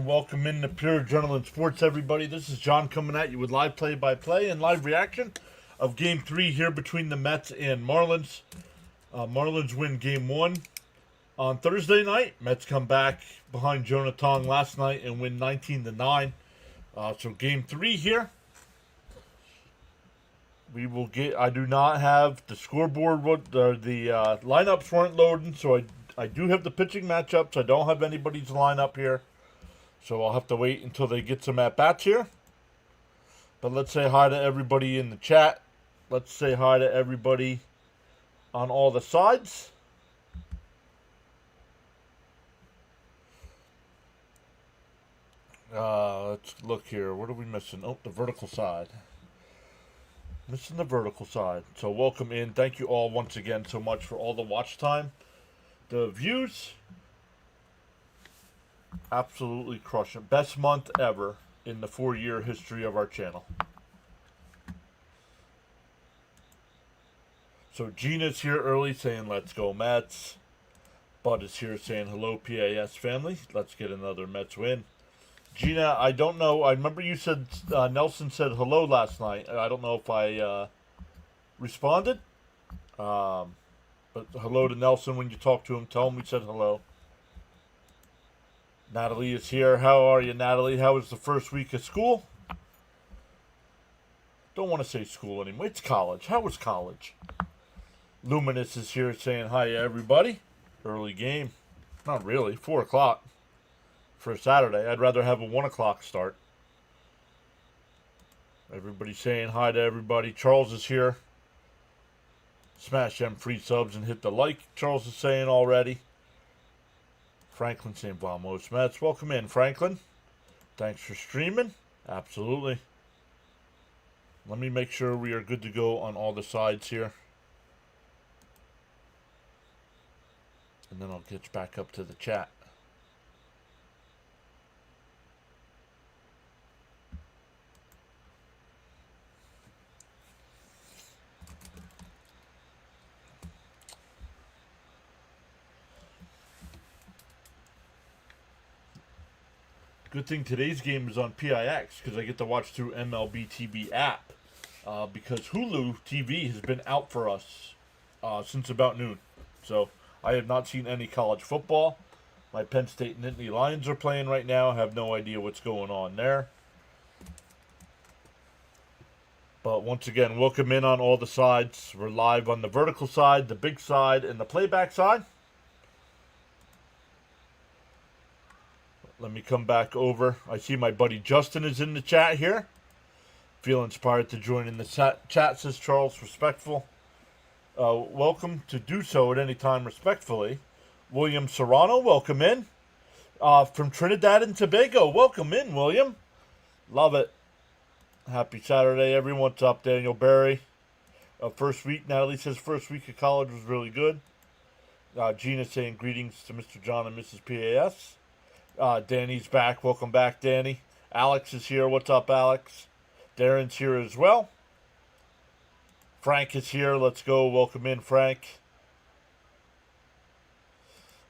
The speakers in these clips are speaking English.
And welcome into Pure Adrenaline Sports, everybody. This is John coming at you with live play-by-play and live reaction of Game 3 here between the Mets and Marlins. Marlins win Game 1 on Thursday night. Mets come back behind Jonah Tong last night and win 19-9. So Game 3 here. We will get. I do not have the scoreboard. The lineups weren't loading, so I do have the pitching matchups. I don't have anybody's lineup here. So I'll have to wait until they get some at-bats here. But let's say hi to everybody in the chat. Let's say hi to everybody on all the sides. Let's look here. What are we missing? Oh, the vertical side. Missing the vertical side. So welcome in. Thank you all once again so much for all the watch time. The views. Absolutely crushing. Best month ever in the 4-year history of our channel. So Gina's here early saying let's go Mets. Bud is here saying hello PAS family. Let's get another Mets win. Gina, I don't know. I remember you said Nelson said hello last night. I don't know if I responded. But hello to Nelson when you talk to him. Tell him we said hello. Natalie is here. How are you, Natalie? How was the first week of school? Don't want to say school anymore. It's college. How was college? Luminous is here saying hi, everybody. Early game. Not really. 4 o'clock for a Saturday. I'd rather have a 1 o'clock start. Everybody saying hi to everybody. Charles is here. Smash them free subs and hit the like. Charles is saying already. Franklin saying Vamos Mets. Welcome in, Franklin. Thanks for streaming. Absolutely. Let me make sure we are good to go on all the sides here. And then I'll get back up to the chat. Good thing today's game is on PIX because I get to watch through MLB TV app because Hulu TV has been out for us since about noon. So I have not seen any college football. My Penn State Nittany Lions are playing right now. I have no idea what's going on there. But once again, welcome in on all the sides. We're live on the vertical side, the big side, and the playback side. Let me come back over. I see my buddy Justin is in the chat here. Feel inspired to join in the chat, says Charles, respectful. Welcome to do so at any time respectfully. William Serrano, welcome in. From Trinidad and Tobago, welcome in, William. Love it. Happy Saturday, everyone. What's up, Daniel Barry? First week, Natalie says first week of college was really good. Gina saying greetings to Mr. John and Mrs. PAS. Danny's back. Welcome back, Danny. Alex is here. What's up, Alex? Darren's here as well. Frank is here. Let's go. Welcome in, Frank.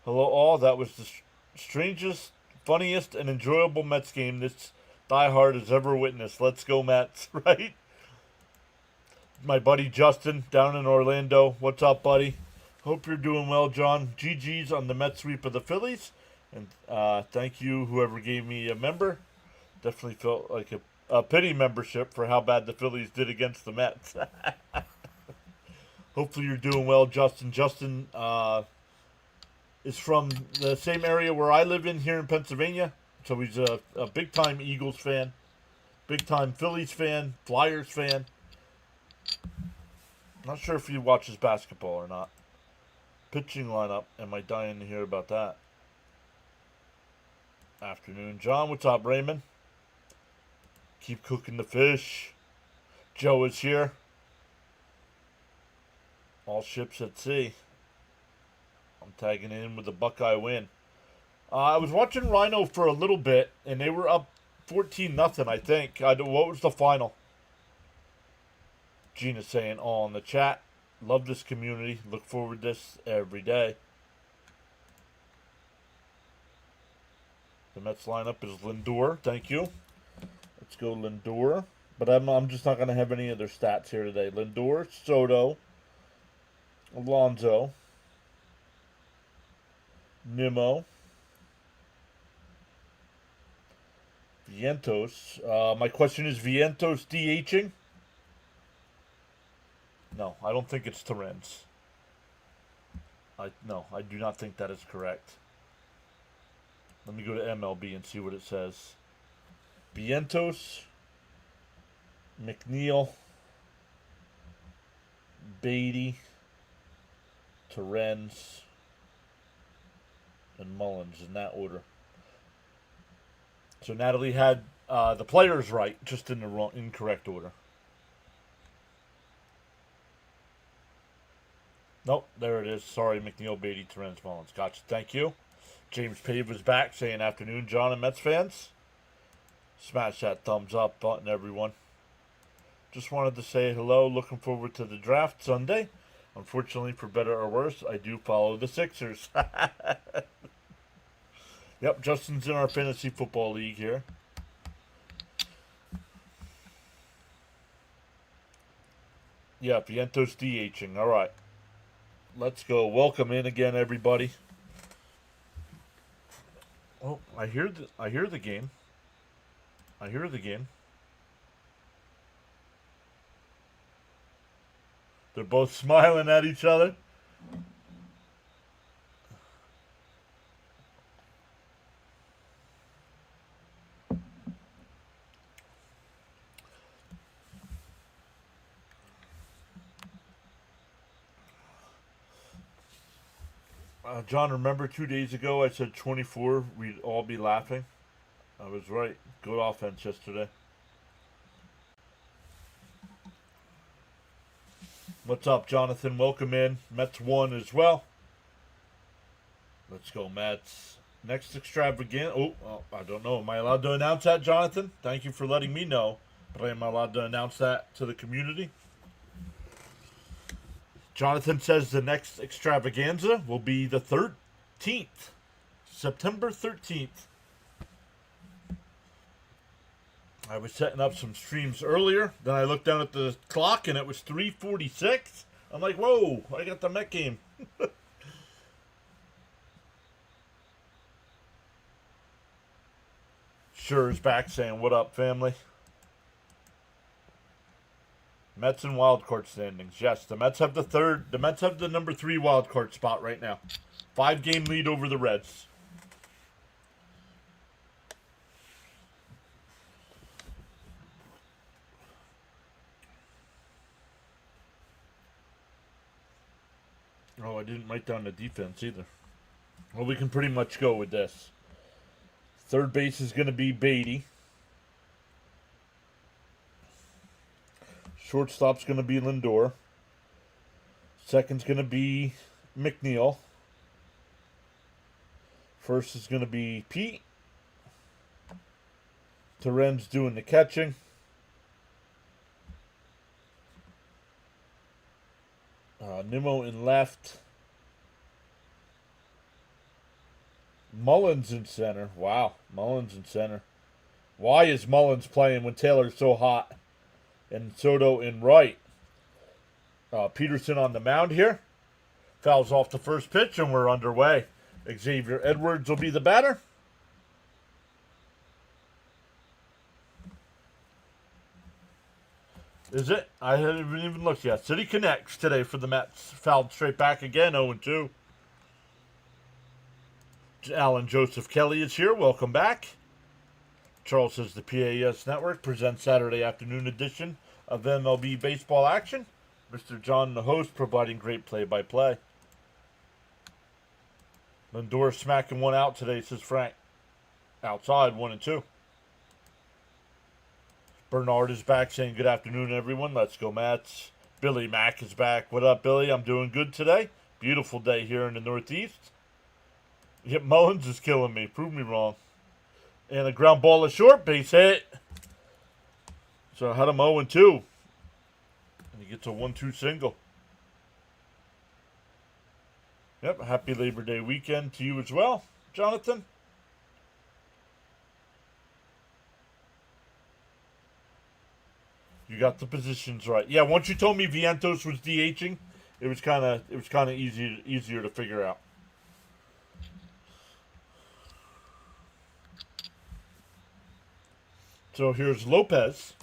Hello, all. That was the strangest, funniest, and enjoyable Mets game this diehard has ever witnessed. Let's go, Mets, right? My buddy Justin down in Orlando. What's up, buddy? Hope you're doing well, John. GG's on the Mets sweep of the Phillies. And thank you, whoever gave me a member. Definitely felt like a pity membership for how bad the Phillies did against the Mets. Hopefully you're doing well, Justin. Justin is from the same area where I live in here in Pennsylvania. So he's a big-time Eagles fan, big-time Phillies fan, Flyers fan. Not sure if he watches basketball or not. Pitching lineup. Am I dying to hear about that? Afternoon, John. What's up, Raymond? Keep cooking the fish. Joe is here. All ships at sea. I'm tagging in with a Buckeye win. I was watching Rhino for a little bit, and they were up 14-0, I think. What was the final? Gina saying all in the chat. Love this community. Look forward to this every day. The Mets lineup is Lindor. Thank you. Let's go Lindor. But I'm just not going to have any of their stats here today. Lindor, Soto, Alonso, Nimmo, Vientos. My question is Vientos DHing? No, I don't think it's Torrens. No, I do not think that is correct. Let me go to MLB and see what it says. Vientos, McNeil, Beatty, Torrens, and Mullins in that order. So Natalie had the players right, just in the incorrect order. Nope, there it is. Sorry, McNeil, Beatty, Torrens, Mullins. Gotcha. Thank you. James Pave was back saying afternoon, John and Mets fans. Smash that thumbs up button, everyone. Just wanted to say hello. Looking forward to the draft Sunday. Unfortunately, for better or worse, I do follow the Sixers. Yep, Justin's in our fantasy football league here. Yeah, Vientos DHing. All right. Let's go. Welcome in again, everybody. Oh, I hear the game. I hear the game. They're both smiling at each other. John, remember 2 days ago I said 24, we'd all be laughing? I was right. Good offense yesterday. What's up, Jonathan? Welcome in. Mets won as well. Let's go, Mets. Next extravaganza. Oh, I don't know. Am I allowed to announce that, Jonathan? Thank you for letting me know. But am I allowed to announce that to the community? Jonathan says the next extravaganza will be the 13th. September 13th. I was setting up some streams earlier. Then I looked down at the clock and it was 3:46. I'm like, whoa, I got the Met game. Sure is back saying, what up, family? Mets and wild card standings. Yes, the Mets have the Mets have the number 3 wild card spot right now. 5-game lead over the Reds. Oh, I didn't write down the defense either. Well, we can pretty much go with this. Third base is going to be Beatty. Shortstop's going to be Lindor. Second's going to be McNeil. First is going to be Pete. Torrens doing the catching. Nimmo in left. Mullins in center. Wow, Mullins in center. Why is Mullins playing when Taylor's so hot? And Soto in right. Peterson on the mound here. Fouls off the first pitch and we're underway. Xavier Edwards will be the batter. Is it? I haven't even looked yet. City connects today for the Mets. Fouled straight back again, 0-2. Alan Joseph Kelly is here. Welcome back. Charles says the PAS Network presents Saturday afternoon edition of MLB baseball action. Mr. John, the host, providing great play-by-play. Lindor smacking one out today, says Frank. Outside, 1-2. Bernard is back saying good afternoon, everyone. Let's go, Mets. Billy Mack is back. What up, Billy? I'm doing good today. Beautiful day here in the Northeast. Yep, Mullins is killing me. Prove me wrong. And a ground ball is short. Base hit. So I had him 0-2. And he gets a 1-2 single. Yep, happy Labor Day weekend to you as well, Jonathan. You got the positions right. Yeah, once you told me Vientos was DHing, it was kind of easier to figure out. So here's Lopez.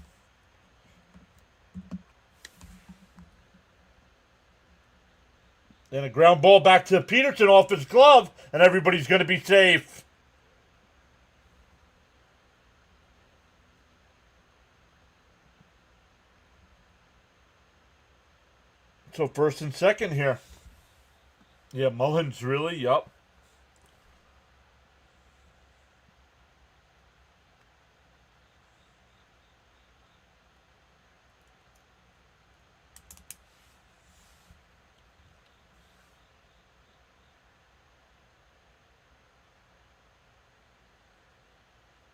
And a ground ball back to Peterson off his glove, and everybody's going to be safe. So first and second here. Yeah, Mullins really, yup.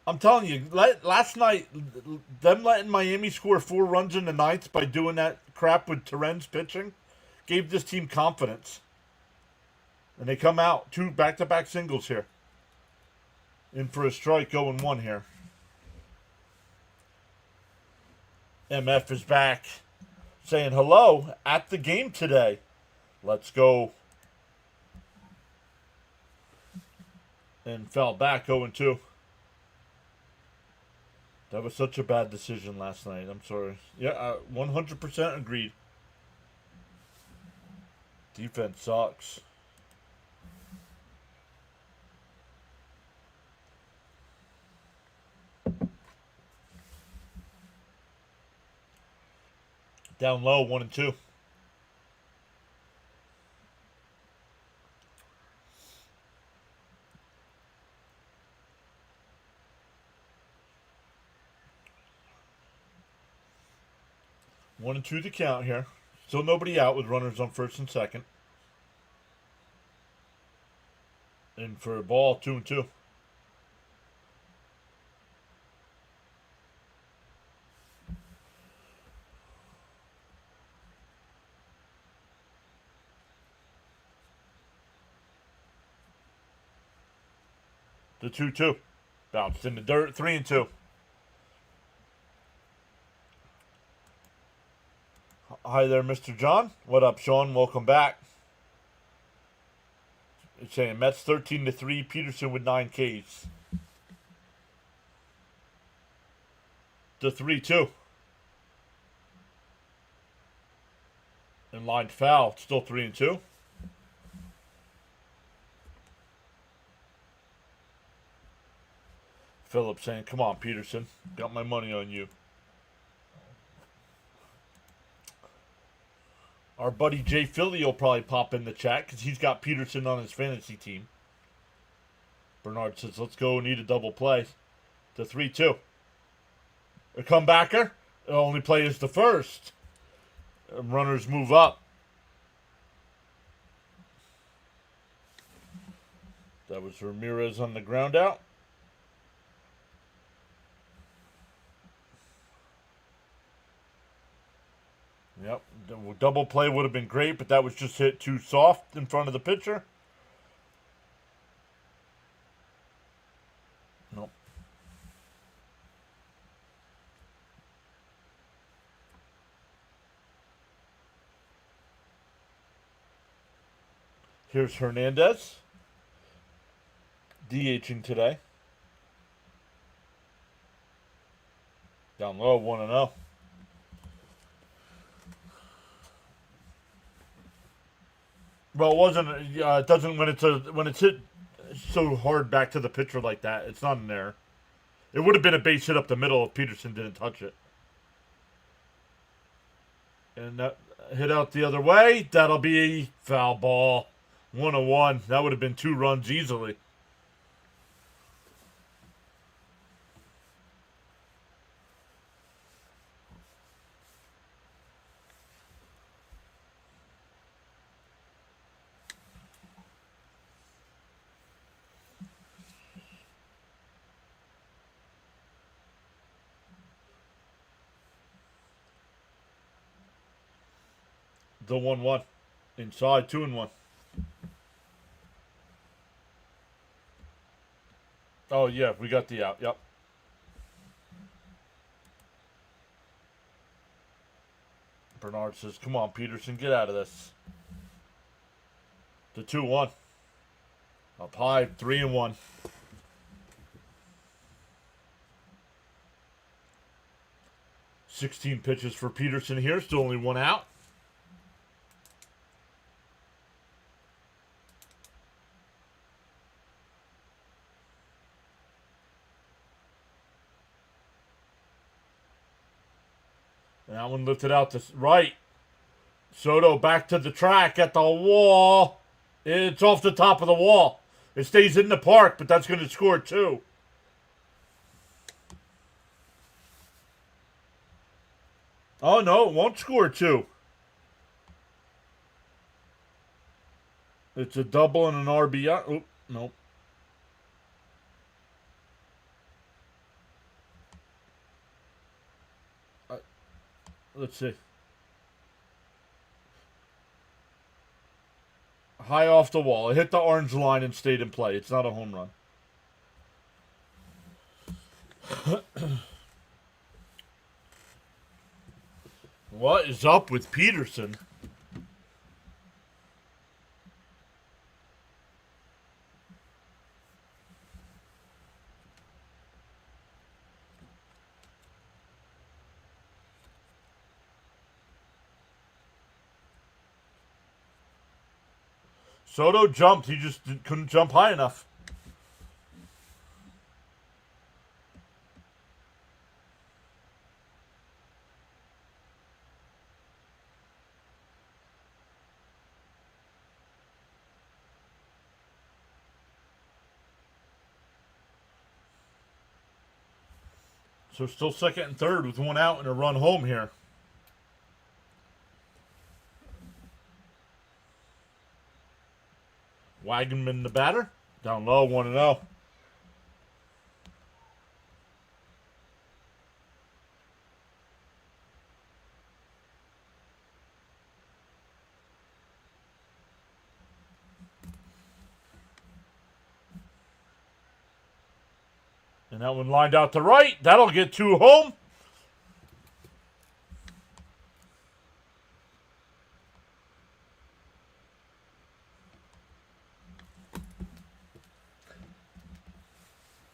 I'm telling you, last night, them letting Miami score 4 runs in the ninth by doing that crap with Terren's pitching gave this team confidence. And they come out, 2 back-to-back singles here. In for a strike, 0-1 here. MF is back, saying hello at the game today. Let's go. And fell back, 0-2. That was such a bad decision last night. I'm sorry. Yeah, 100% agreed. Defense sucks. Down low, 1-2. One and two to count here. Still nobody out with runners on first and second. And for a ball, 2-2. The 2-2. Bounced in the dirt, 3-2. Hi there, Mr. John. What up, Sean? Welcome back. It's saying Mets 13-3, Peterson with 9 Ks. The 3-2. And line foul, still 3-2. Phillips saying, come on, Peterson. Got my money on you. Our buddy Jay Philly will probably pop in the chat because he's got Peterson on his fantasy team. Bernard says, let's go, need a double play. The 3-2. A comebacker. The only play is the first. Runners move up. That was Ramirez on the ground out. Yep, double play would have been great, but that was just hit too soft in front of the pitcher. Nope. Here's Hernandez. DHing today. Down low, 1-0. Well, it wasn't. It doesn't when it's hit so hard back to the pitcher like that. It's not an error. It would have been a base hit up the middle if Peterson didn't touch it. And that hit out the other way. That'll be a foul ball. 1-1. That would have been 2 runs easily. The 1-1. Inside, 2-1. Oh, yeah, we got the out. Yep. Bernard says, come on, Peterson, get out of this. The 2-1. Up high, 3-1. 16 pitches for Peterson here. Still only one out. And that one lifted out to right. Soto back to the track at the wall. It's off the top of the wall. It stays in the park, but that's going to score 2. Oh, no, it won't score 2. It's a double and an RBI. Oop, nope. Let's see. High off the wall. It hit the orange line and stayed in play. It's not a home run. What is up with Peterson? Soto jumped. He just couldn't jump high enough. So still second and third with one out and a run home here. Wagenman the batter. Down low, 1-0. And that one lined out to right. That'll get 2 home.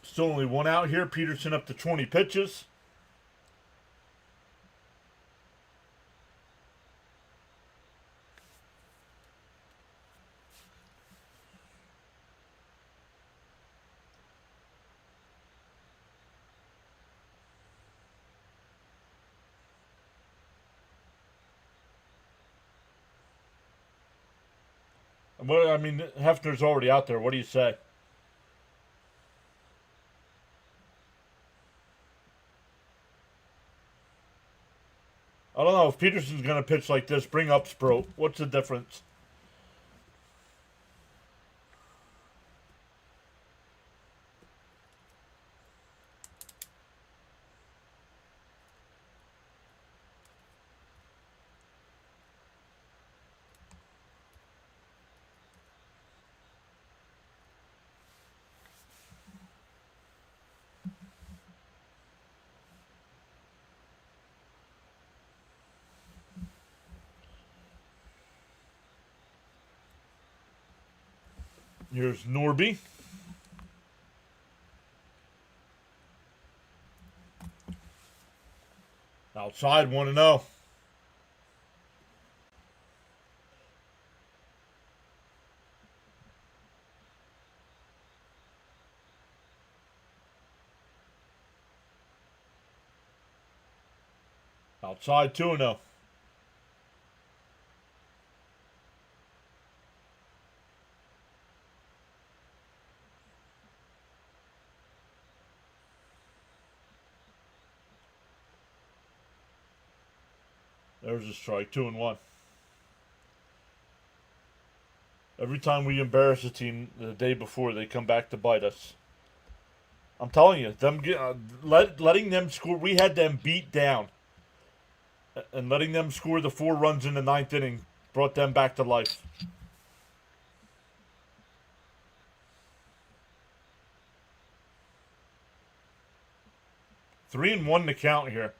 Still only one out here. Peterson up to 20 pitches. Well, I mean, Hefner's already out there. What do you say? I don't know. If Peterson's going to pitch like this, bring up Sproat. What's the difference? Here's Norby. Outside, 1-0. Outside, 2-0. There's a strike, 2-1. Every time we embarrass a team the day before, they come back to bite us. I'm telling you, letting them score. We had them beat down, and letting them score the 4 runs in the 9th inning brought them back to life. Three and 1 to count here.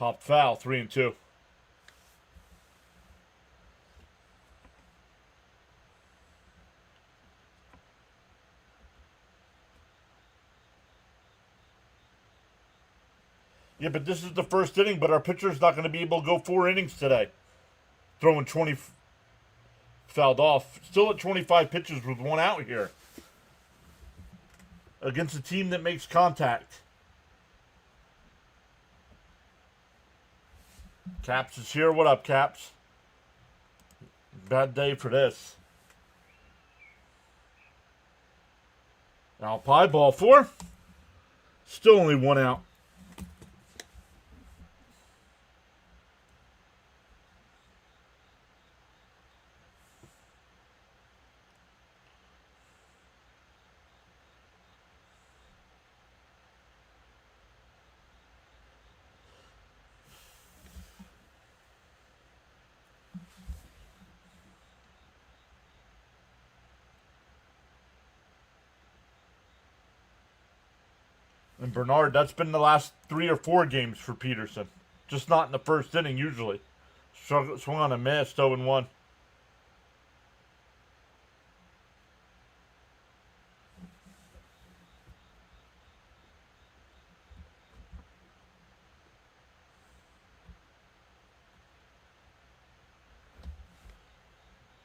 Pop foul, 3-2. Yeah, but this is the first inning, but our pitcher's not going to be able to go 4 innings today. Throwing 20, fouled off. Still at 25 pitches with 1 out here. Against a team that makes contact. Caps is here. What up, Caps? Bad day for this. Now, pie ball 4. Still only 1 out. And Bernard, that's been the last 3 or 4 games for Peterson. Just not in the first inning, usually. Swung on a miss, 0-1.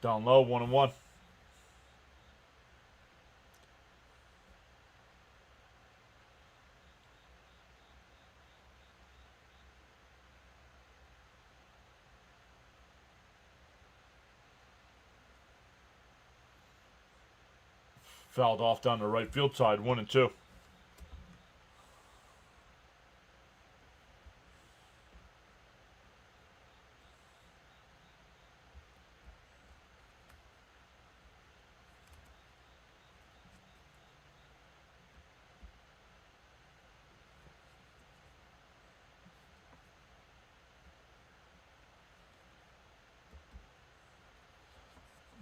Down low, 1-1. Fouled off down the right field side, 1-2.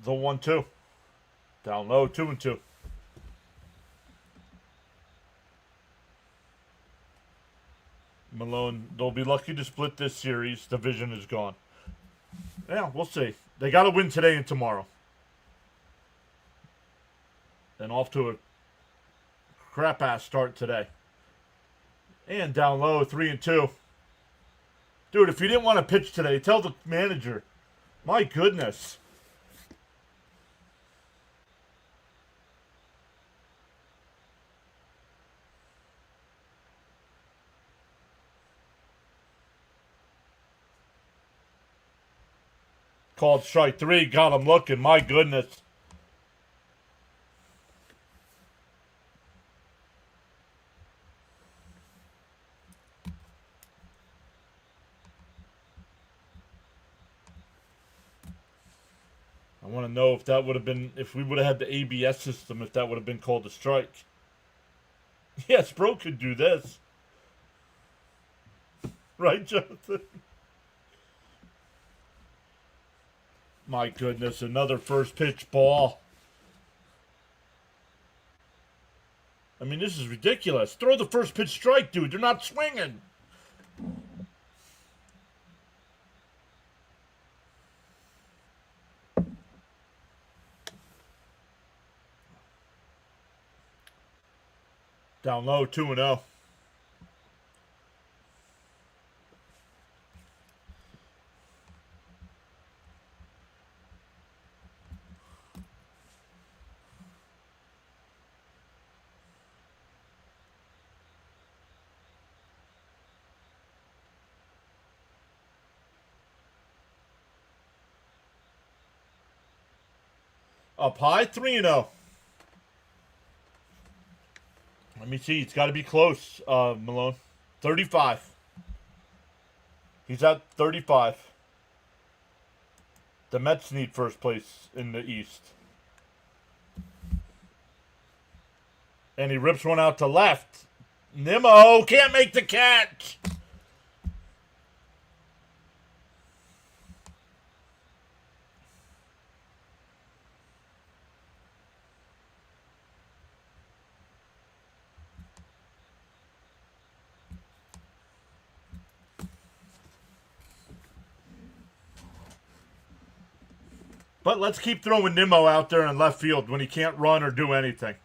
The 1-2. Down low, 2-2. Malone, they'll be lucky to split this series. Division is gone. Yeah, we'll see. They got to win today and tomorrow. And off to a crap-ass start today. And down low, 3-2. Dude, if you didn't want to pitch today, tell the manager. My goodness. Called strike 3. Got him looking. My goodness. I want to know if that would have been, if we would have had the ABS system, if that would have been called a strike. Yes, bro could do this. Right, Jonathan? My goodness, another first pitch ball. I mean, this is ridiculous. Throw the first pitch strike, dude. They're not swinging. Down low, 2-0. Up high, 3-0. Let me see. It's got to be close, Malone. 35. He's at 35. The Mets need first place in the East. And he rips one out to left. Nimmo can't make the catch. But let's keep throwing Nimmo out there in left field when he can't run or do anything.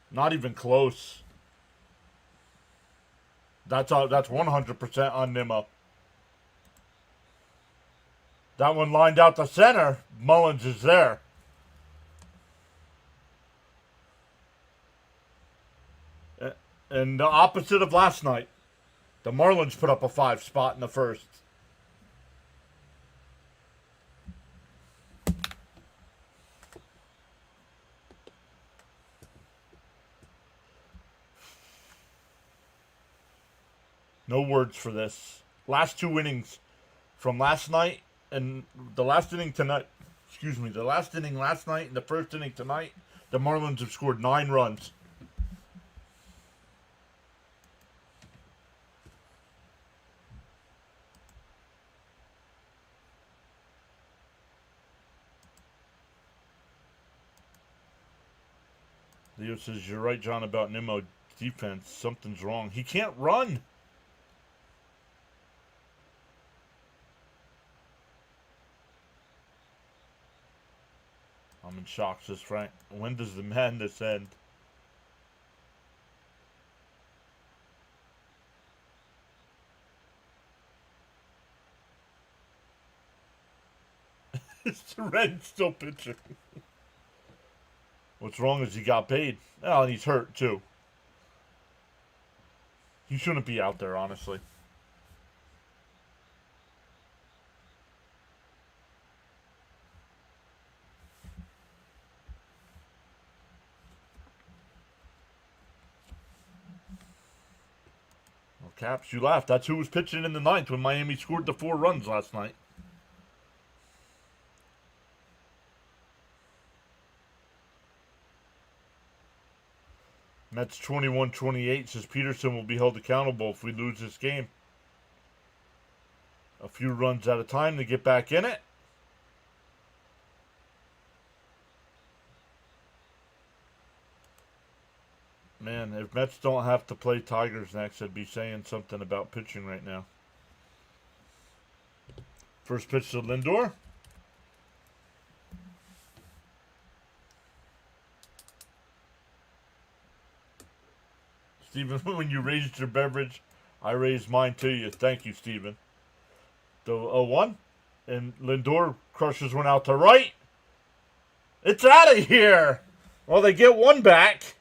Not even close. That's 100% on Nimmo. That one lined out the center. Mullins is there. And the opposite of last night. The Marlins put up a 5 spot in the first. No words for this. Last 2 innings from last night and the last inning tonight. Excuse me. The last inning last night and the first inning tonight. The Marlins have scored 9 runs. Leo says, you're right, John, about Nimmo defense. Something's wrong. He can't run. I'm in shock, says Frank. When does the madness end? Is the Red still pitching? What's wrong is he got paid. Oh, and he's hurt, too. He shouldn't be out there, honestly. Well, Caps, you laughed. That's who was pitching in the 9th when Miami scored the 4 runs last night. Mets 21-28 says Peterson will be held accountable if we lose this game. A few runs at a time to get back in it. Man, if Mets don't have to play Tigers next, I'd be saying something about pitching right now. First pitch to Lindor. Stephen, when you raised your beverage, I raised mine to you. Thank you, Stephen. The 0-1. And Lindor crushes one out to right. It's out of here. Well, they get one back.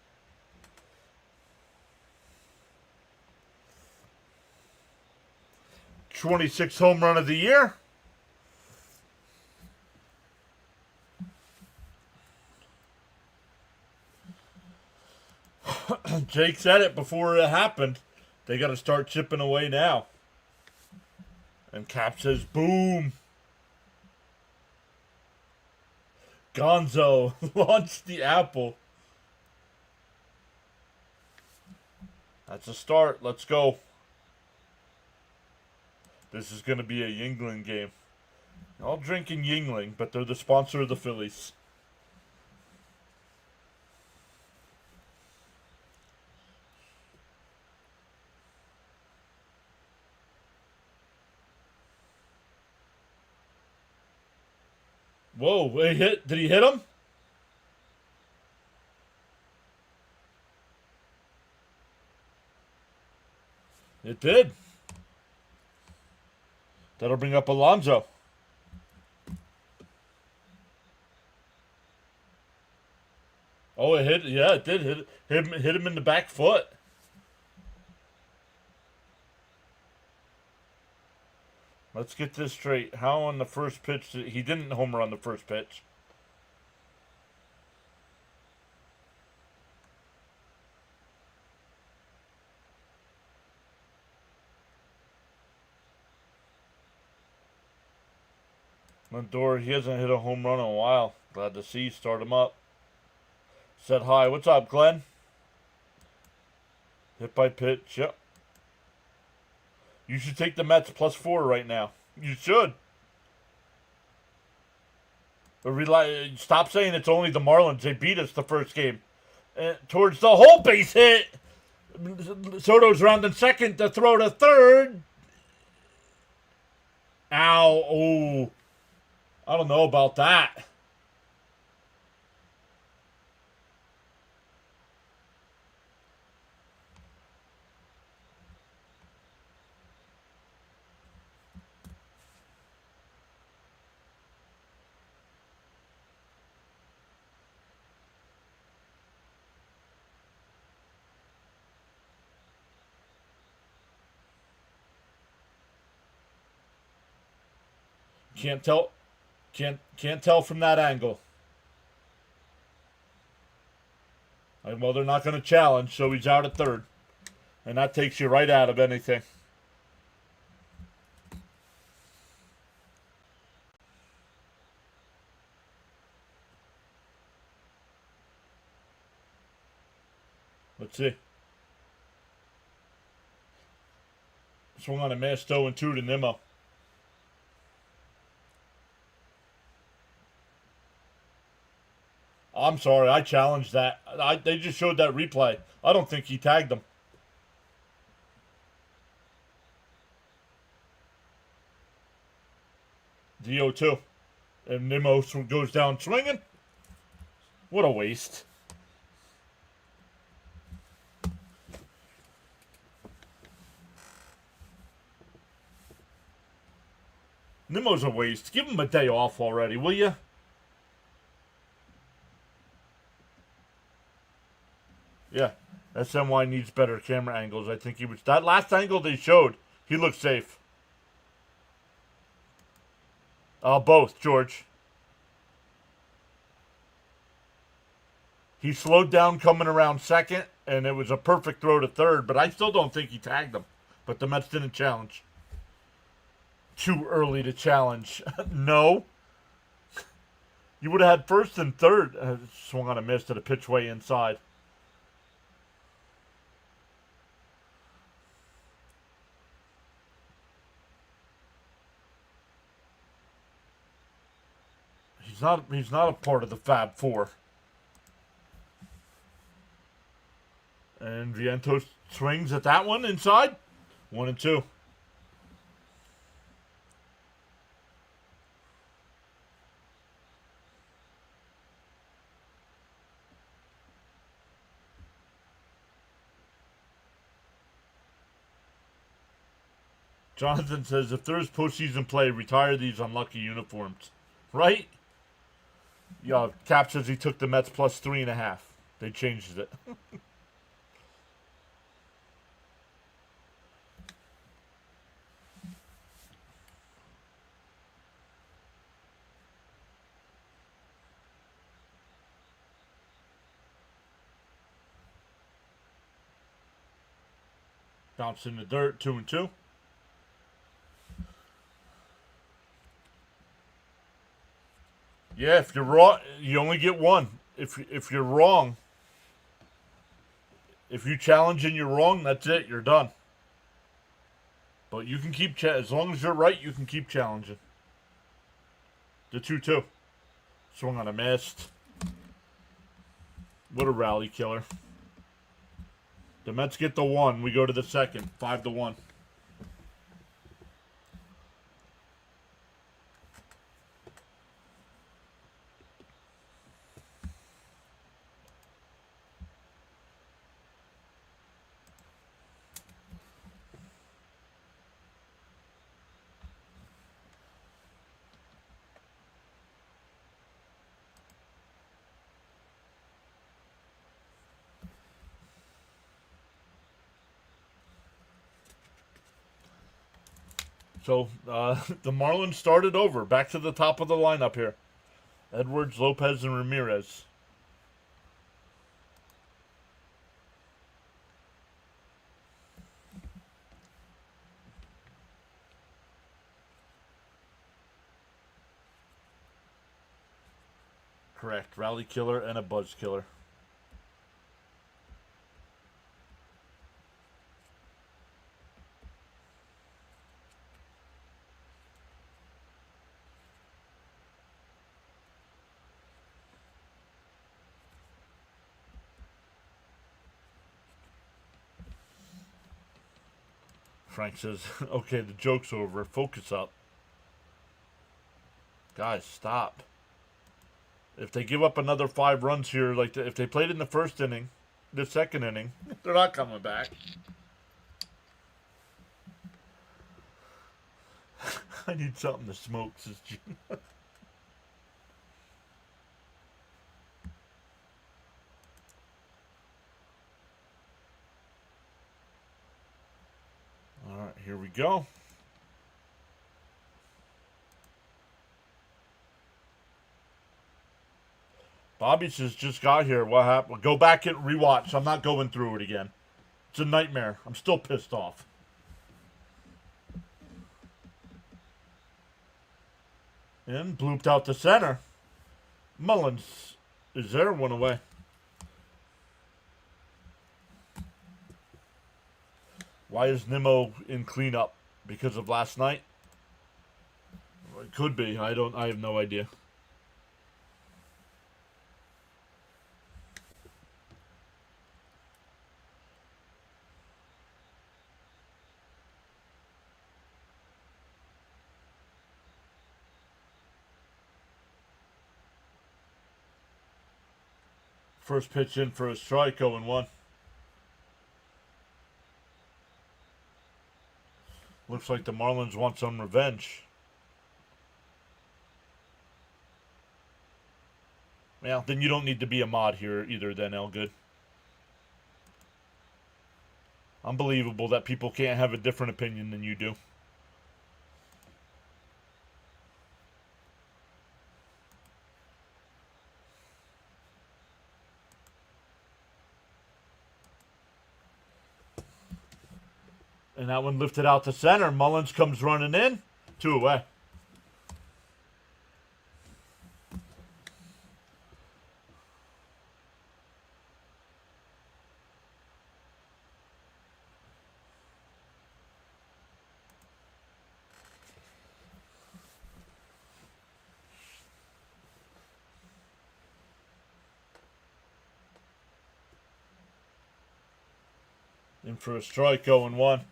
'26 home run of the year. Jake said it before it happened. They got to start chipping away now. And Cap says, boom. Gonzo launched the apple. That's a start. Let's go. This is going to be a Yingling game. All drinking Yingling, but they're the sponsor of the Phillies. Whoa, did he hit him? It did. That'll bring up Alonso. Oh, it hit. Yeah, it did hit him in the back foot. Let's get this straight. How on the first pitch he didn't homer on the first pitch? Lindor, he hasn't hit a home run in a while. Glad to see. Start him up. Said hi. What's up, Glenn? Hit by pitch. Yep. You should take the Mets +4 right now. You should. Stop saying it's only the Marlins. They beat us the first game. Towards the whole base hit. Soto's rounding second to throw to third. Ow. Oh. I don't know about that. Can't tell. Can't tell from that angle. Well, they're not going to challenge, so he's out at third. And that takes you right out of anything. Let's see. Swung on a missed 0-2 to Nimmo. I'm sorry, I challenged that. They just showed that replay. I don't think he tagged him. The 0-2. And Nimmo goes down swinging. What a waste. Nimmo's a waste. Give him a day off already, will you? Yeah, SNY needs better camera angles. I think he was... That last angle they showed, he looked safe. Both, George. He slowed down coming around second, and it was a perfect throw to third, but I still don't think he tagged him. But the Mets didn't challenge. Too early to challenge. No. You would have had first and third. Swung on a miss to the pitch way inside. He's not a part of the Fab Four. And Vientos swings at that one inside. 1-2. Jonathan says, if there's postseason play, retire these unlucky uniforms. Right? Yeah, Cap says he took the Mets plus 3.5. They changed it. Bounce in the dirt, 2-2. Yeah, if you're wrong, you only get one. If you're wrong, if you challenge and you're wrong, that's it. You're done. But you can keep as long as you're right, you can keep challenging. The 2-2. Swung on a missed. What a rally killer. The Mets get the 1. We go to the second. 5-1. So, the Marlins started over. Back to the top of the lineup here. Edwards, Lopez, and Ramirez. Correct. Rally killer and a buzz killer. Frank says, okay, the joke's over. Focus up. Guys, stop. If they give up another 5 runs here, like if they played in the first inning, the second inning, they're not coming back. I need something to smoke, says Gene. All right, here we go. Bobby says, just got here. What happened? Go back and rewatch. I'm not going through it again. It's a nightmare. I'm still pissed off. And blooped out to center. Mullins is there. One away. Why is Nimmo in cleanup? Because of last night? It could be. I have no idea. First pitch in for a strike, 0-1. Looks like the Marlins want some revenge. Well, then you don't need to be a mod here either then, Elgood. Unbelievable that people can't have a different opinion than you do. And that one lifted out to center. Mullins comes running in. 2 away. In for a strike, 0-1.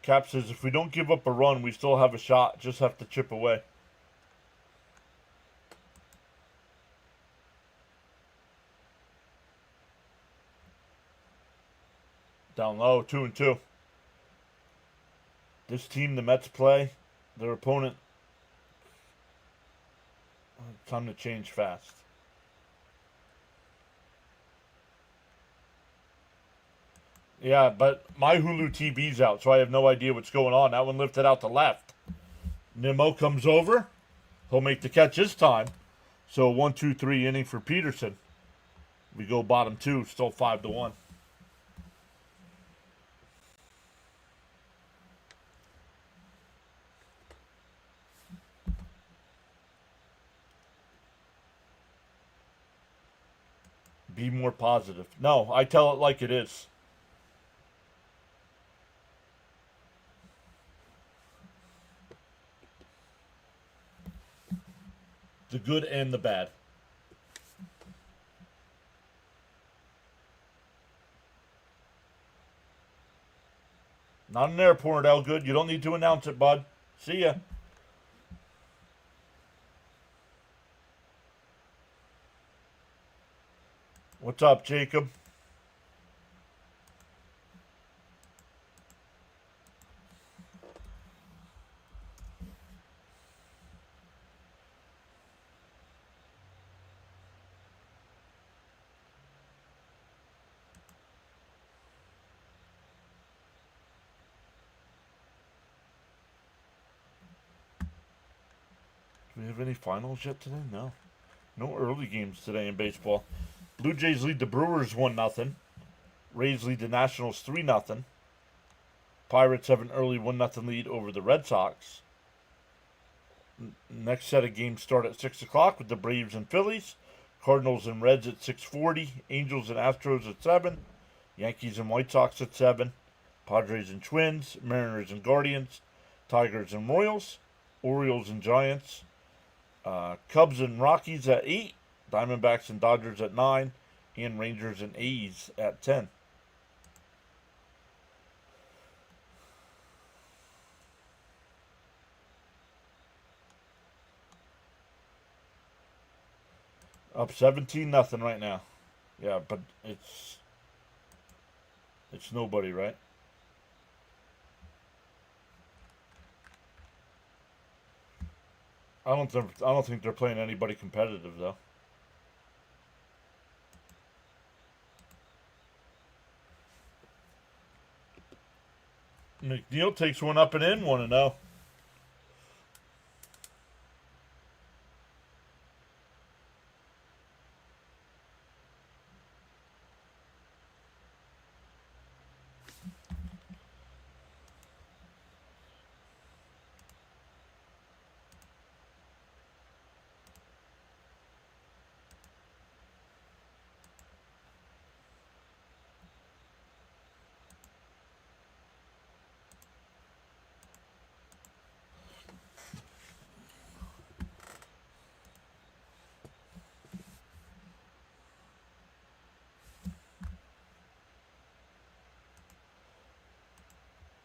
Cap says, if we don't give up a run, we still have a shot. Just have to chip away. Down low, 2-2. This team, the Mets play, their opponent, time to change fast. Yeah, but my Hulu TV's out, so I have no idea what's going on. That one lifted out to left. Nimmo comes over. He'll make the catch this time. So 1-2-3 inning for Peterson. We go bottom 2, still 5-1. Be more positive. No, I tell it like it is. The good and the bad. Not an airport, Elgood. You don't need to announce it, bud. See ya. What's up, Jacob? Do we have any finals yet today? No. No early games today in baseball. Blue Jays lead the Brewers 1-0. Rays lead the Nationals 3-0. Pirates have an early 1-0 lead over the Red Sox. Next set of games start at 6 o'clock with the Braves and Phillies. Cardinals and Reds at 6:40. Angels and Astros at 7. Yankees and White Sox at 7. Padres and Twins. Mariners and Guardians. Tigers and Royals. Orioles and Giants. Cubs and Rockies at 8. Diamondbacks and Dodgers at 9. And Rangers and A's at 10. Up 17-0 right now. Yeah, but it's nobody, right? I don't think they're playing anybody competitive though. McNeil takes one up and in, 1-0.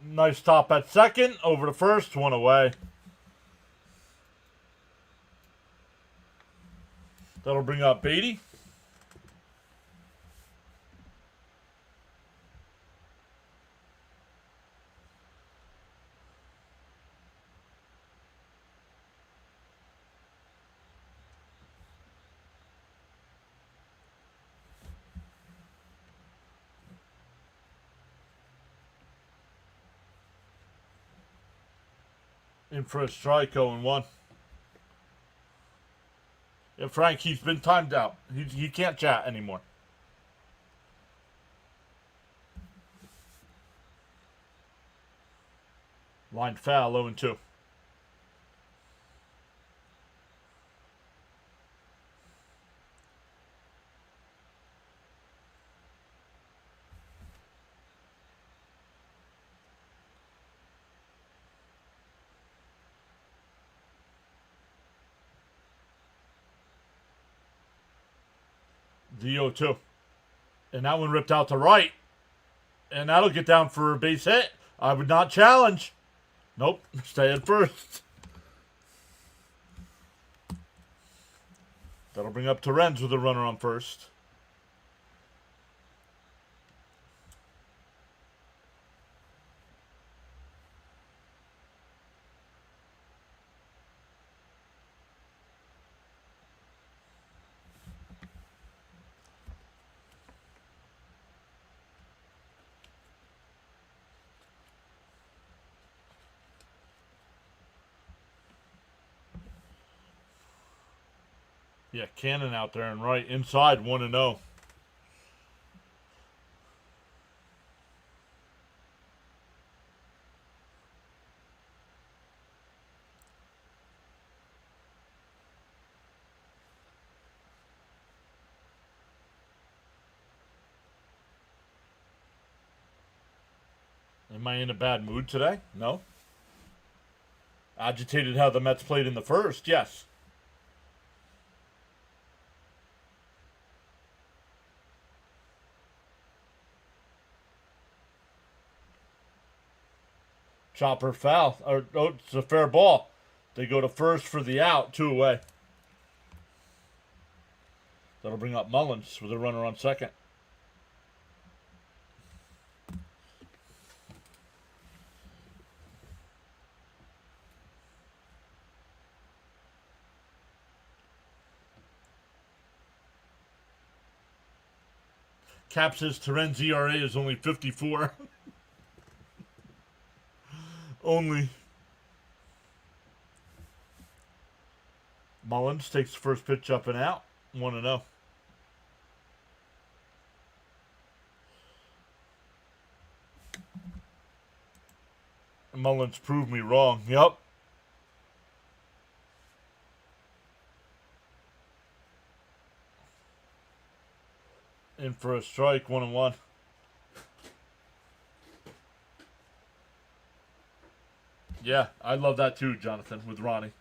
Nice top at second, over the first, one away. That'll bring up Beatty. In for a strike, 0-1. Yeah, Frank, he's been timed out. He can't chat anymore. Line foul, 0-2. The 0-2. And that one ripped out to right. And that'll get down for a base hit. I would not challenge. Nope. Stay at first. That'll bring up Torrens with a runner on first. Yeah, Cannon out there and right inside, 1-0. Am I in a bad mood today? No. Agitated how the Mets played in the first? Yes. Chopper foul. Oh, it's a fair ball. They go to first for the out, 2 away. That'll bring up Mullins with a runner on second. Cap says Torrens' ERA is only 54. Only. Mullins takes the first pitch up and out. 1-0. Mullins proved me wrong. Yep. In for a strike. 1-1. Yeah, I love that too, Jonathan, with Ronnie.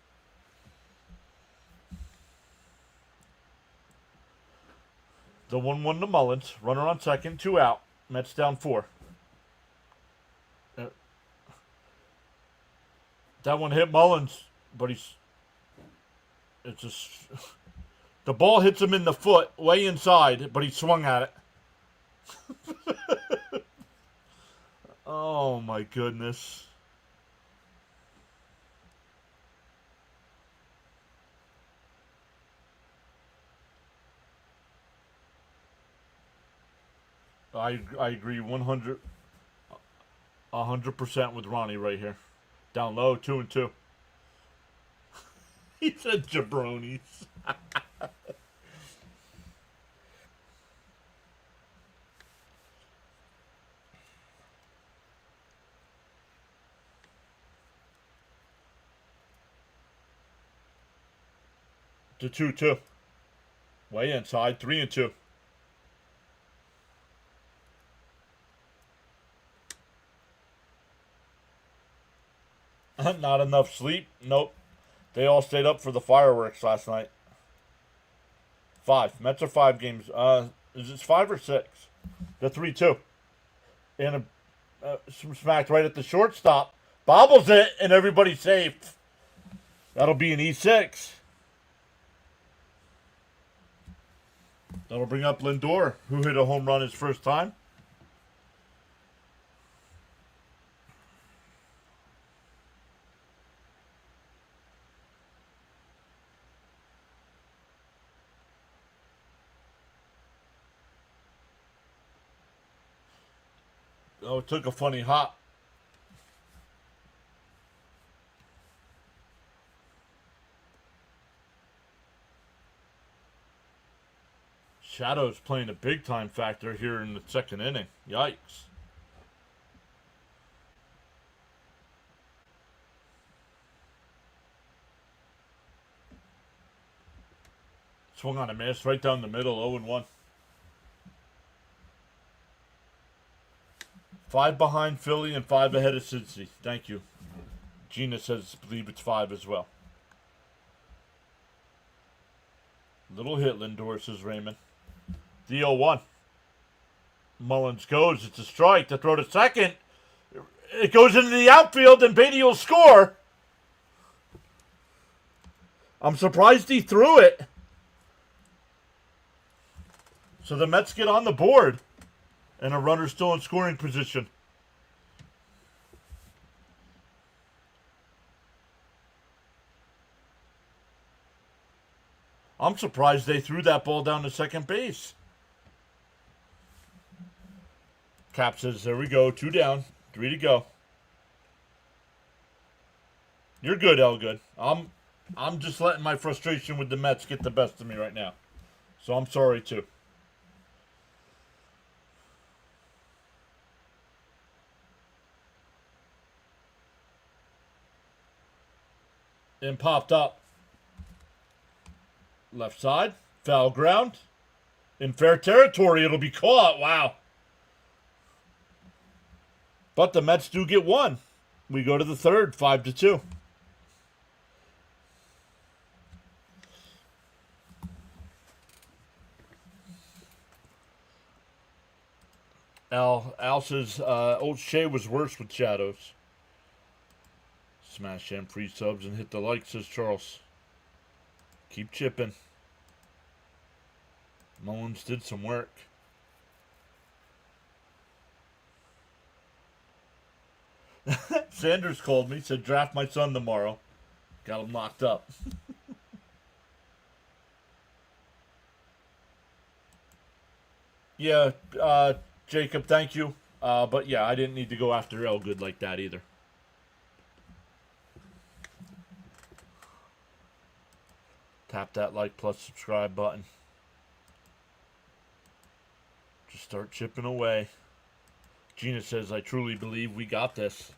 The 1-1 to Mullins. Runner on second, 2 out. Mets down 4. That one hit Mullins, but the ball hits him in the foot, way inside, but he swung at it. Oh my goodness. I agree 100% with Ronnie right here. Down low, 2-2. He said jabronis. 2-2. Way inside, 3-2. Not enough sleep? Nope. They all stayed up for the fireworks last night. 5. Mets are 5 games. Is it 5 or 6? The 3-2. And smacked right at the shortstop. Bobbles it, and everybody's safe. That'll be an E6. That'll bring up Lindor, who hit a home run his first time. Oh, it took a funny hop. Shadow's playing a big time factor here in the second inning. Yikes. Swung on a miss right down the middle, 0-1. 5 behind Philly and 5 ahead of Cincy. Thank you. Gina says, believe it's 5 as well. Little hit, Lindor, says Raymond. The 0-1. Mullins goes. It's a strike. To throw to second. It goes into the outfield and Beatty will score. I'm surprised he threw it. So the Mets get on the board. And a runner still in scoring position. I'm surprised they threw that ball down to second base. Cap says, there we go. 2 down. 3 to go. You're good, Elgood. I'm just letting my frustration with the Mets get the best of me right now. So I'm sorry, too. And popped up. Left side. Foul ground. In fair territory. It'll be caught. Wow. But the Mets do get 1. We go to the third. 5-2. Al says old Shea was worse with shadows. Smash them free subs and hit the like, says Charles. Keep chipping. Mullins did some work. Sanders called me, said draft my son tomorrow. Got him locked up. Yeah, Jacob, thank you. But yeah, I didn't need to go after Elgood like that either. that like plus subscribe button. Just start chipping away. Gina says, I truly believe we got this.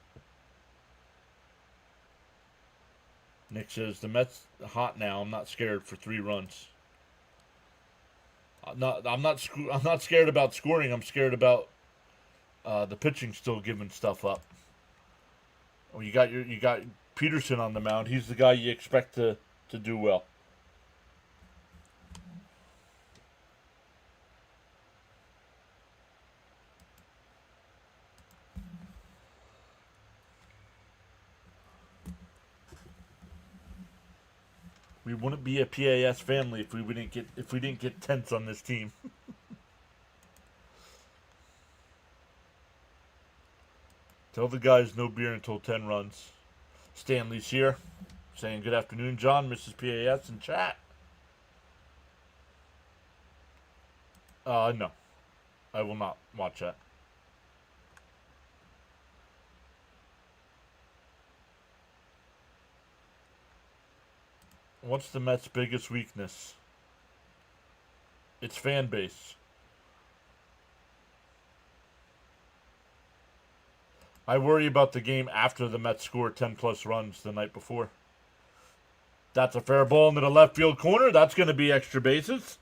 Nick says, the Mets hot now. I'm not scared for 3 runs. I'm not scared about scoring. I'm scared about the pitching still giving stuff up. Oh, you got Peterson on the mound. He's the guy you expect to do well. We wouldn't be a PAS family if we didn't get tense on this team. Tell the guys no beer until 10 runs. Stanley's here, saying good afternoon, John, Mrs. PAS in chat. No, I will not watch that. What's the Mets' biggest weakness? Its fan base. I worry about the game after the Mets score 10 plus runs the night before. That's a fair ball into the left field corner. That's going to be extra bases.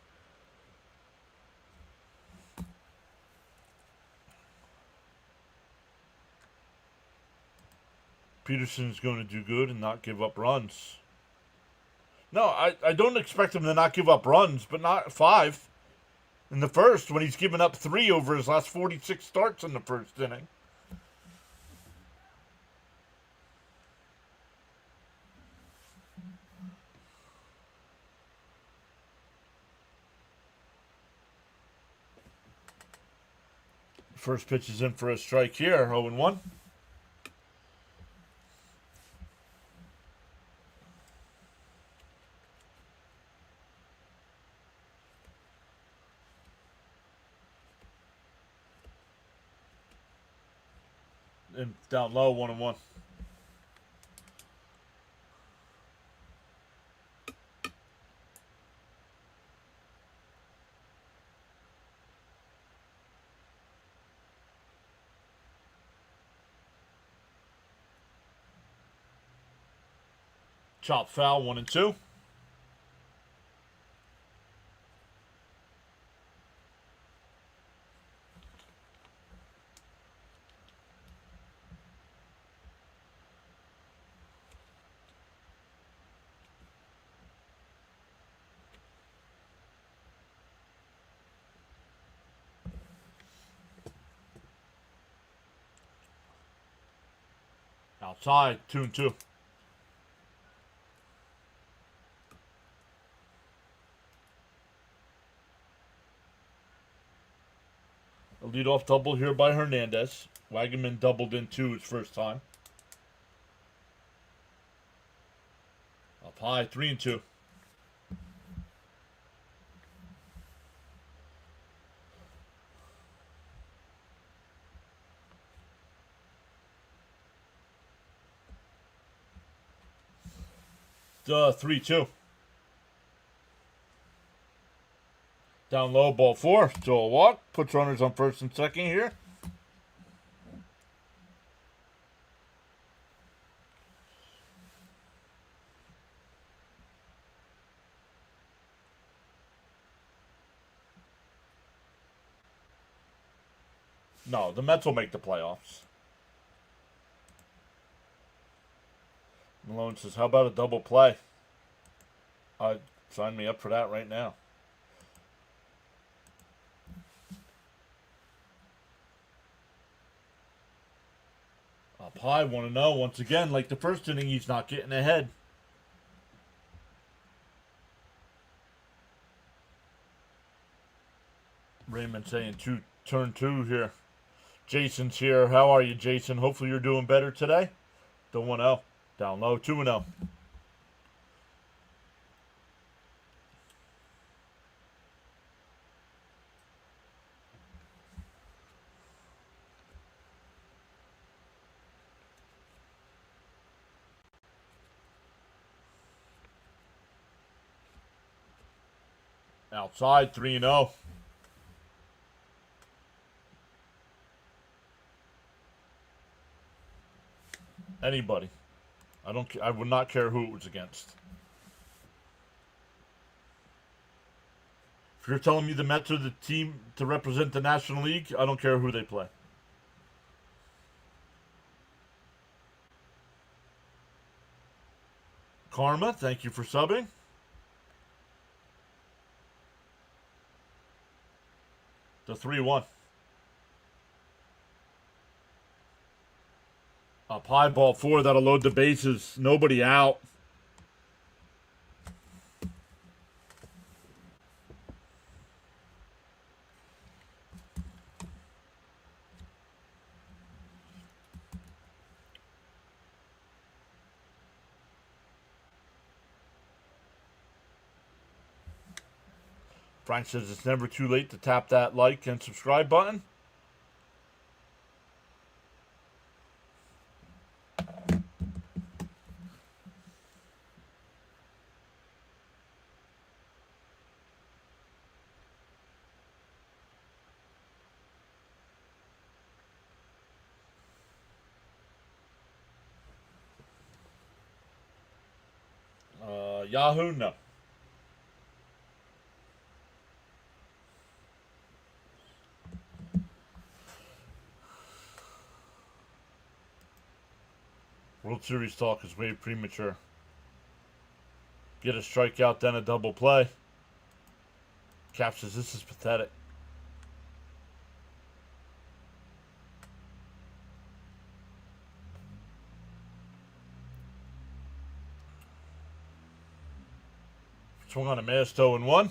Peterson's going to do good and not give up runs. No, I don't expect him to not give up runs, but not 5 in the first when he's given up 3 over his last 46 starts in the first inning. First pitch is in for a strike here, 0-1. And down low, 1-1. Chop foul, 1-2. Outside, 2-2. A leadoff double here by Hernandez. Wagaman doubled in 2 his first time. Up high, 3-2. Duh, 3-2. Down low, ball 4. Still a walk. Puts runners on first and second here. No, the Mets will make the playoffs. Malone says, how about a double play? Sign me up for that right now. Up high, 1-0. Once again, like the first inning, he's not getting ahead. Raymond saying turn 2 here. Jason's here. How are you, Jason? Hopefully you're doing better today. The 1-0. Down low, 2-0. Outside, 3-0. Anybody. I would not care who it was against. If you're telling me the Mets are the team to represent the National League, I don't care who they play. Karma, thank you for subbing. The 3-1. Up high, ball 4. That'll load the bases. Nobody out. Frank says it's never too late to tap that like and subscribe button. Yahoo, no. World Series talk is way premature. Get a strikeout, then a double play. Cap says this is pathetic. Swung on a miss, 0-1.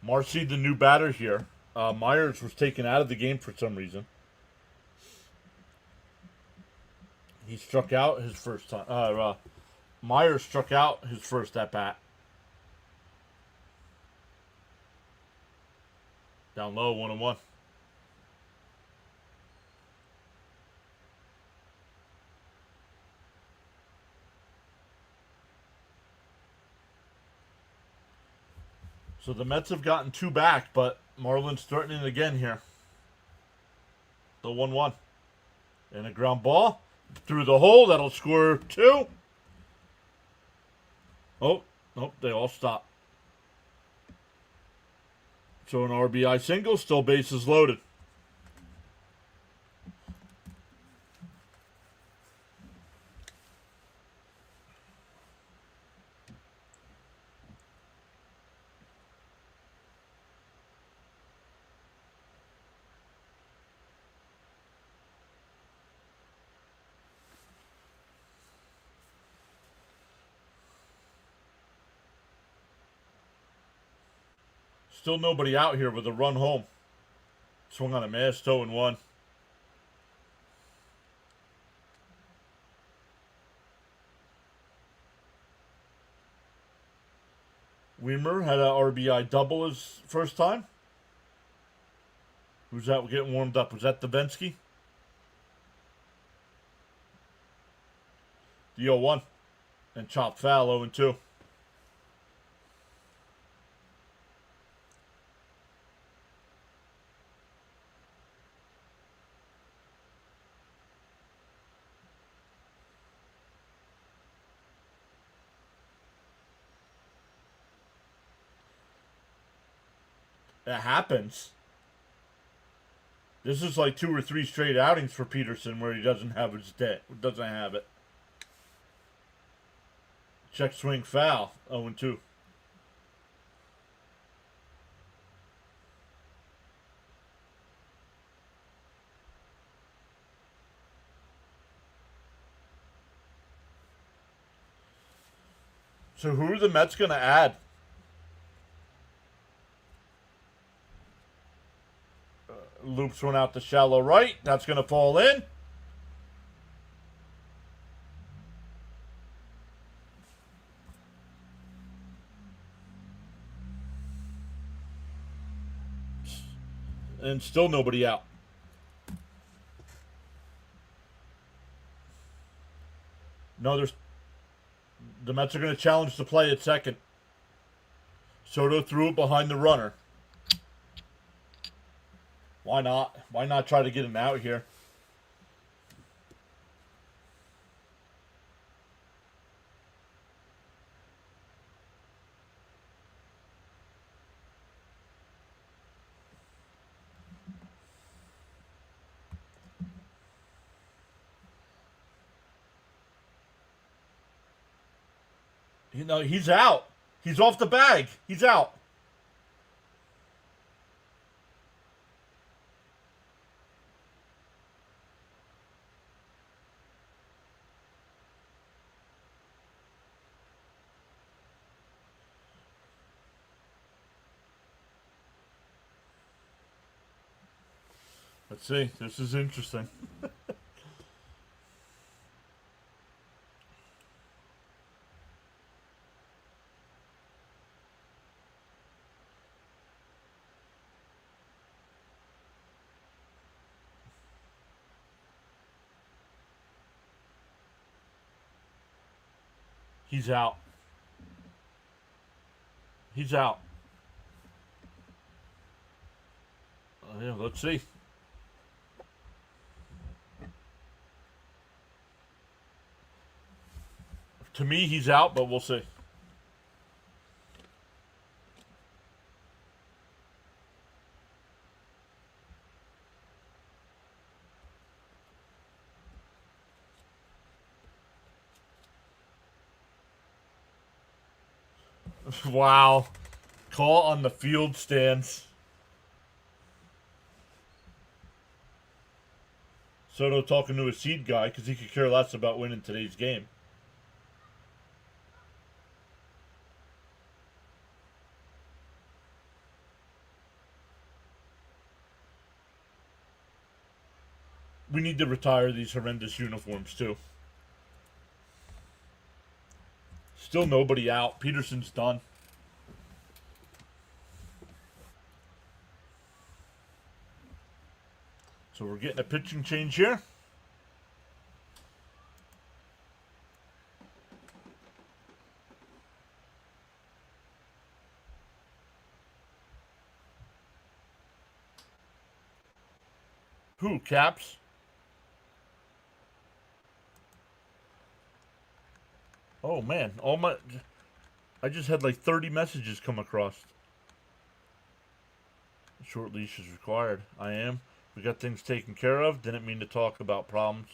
Marcy, the new batter here. Myers was taken out of the game for some reason. He struck out his first time. Myers struck out his first at bat. Down low, 1-1. So the Mets have gotten 2 back, but Marlins threatening again here. The 1-1. And a ground ball through the hole. That'll score 2. Oh, nope, they all stop. So an RBI single, still bases loaded. Still nobody out here with a run home. Swung on a miss, 0-1. Weimer had an RBI double his first time. Who's that getting warmed up? Was that Davinsky? The 0-1. And chopped foul, 0-2. It happens. This is like 2 or 3 straight outings for Peterson where he doesn't have his day. Doesn't have it. Check swing foul. 0-2. So who are the Mets going to add? Loops one out to shallow right. That's going to fall in. And still nobody out. No, the Mets are going to challenge the play at second. Soto threw it behind the runner. Why not? Why not try to get him out here? You know, he's out. He's off the bag. He's out. Let's see. This is interesting. He's out. He's out. Yeah, let's see. To me, he's out, but we'll see. Wow. Call on the field stands. Soto talking to a seed guy because he could care less about winning today's game. We need to retire these horrendous uniforms, too. Still nobody out. Peterson's done. So we're getting a pitching change here. Who, Caps? Oh man, I just had like 30 messages come across. Short leash is required. I am. We got things taken care of. Didn't mean to talk about problems,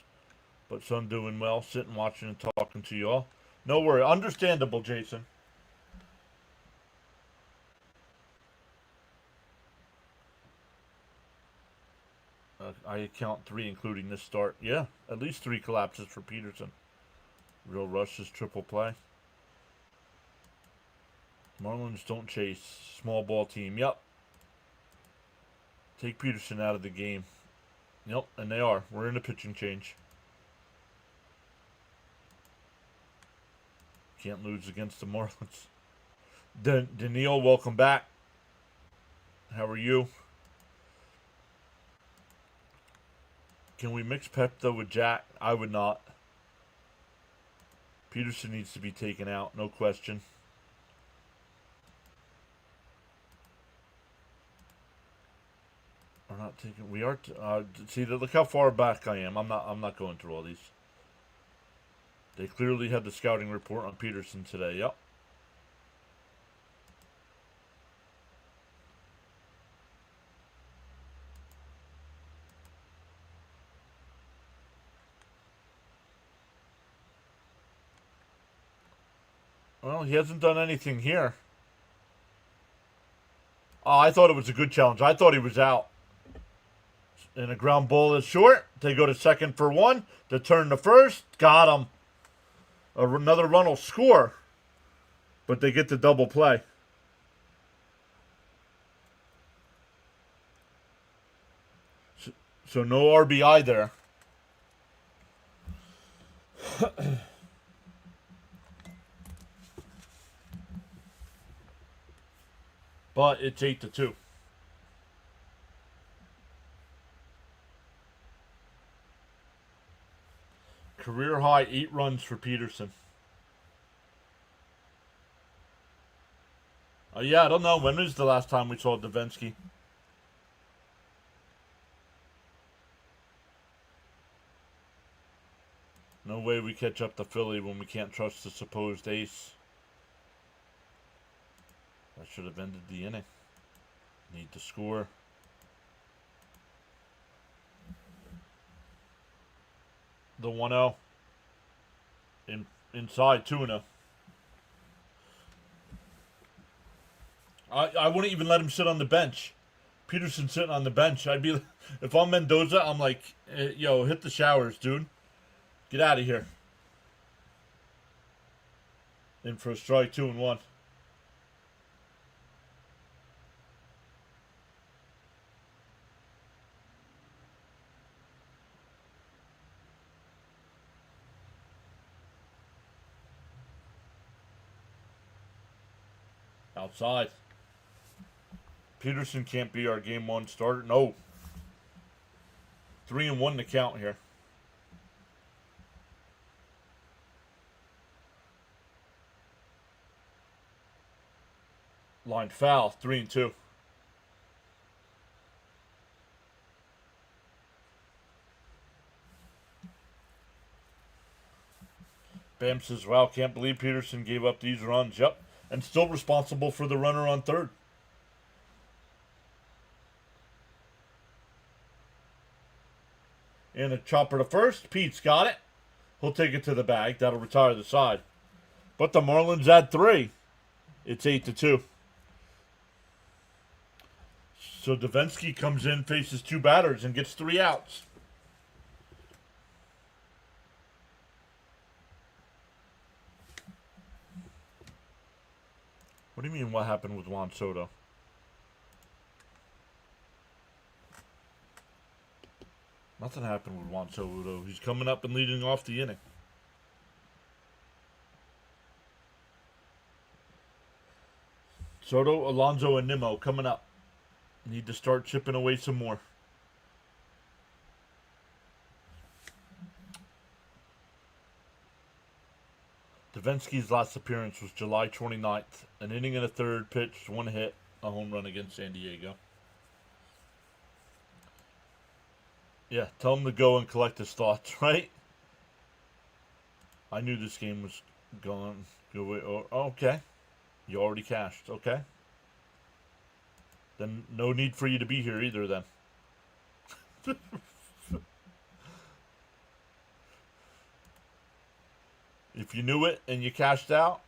but son doing well. Sitting, watching, and talking to you all. No worry. Understandable, Jason. I count 3, including this start. Yeah, at least 3 collapses for Peterson. Real rushes, triple play. Marlins don't chase. Small ball team. Yep. Take Peterson out of the game. Yep, and they are. We're in a pitching change. Can't lose against the Marlins. Daniil, welcome back. How are you? Can we mix Pepto with Jack? I would not. Peterson needs to be taken out, no question. We're not taking. We are. See, look how far back I am. I'm not going through all these. They clearly had the scouting report on Peterson today. Yep. Well, he hasn't done anything here. Oh, I thought it was a good challenge. I thought he was out. And a ground ball is short. They go to second for 1. To turn to first. Got him. Another run will score. But they get the double play. So no RBI there. But it's 8-2. Career high 8 runs for Peterson. Yeah, I don't know. When is the last time we saw Davinsky? No way we catch up to Philly when we can't trust the supposed ace. That should have ended the inning. Need to score. The 1-0. Inside 2-0. I wouldn't even let him sit on the bench. Peterson sitting on the bench. I'd be, if I'm Mendoza, I'm like, yo, hit the showers, dude. Get out of here. In for a strike, 2-1. Outside. Peterson can't be our game one starter. No. 3-1 to count here. Line foul, 3-2. Bam says, wow, can't believe Peterson gave up these runs. Yep. And still responsible for the runner on third. And a chopper to first. Pete's got it. He'll take it to the bag. That'll retire the side. But the Marlins add 3. It's 8-2. So Davinsky comes in, faces 2 batters, and gets 3 outs. What do you mean, what happened with Juan Soto? Nothing happened with Juan Soto. He's coming up and leading off the inning. Soto, Alonso, and Nimmo coming up. Need to start chipping away some more. Davinsky's last appearance was July 29th. An inning and a third, pitched, 1 hit, a home run against San Diego. Yeah, tell him to go and collect his thoughts, right? I knew this game was going. Oh, okay. You already cashed. Okay. Then no need for you to be here either then. If you knew it and you cashed out,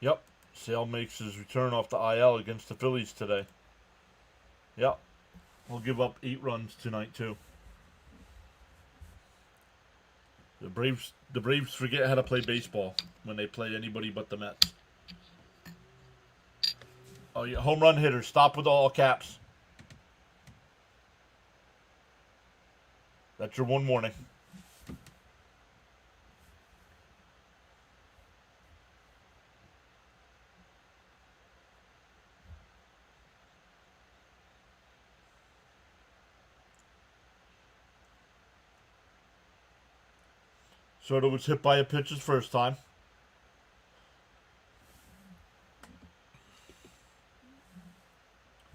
yep. Sale makes his return off the IL against the Phillies today. Yep. We'll give up 8 runs tonight too. The Braves forget how to play baseball when they play anybody but the Mets. Oh yeah, home run hitter. Stop with all caps. That's your one warning. Soto was hit by a pitch his first time.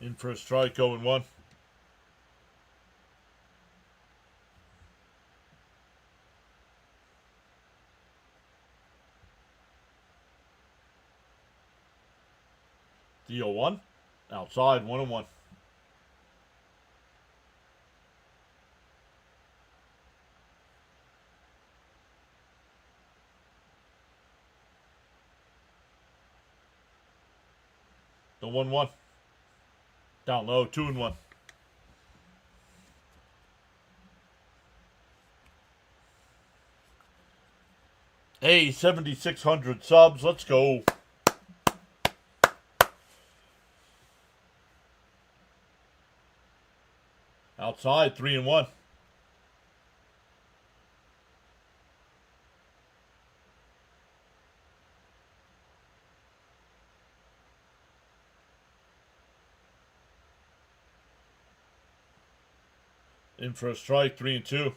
In for a strike, 0-1. The 0-1. Outside, 1-1. The 1-1. Down low, 2-1. Hey, 7,600 subs. Let's go. Outside, 3-1. In for a strike, 3-2.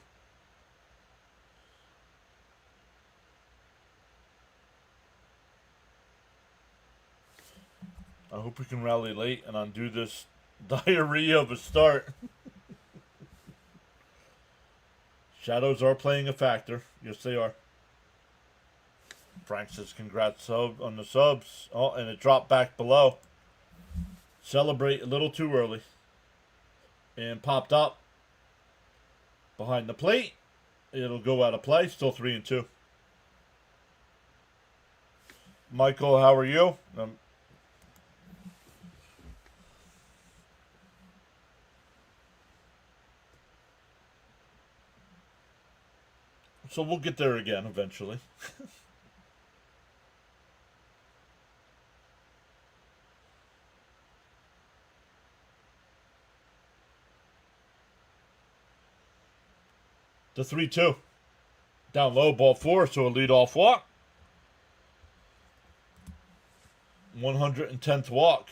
I hope we can rally late and undo this diarrhea of a start. Shadows are playing a factor. Yes, they are. Frank says congrats on the subs. Oh, and it dropped back below. Celebrate a little too early. And popped up. Behind the plate. It'll go out of play. Still 3-2. Michael, how are you? So we'll get there again eventually. The 3-2. Down low, ball 4, so a leadoff walk. 110th walk.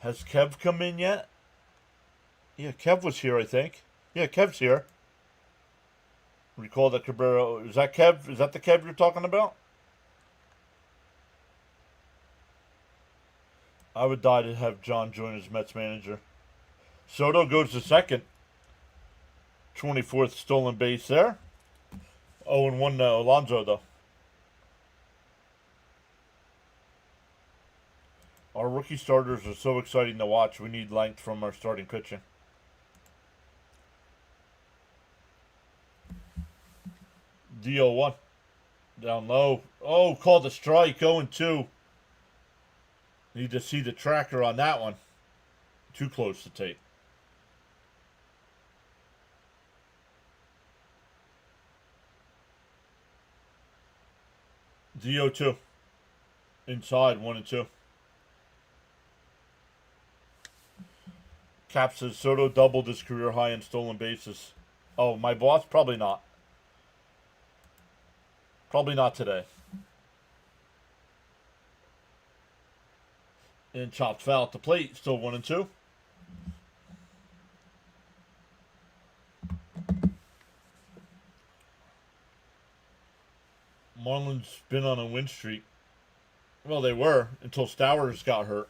Has Kev come in yet? Yeah, Kev was here, I think. Yeah, Kev's here. Recall that Cabrera. Is that Kev? Is that the Kev you're talking about? I would die to have John join as Mets manager. Soto goes to second. 24th stolen base there. 0-1 Alonso, though. Our rookie starters are so exciting to watch. We need length from our starting pitching. DO1. Down low. Oh, called a strike. 0-2. Need to see the tracker on that one. Too close to tape. DO2. Inside, 1-2. Cap says Soto doubled his career high in stolen bases. Oh, my boss? Probably not. Probably not today. And chopped foul at the plate. Still 1-2. Marlins been on a win streak. Well, they were until Stowers got hurt.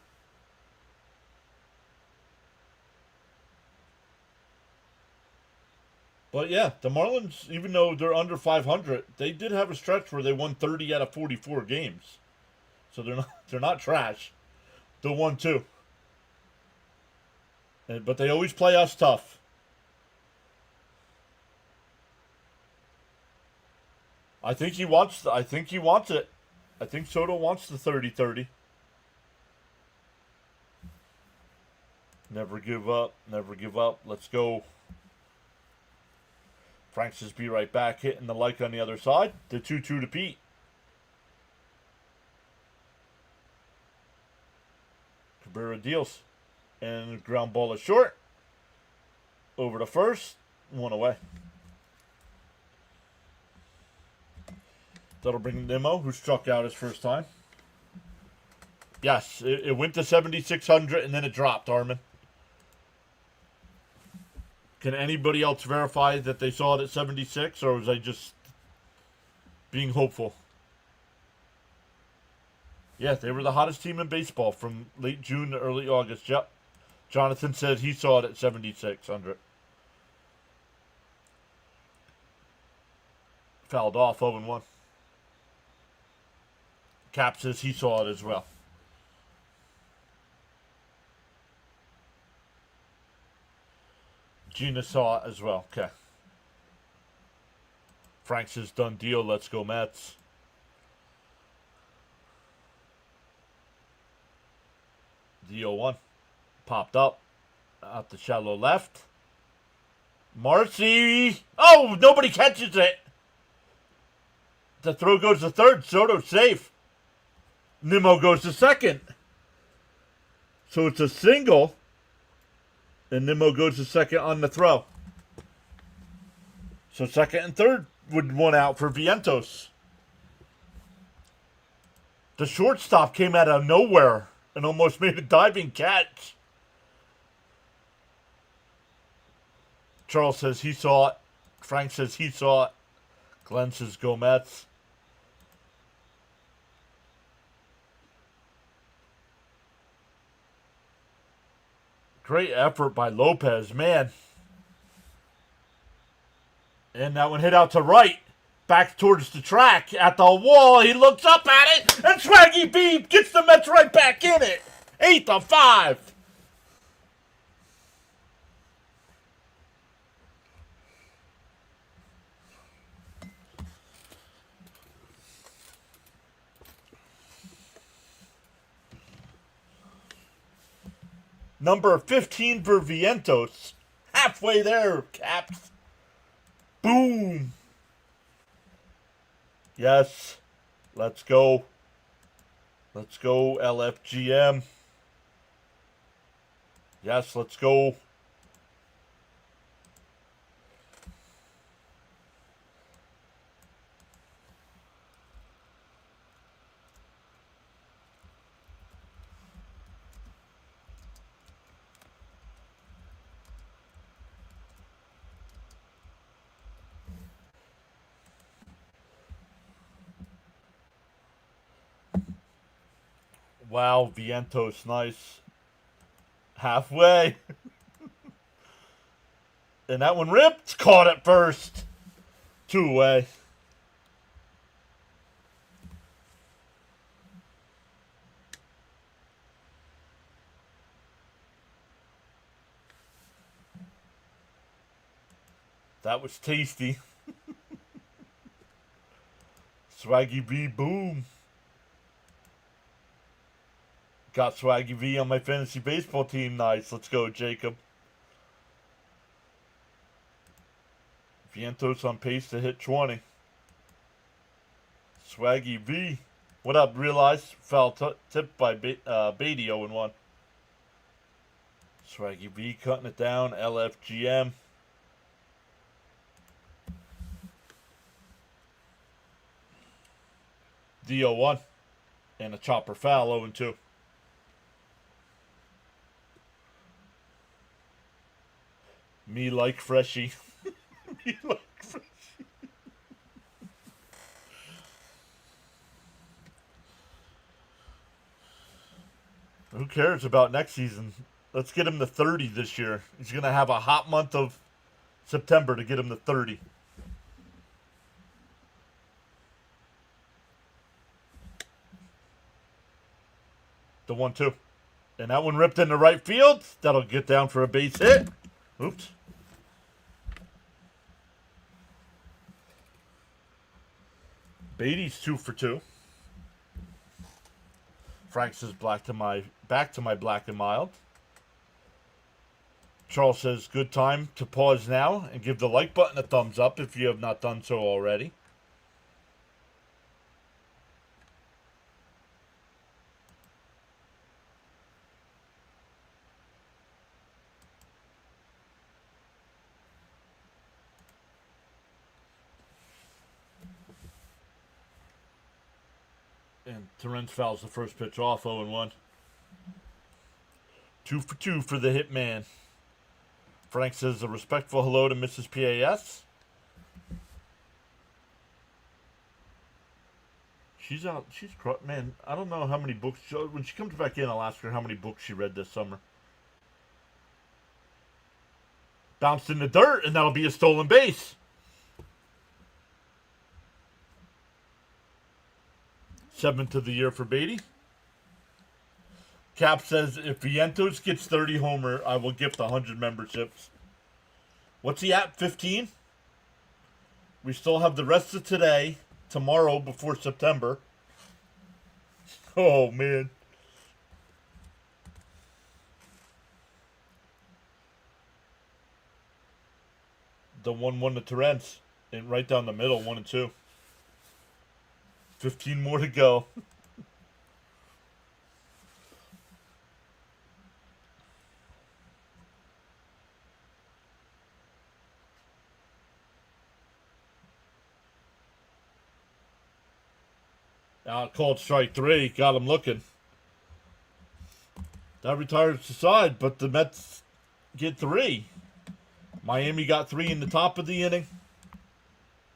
But yeah, the Marlins, even though they're under 500, they did have a stretch where they won 30 out of 44 games. So they're not trash. They're 1-2. But they always play us tough. I think he wants it. I think Soto wants the 30-30. Never give up. Never give up. Let's go. Frank says be right back. Hitting the like on the other side. The 2-2 to Pete. Cabrera deals. And ground ball is short. Over to first. 1 away. That'll bring Nimmo, who struck out his first time. Yes, it went to 7,600 and then it dropped, Armin. Can anybody else verify that they saw it at 76, or was I just being hopeful? Yeah, they were the hottest team in baseball from late June to early August. Yep. Jonathan said he saw it at 7,600. Fouled off, 0-1. Cap says he saw it as well. Gina saw it as well. Okay. Frank says done deal. Let's go Mets. DO1. Popped up. Out the shallow left. Marcy. Oh, nobody catches it. The throw goes to third. Soto safe. Nimmo goes to second. So it's a single. And Nimmo goes to second on the throw. So second and third would one out for Vientos. The shortstop came out of nowhere and almost made a diving catch. Charles says he saw it. Frank says he saw it. Glenn says go Mets. Great effort by Lopez, man. And that one hit out to right. Back towards the track at the wall. He looks up at it. And Swaggy B gets the Mets right back in it. 8-5. Number 15 for Vientos. Halfway there, Caps. Boom. Yes. Let's go. Let's go, LFGM. Yes, let's go. Wow, Vientos, nice. Halfway. And that one ripped. Caught it first. 2 away. That was tasty. Swaggy V, boom. Got Swaggy V on my fantasy baseball team. Nice. Let's go, Jacob. Vientos on pace to hit 20. Swaggy V. What up, Realize? Foul tipped by Beatty, 0-1. Swaggy V cutting it down. LFGM. D-0-1. And a chopper foul, 0-2. Me like Freshie. Me like Freshie. Who cares about next season? Let's get him to 30 this year. He's going to have a hot month of September to get him to 30. The 1-2. And that one ripped into right field. That'll get down for a base hit. Oops. Beatty's 2 for 2. Frank says back to my black and mild. Charles says good time to pause now and give the like button a thumbs up if you have not done so already. And Terrence fouls the first pitch off, 0-1. 2 for 2 for the Hitman. Frank says a respectful hello to Mrs. PAS. She's out. She's man. I don't know how many books. When she comes back in, I'll ask her how many books she read this summer. Bounced in the dirt, and that'll be a stolen base. 7th of the year for Beatty. Cap says, if Vientos gets 30 homer, I will gift 100 memberships. What's he at? 15? We still have the rest of today, tomorrow before September. Oh, man. The 1-1 to Terrence. And right down the middle, 1 and 2. 15 more to go. Called strike 3. Got him looking. That retires the side, but the Mets get 3. Miami got 3 in the top of the inning.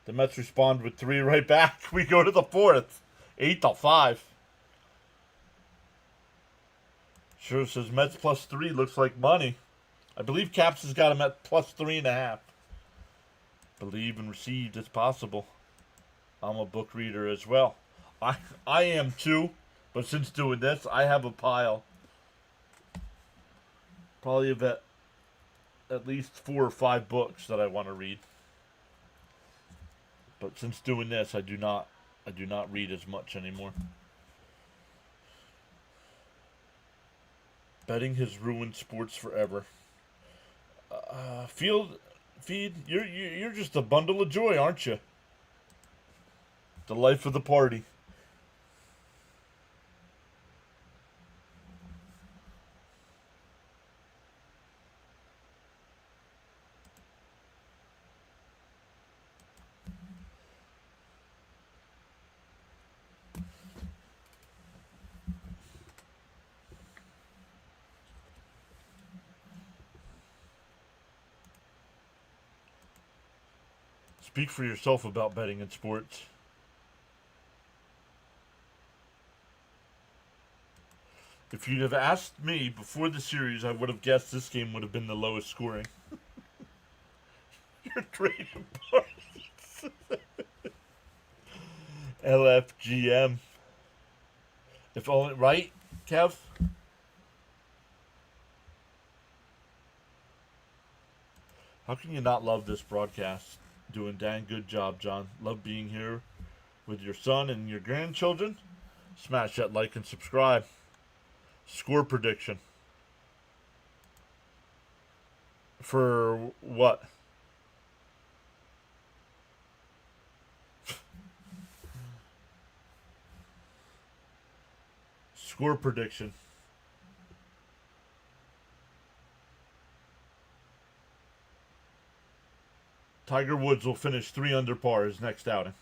The Mets respond with 3 right back. We go to the 4th. 8-5. Sure says Mets plus 3 looks like money. I believe Caps has got him at plus 3.5. Believe and received as possible. I'm a book reader as well. I am too, but since doing this, I have a pile. Probably of at least 4 or 5 books that I want to read. But since doing this, I do not read as much anymore. Betting has ruined sports forever. Feed, you're just a bundle of joy, aren't you? The life of the party. Speak for yourself about betting in sports. If you'd have asked me before the series, I would have guessed this game would have been the lowest scoring. You're trading parties. LFGM. If only, right, Kev? How can you not love this broadcast? Doing dang good job, John. Love being here with your son and your grandchildren. Smash that like and subscribe. Score prediction. For what? Score prediction. Tiger Woods will finish 3 under par his next outing.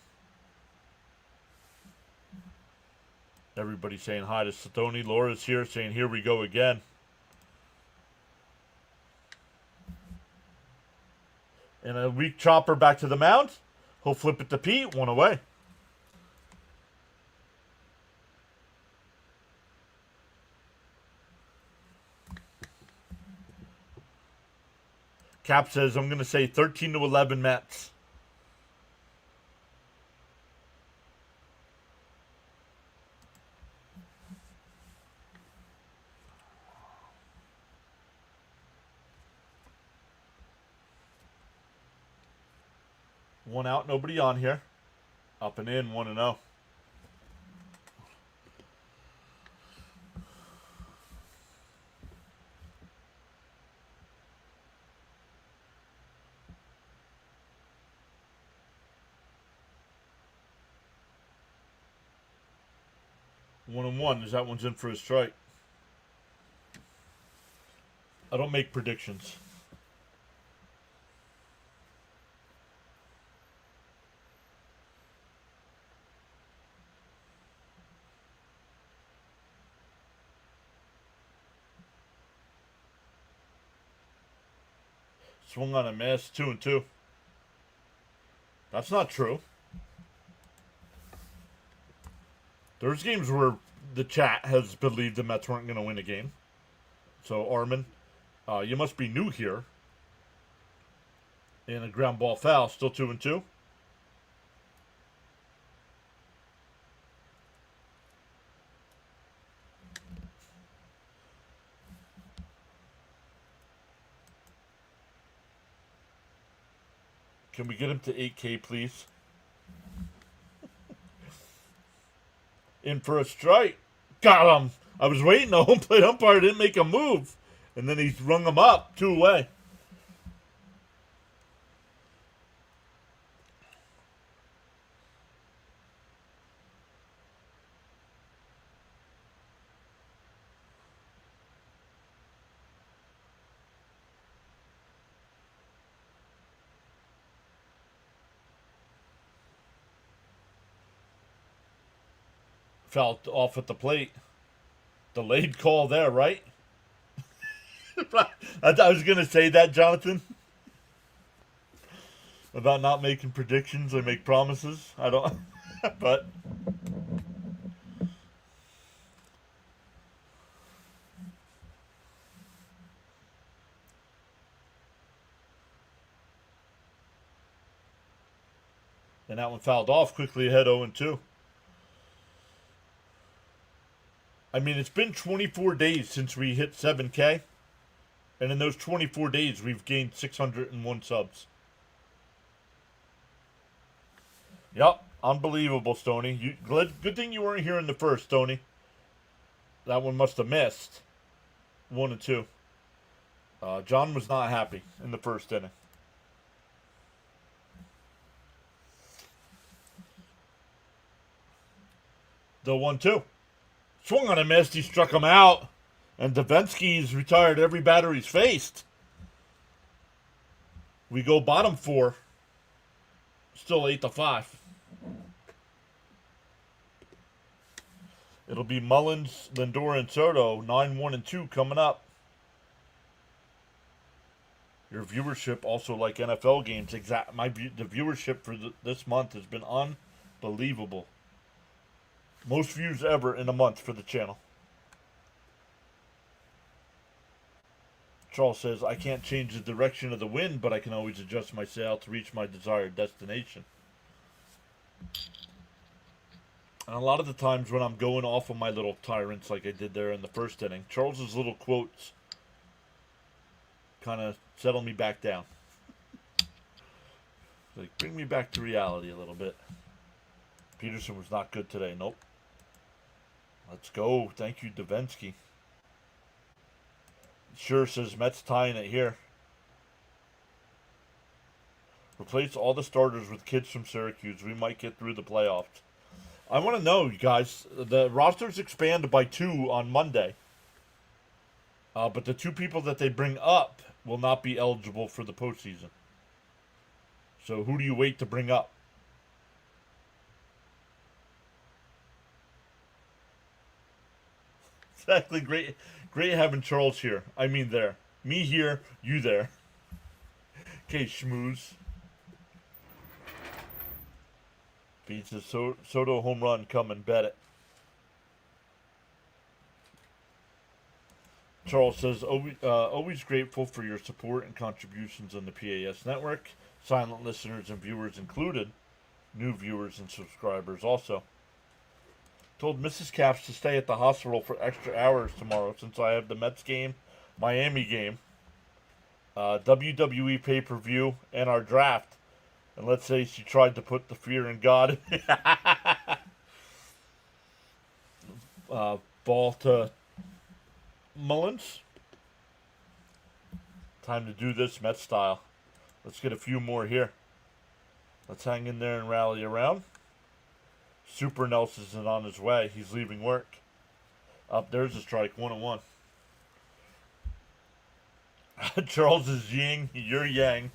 Everybody saying hi to Satoni. Laura's here saying, here we go again. And a weak chopper back to the mound. He'll flip it to Pete. 1 away. Cap says, I'm going to say 13-11 Mets. One out, nobody on here. Up and in, 1-0. One and one, as that one's in for a strike. I don't make predictions. Swung on a miss, 2-2. That's not true. There's games where the chat has believed the Mets weren't going to win a game. So, Armin, you must be new here. And a ground ball foul, still 2-2. Can we get him to 8K, please? In for a strike. Got him. I was waiting. The home plate umpire didn't make a move. And then he's rung him up. 2 away. Felt off at the plate. Delayed call there, right? I was going to say that, Jonathan. about not making predictions. I make promises. I don't, but and that one fouled off quickly ahead 0-2. I mean, it's been 24 days since we hit 7K. And in those 24 days, we've gained 601 subs. Yep, unbelievable, Stoney. Good thing you weren't here in the first, Stoney. That one must have missed. 1-2. John was not happy in the first inning. The 1-2. Swung on a miss. He struck him out. And Davinsky's retired every batter he's faced. We go bottom 4. Still 8-5. It'll be Mullins, Lindor, and Soto. 9-1-2 coming up. Your viewership, also like NFL games, the viewership for this month has been unbelievable. Most views ever in a month for the channel. Charles says, I can't change the direction of the wind, but I can always adjust my sail to reach my desired destination. And a lot of the times when I'm going off of my little tyrants like I did there in the first inning, Charles's little quotes kind of settle me back down. Like, bring me back to reality a little bit. Peterson was not good today. Nope. Let's go. Thank you, Davinsky. Sure says Mets tying it here. Replace all the starters with kids from Syracuse. We might get through the playoffs. I want to know, you guys, the roster's expanded by 2 on Monday. But the 2 people that they bring up will not be eligible for the postseason. So who do you wait to bring up? Exactly. Great having Charles here. I mean there. Me here, you there. Okay, schmooze. Beats a Soto home run coming. Bet it. Charles says, always grateful for your support and contributions on the PAS network. Silent listeners and viewers included. New viewers and subscribers also. Told Mrs. Caps to stay at the hospital for extra hours tomorrow since I have the Mets game, Miami game, WWE pay-per-view, and our draft. And let's say she tried to put the fear in God. Ball to Mullins. Time to do this Mets style. Let's get a few more here. Let's hang in there and rally around. Super Nelson's on his way. He's leaving work. Up there's a strike. 1-1. Charles is yin. You're yang.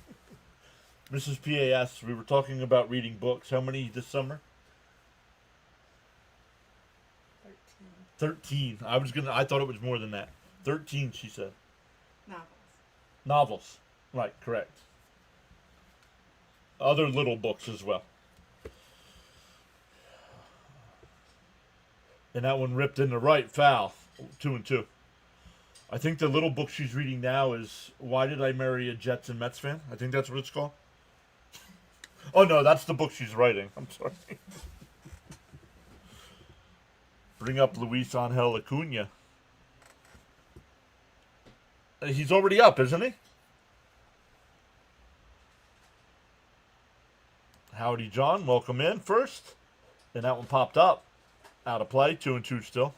Mrs. PAS, we were talking about reading books. How many this summer? 13. I thought it was more than that. 13, she said. Novels. Right, correct. Other little books as well. And that one ripped in the right, foul. 2-2. I think the little book she's reading now is Why Did I Marry a Jets and Mets Fan? I think that's what it's called. Oh, no, that's the book she's writing. I'm sorry. Bring up Luis Angel Acuna. He's already up, isn't he? Howdy, John. Welcome in first. And that one popped up. Out of play. 2-2 still.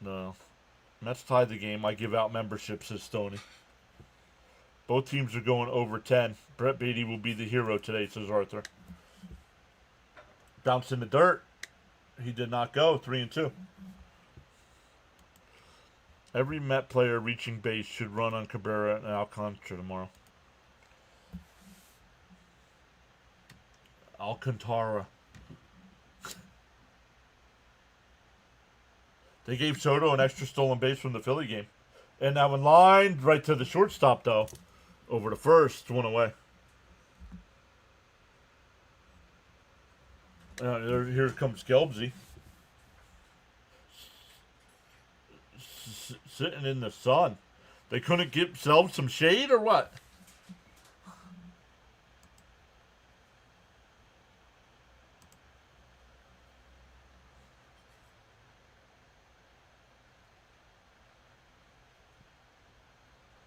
No. Mets tied the game. I give out memberships, says Stoney. Both teams are going over 10. Brett Beatty will be the hero today, says Arthur. Bounced in the dirt. He did not go. 3-2. Every Met player reaching base should run on Cabrera and Alcantara tomorrow. Alcantara. They gave Soto an extra stolen base from the Philly game. And that one lined right to the shortstop, though. Over to first, one away. Here comes Gelbsy. Sitting in the sun. They couldn't give themselves some shade or what?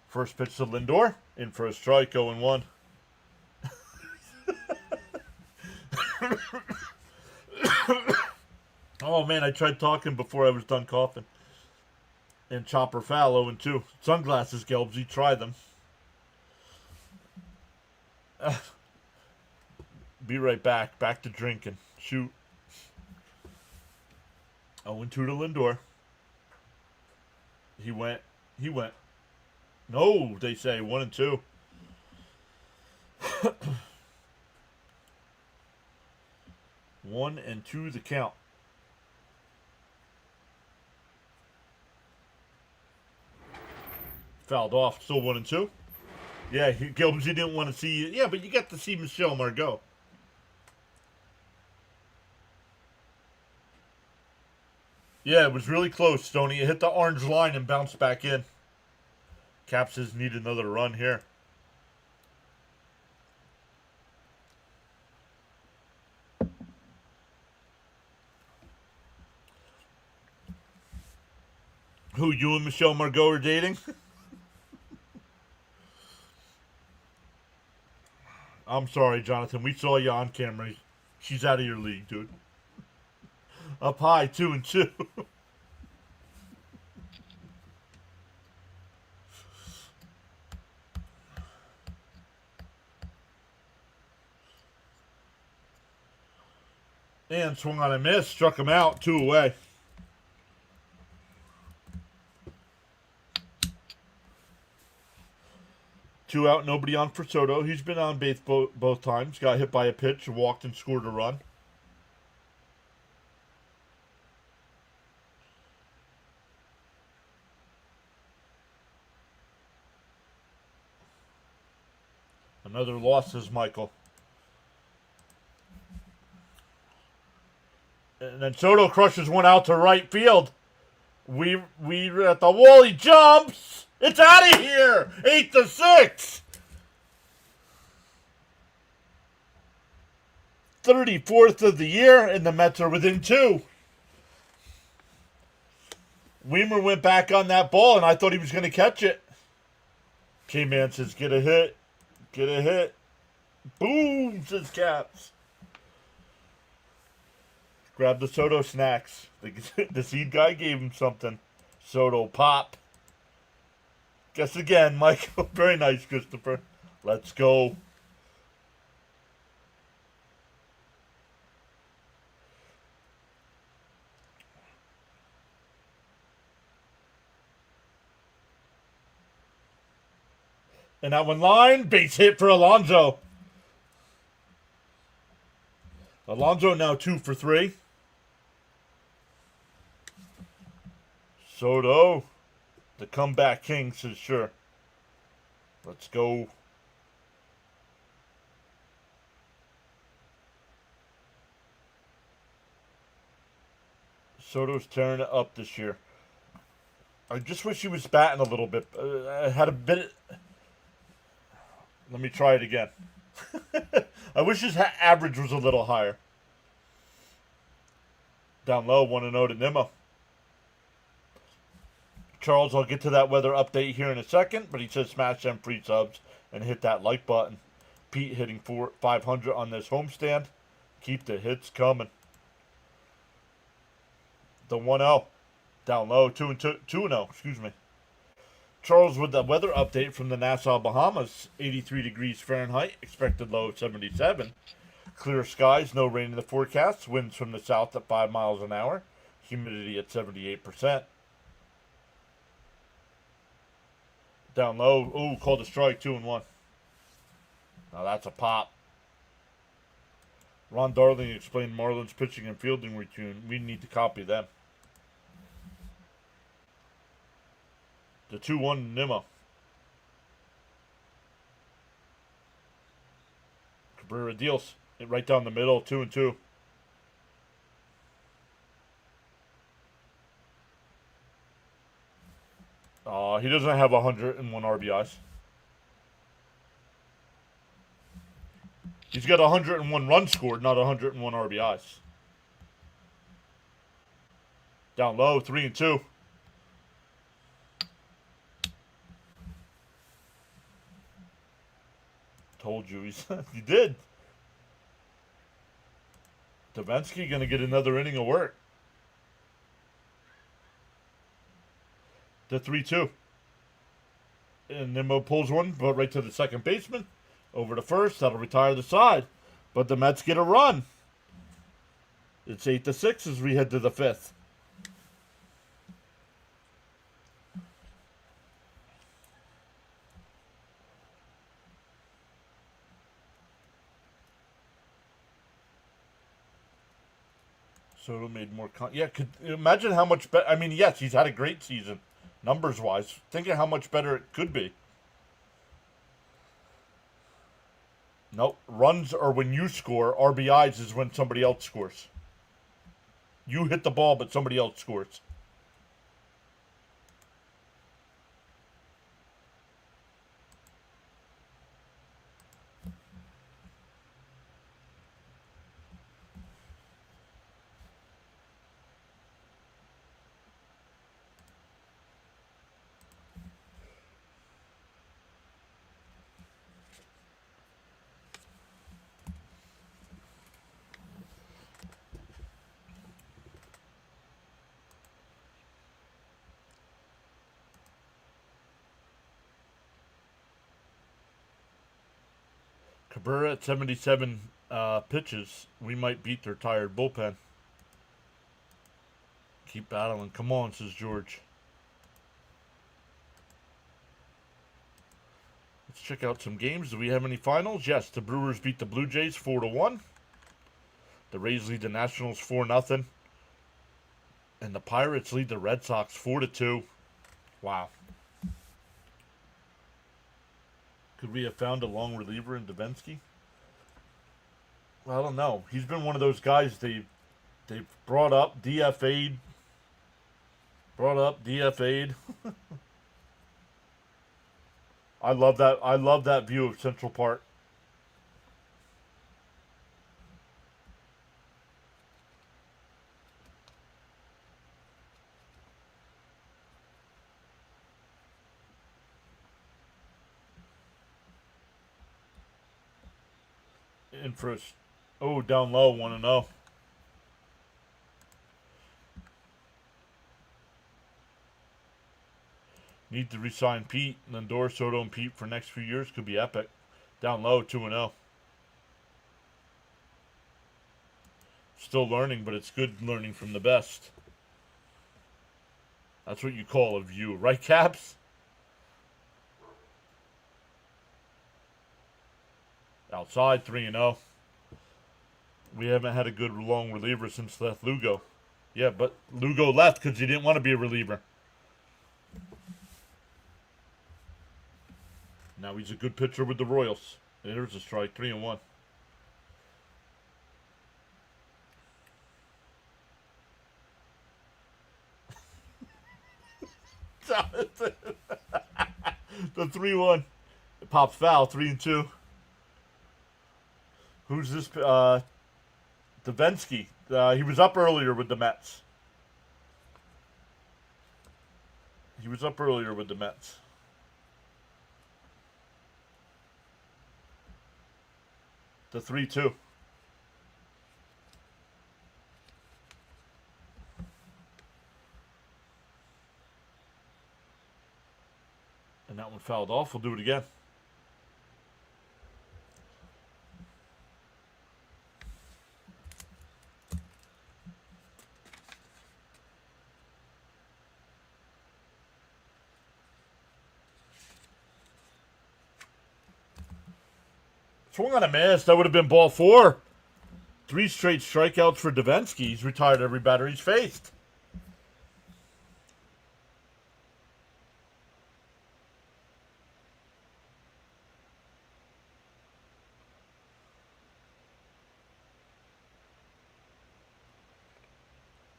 First pitch to Lindor. In for a strike, 0-1. Oh, man, I tried talking before I was done coughing. And chopper foul, 0-2. Sunglasses, Gelbsy, try them. Be right back. Back to drinking. Shoot. 0-2 to Lindor. He went. No, they say 1-2. 1-2 the count. Fouled off. Still 1-2. Yeah, Gilbs, you didn't want to see you. Yeah, but you got to see Michelle Margot. Yeah, it was really close, Stoney. It hit the orange line and bounced back in. Caps need another run here. Who, you and Michelle Margot are dating? I'm sorry, Jonathan. We saw you on camera. She's out of your league, dude. Up high, 2-2. And swung on a miss. Struck him out. 2 away. Two out, nobody on for Soto. He's been on base both times. Got hit by a pitch, walked and scored a run. Another loss, says Michael. And then Soto crushes one out to right field. We at the wall. He jumps. It's out of here. 8-6. 34th of the year, and the Mets are within 2. Weimer went back on that ball, and I thought he was going to catch it. K-Man says, get a hit. Get a hit. Boom, says Caps. Grab the Soto snacks. The seed guy gave him something. Soto pop. Guess again, Michael. Very nice, Christopher. Let's go. And that one line, base hit for Alonso. Alonso now 2 for 3. Soto, the comeback king, says sure. Let's go. Soto's tearing it up this year. I just wish he was batting a little bit. I had a bit. Let me try it again. I wish his average was a little higher. Down low, 1-0 to Nimmo. Charles, I'll get to that weather update here in a second, but he says smash them free subs and hit that like button. Pete hitting 500 on this homestand. Keep the hits coming. The 1-0. Down low, 2-0, excuse me. Charles with the weather update from the Nassau, Bahamas. 83 degrees Fahrenheit, expected low of 77. Clear skies, no rain in the forecast. Winds from the south at 5 miles an hour. Humidity at 78%. Down low. Ooh, called a strike, 2-1. Now that's a pop. Ron Darling explained Marlins pitching and fielding routine. We need to copy them. The 2-1 Nimmo. Cabrera deals it right down the middle, 2-2. He doesn't have 101 RBIs. He's got 101 runs scored, not 101 RBIs. Down low, 3-2. Told you he did. Davinsky gonna get another inning of work. The 3-2. And Nimmo pulls one, but right to the second baseman. Over to first. That'll retire the side. But the Mets get a run. It's 8-6 as we head to the fifth. Soto made more. Could imagine how much better. I mean, yes, he's had a great season, numbers wise. Think of how much better it could be. Nope. Runs are when you score. RBIs is when somebody else scores. You hit the ball, but somebody else scores. Cabrera at 77 pitches. We might beat their tired bullpen. Keep battling. Come on, says George. Let's check out some games. Do we have any finals? Yes, the Brewers beat the Blue Jays 4-1. The Rays lead the Nationals 4-0. And the Pirates lead the Red Sox 4-2. Wow. Could we have found a long reliever in Davinsky? Well, I don't know. He's been one of those guys they've brought up, DFA'd. Brought up, DFA'd. I love that. I love that view of Central Park. In first. Oh, down low, 1-0. Need to resign Pete. Lindor, Soto, and Pete for next few years. Could be epic. Down low, 2-0. Still learning, but it's good learning from the best. That's what you call a view. Right, Caps? Outside, 3-0. We haven't had a good long reliever since left Lugo. Yeah, but Lugo left because he didn't want to be a reliever. Now he's a good pitcher with the Royals. There's a strike, 3-1. The 3-1. It pops foul, 3-2. Who's this? Davinsky. He was up earlier with the Mets. He was up earlier with the Mets. The 3-2. And that one fouled off. We'll do it again. Swung on a miss. That would have been ball 4. 3 straight strikeouts for Davinsky. He's retired every batter he's faced.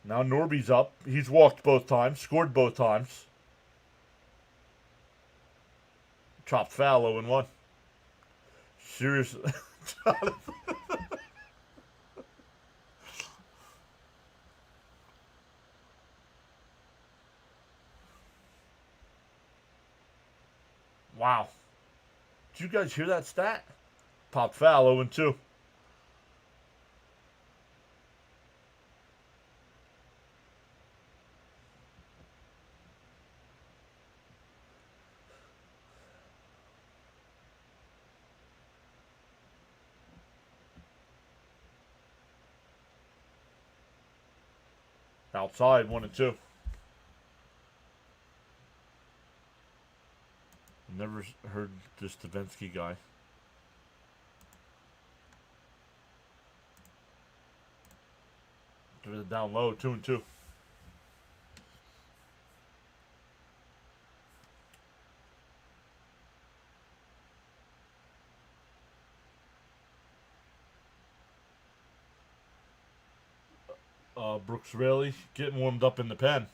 Now Norby's up. He's walked both times, scored both times. Chopped foul 0-1. Seriously. Wow. Did you guys hear that stat? Popped foul 0-2. Outside 1-2. Never heard this Davinsky guy. Give it down low, 2-2. Brooks Raley getting warmed up in the pen.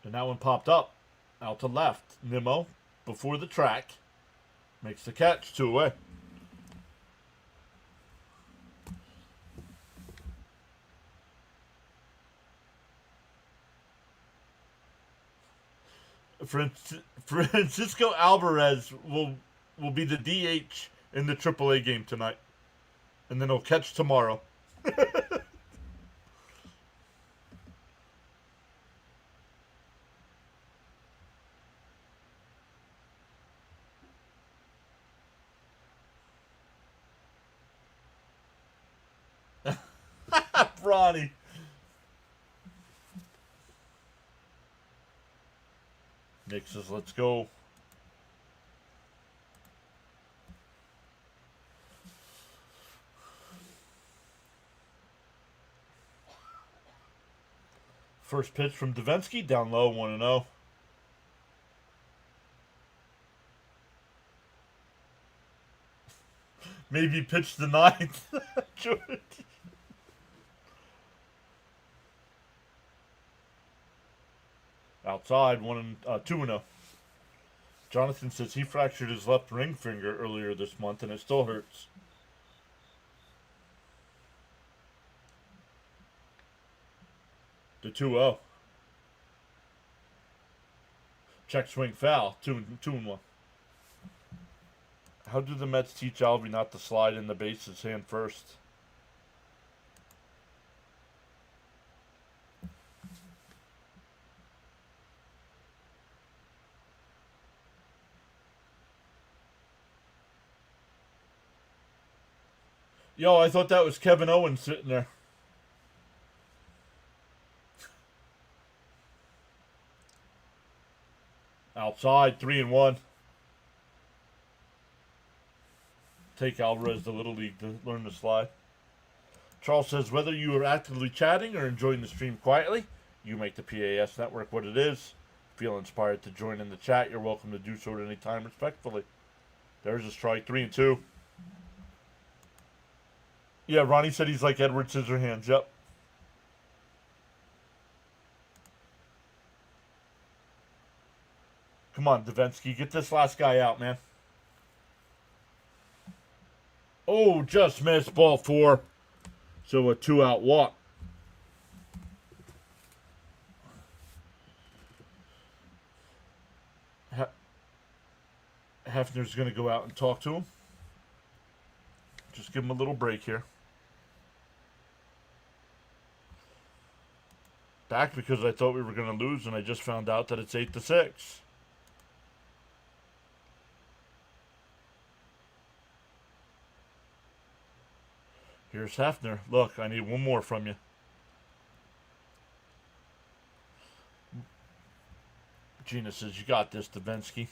And that one popped up out to left. Nimmo before the track makes the catch, 2 away. Francisco Alvarez will be the DH in the AAA game tonight, and then he'll catch tomorrow. Ronnie. Nick says, let's go. First pitch from Davinsky, down low, 1-0. Maybe pitch the ninth. George. Outside, 2-0. Jonathan says he fractured his left ring finger earlier this month and it still hurts. The 2-0. Check swing foul. 2-1. How do the Mets teach Alvy not to slide in the bases hand first? Yo, I thought that was Kevin Owens sitting there. Outside, 3-1. Take Alvarez to Little League to learn to slide. Charles says, whether you are actively chatting or enjoying the stream quietly, you make the PAS network what it is. Feel inspired to join in the chat, you're welcome to do so at any time respectfully. There's a strike, 3-2. Yeah, Ronnie said he's like Edward Scissorhands. Yep. Come on, Davinsky. Get this last guy out, man. Oh, just missed. Ball 4. So a 2-out walk. Hefner's going to go out and talk to him. Just give him a little break here. Back because I thought we were going to lose, and I just found out that it's 8-6. Here's Hefner. Look, I need one more from you. Gina says, you got this, Davinsky.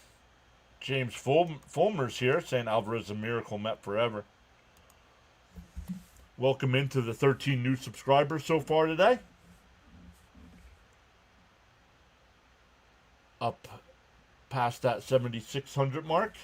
James Fulmer's here saying Alvarez is a miracle Met forever. Welcome into the 13 new subscribers so far today. Up past that 7,600 mark.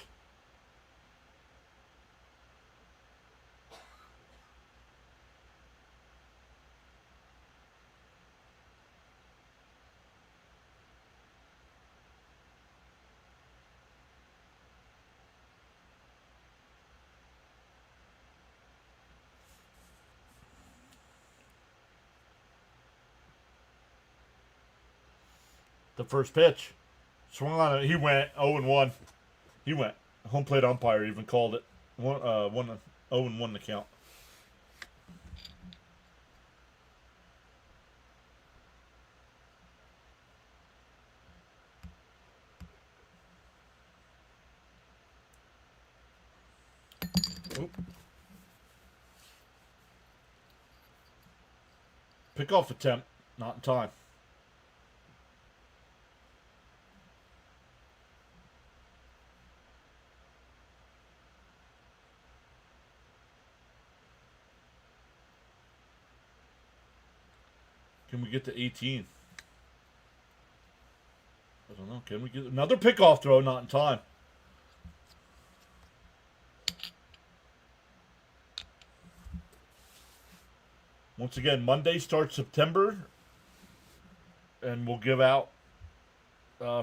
The first pitch. Swung on it. He went 0-1. He went. Home plate umpire even called it. 0-1 the count. Oop. Pickoff attempt. Not in time. Can we get to 18? I don't know. Can we get another pickoff throw? Not in time. Once again, Monday starts September, and we'll give out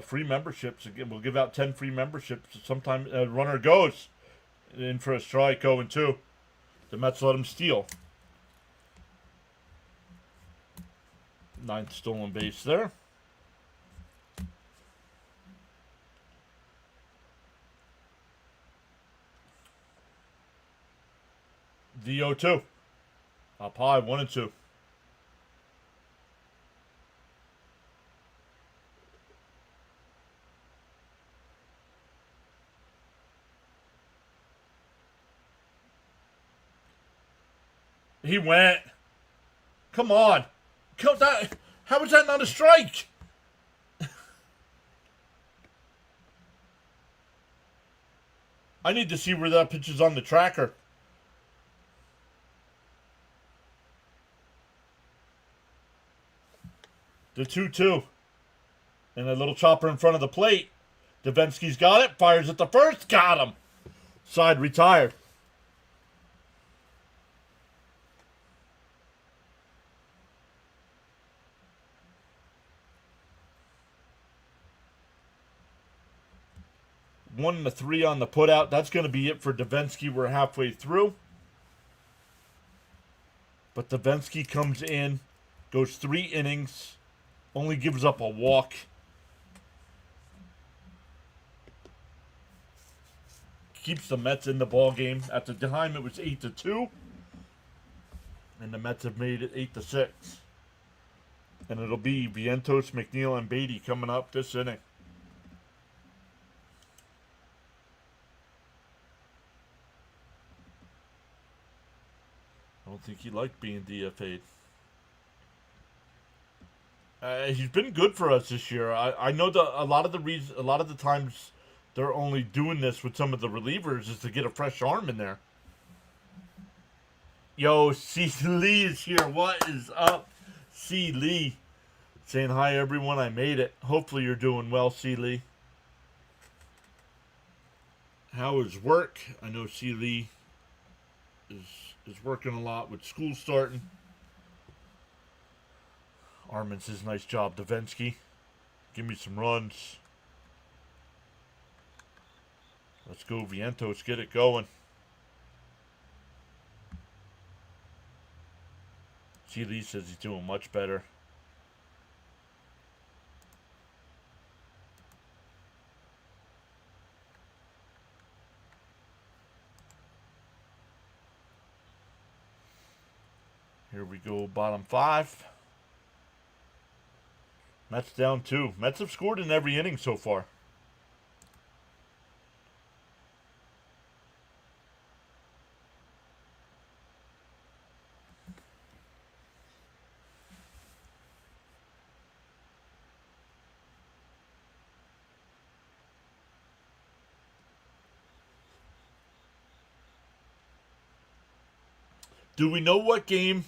free memberships. Again, we'll give out 10 free memberships. Sometime runner goes in for a strike, 0-2. The Mets let him steal. 9th stolen base there. The 0-2. Up high, 1-2. He went. Come on. How is that not a strike? I need to see where that pitch is on the tracker. The 2-2. And a little chopper in front of the plate. Davinsky's got it. Fires at the first. Got him. Side retired. One and a 3 on the putout. That's going to be it for Davinsky. We're halfway through. But Davinsky comes in, goes 3 innings, only gives up a walk. Keeps the Mets in the ball game. At the time, it was 8-2, and the Mets have made it 8-6. And it'll be Vientos, McNeil, and Beatty coming up this inning. I don't think he liked being DFA'd. He's been good for us this year. I know that a lot of the times they're only doing this with some of the relievers is to get a fresh arm in there. Yo, C. Lee is here. What is up, C. Lee? Saying hi, everyone. I made it. Hopefully you're doing well, C. Lee. How is work? I know C. Lee is working a lot with school starting. Armin says, nice job, Davinsky. Give me some runs. Let's go, Vientos. Get it going. C. Lee says he's doing much better. Here we go, bottom 5. Mets down 2. Mets have scored in every inning so far. Do we know what game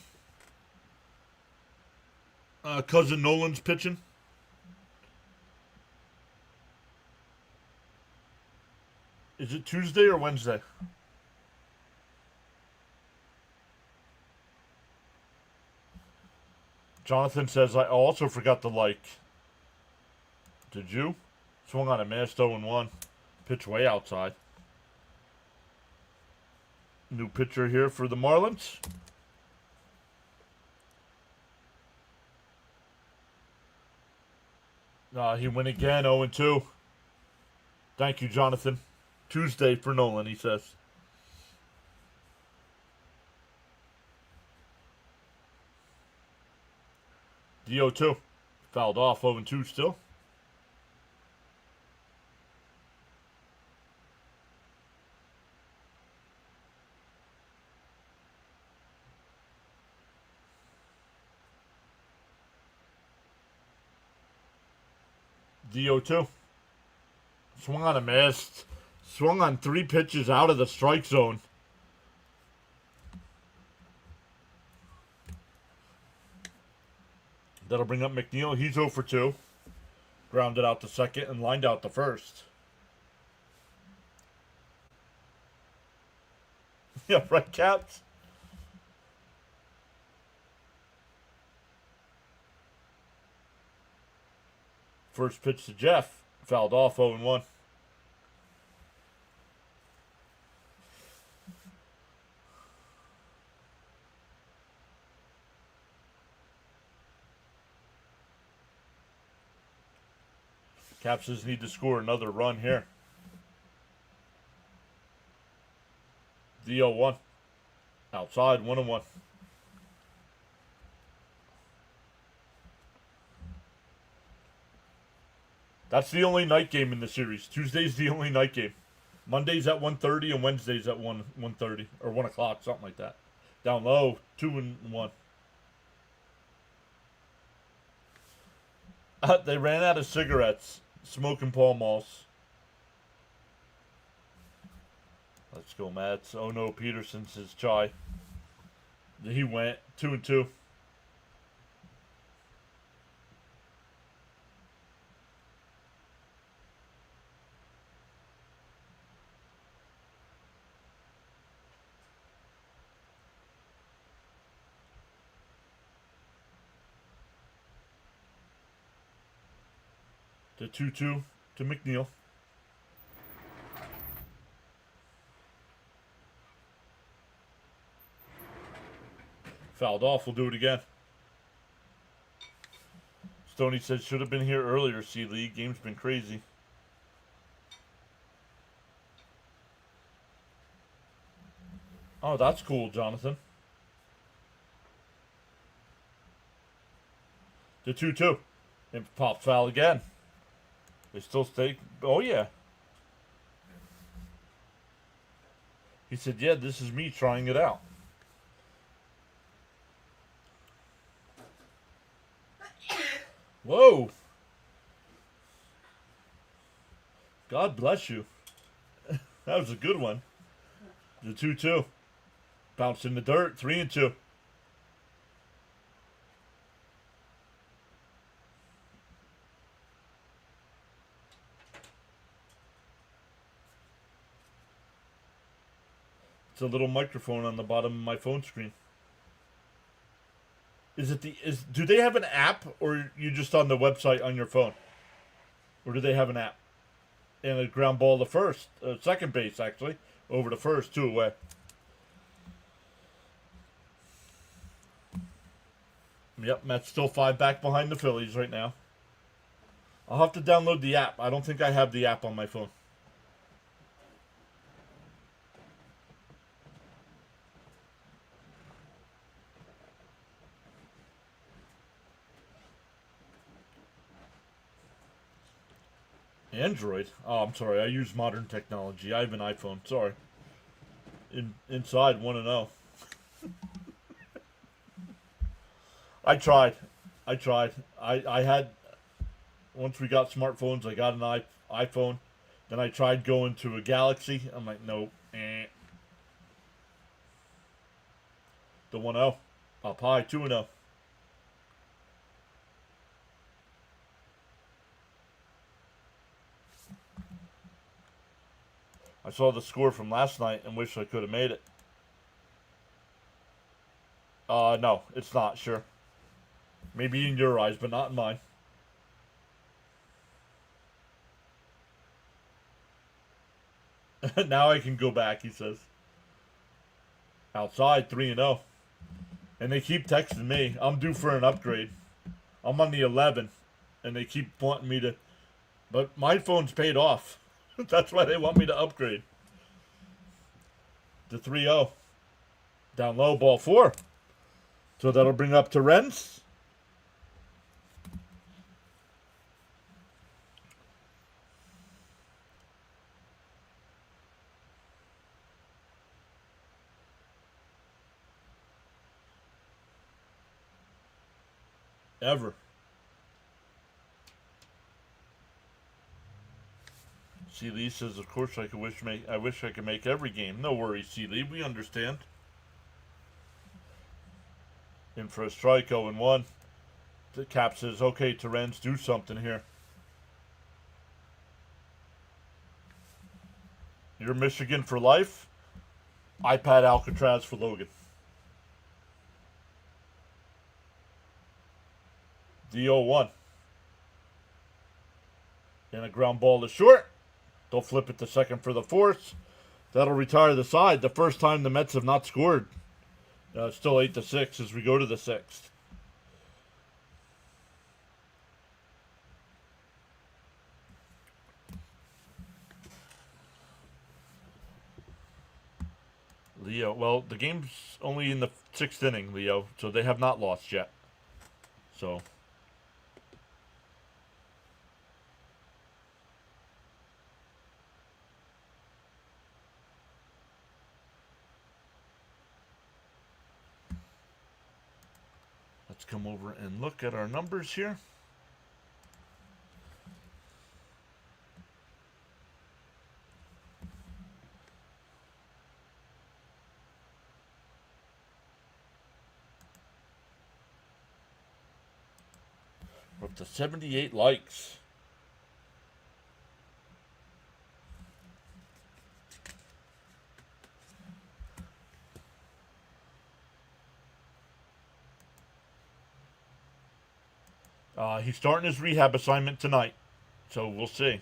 Cousin Nolan's pitching? Is it Tuesday or Wednesday? Jonathan says, I also forgot to like. Did you? Swung on a missed 0-1. Pitch way outside. New pitcher here for the Marlins. He went again, 0-2. Thank you, Jonathan. Tuesday for Nolan, he says. DO2. Fouled off, 0-2 still. DO2. Swung on a miss. Swung on 3 pitches out of the strike zone. That'll bring up McNeil. He's 0 for 2. Grounded out to second and lined out to first. Yeah, right, Caps? First pitch to Jeff. Fouled off, 0-1. Caps need to score another run here. The 0-1. Outside, 1-1. That's the only night game in the series. Tuesday's the only night game. Monday's at 1:30 and Wednesday's at 1:30 or 1 o'clock, something like that. Down low, 2-1. They ran out of cigarettes. Smoking Pall Malls. Let's go, Mats. Oh no, Peterson's his chai. He went 2-2. The 2-2 to McNeil. Fouled off. We'll do it again. Stoney said should have been here earlier, C-League. Game's been crazy. Oh, that's cool, Jonathan. The 2-2. And pop foul again. They still stay. Oh, yeah. He said, yeah, this is me trying it out. Whoa. God bless you. That was a good one. The 2-2. Bounced in the dirt. 3-2. It's a little microphone on the bottom of my phone screen. Do they have an app, or are you just on the website on your phone? Or do they have an app? And a ground ball to first, second base actually, over to first, 2 away. Yep, Mets still 5 back behind the Phillies right now. I'll have to download the app. I don't think I have the app on my phone. Android? Oh, I'm sorry. I use modern technology. I have an iPhone. Sorry. Inside 1-0. I tried. I had, once we got smartphones, I got an iPhone. Then I tried going to a Galaxy. I'm like, nope. The 1-0. Up high, 2-0. I saw the score from last night and wish I could have made it. No, it's not, sure. Maybe in your eyes, but not in mine. Now I can go back, he says. Outside, 3-0. And they keep texting me. I'm due for an upgrade. I'm on the 11. and they keep wanting me to. But my phone's paid off. That's why they want me to upgrade. The 3-0. Down low, ball 4. So that'll bring up to Renz. Ever. C. Lee says, of course, I wish I could make every game. No worries, C. Lee. We understand. In for a strike, 0-1. The Cap says, okay, Terrence, do something here. You're Michigan for life. iPad Alcatraz for Logan. The 0-1. And a ground ball to short. They'll flip it to second for the fourth. That'll retire the side. The first time the Mets have not scored. Still 8-6 as we go to the 6th. Leo, well, the game's only in the 6th inning, Leo, so they have not lost yet. So let's come over and look at our numbers here. We're up to 78 likes. He's starting his rehab assignment tonight, so we'll see.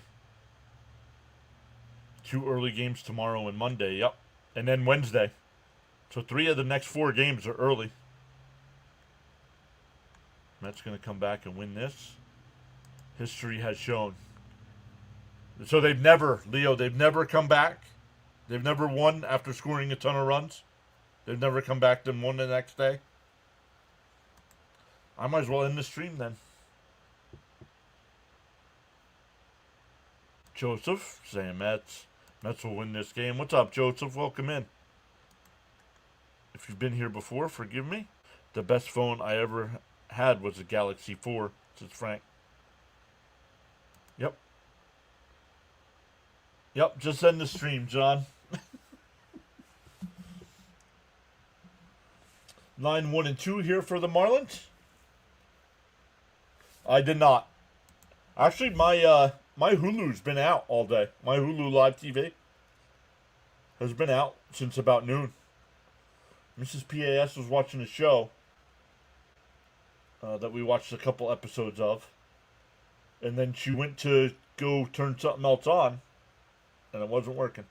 2 early games tomorrow and Monday, yep. And then Wednesday. So 3 of the next 4 games are early. Mets going to come back and win this. History has shown. So they've never come back. They've never won after scoring a ton of runs. They've never come back and won the next day. I might as well end the stream then. Joseph saying Mets will win this game. What's up, Joseph? Welcome in. If you've been here before, forgive me. The best phone I ever had was a Galaxy 4, says Frank. Yep, just end the stream, John. 9-1-2 here for the Marlins. I did not. Actually, my Hulu's been out all day. My Hulu Live TV has been out since about noon. Mrs. PAS was watching a show that we watched a couple episodes of. And then she went to go turn something else on, and it wasn't working.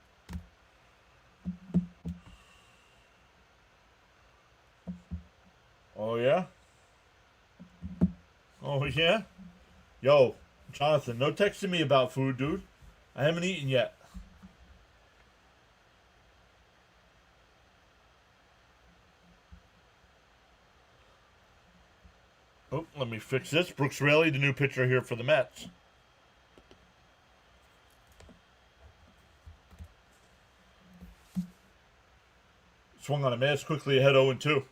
Oh, yeah? Oh, yeah? Yo, Jonathan, no texting me about food, dude. I haven't eaten yet. Oh, let me fix this. Brooks Raley, the new pitcher here for the Mets. Swung on a miss, quickly ahead 0-2.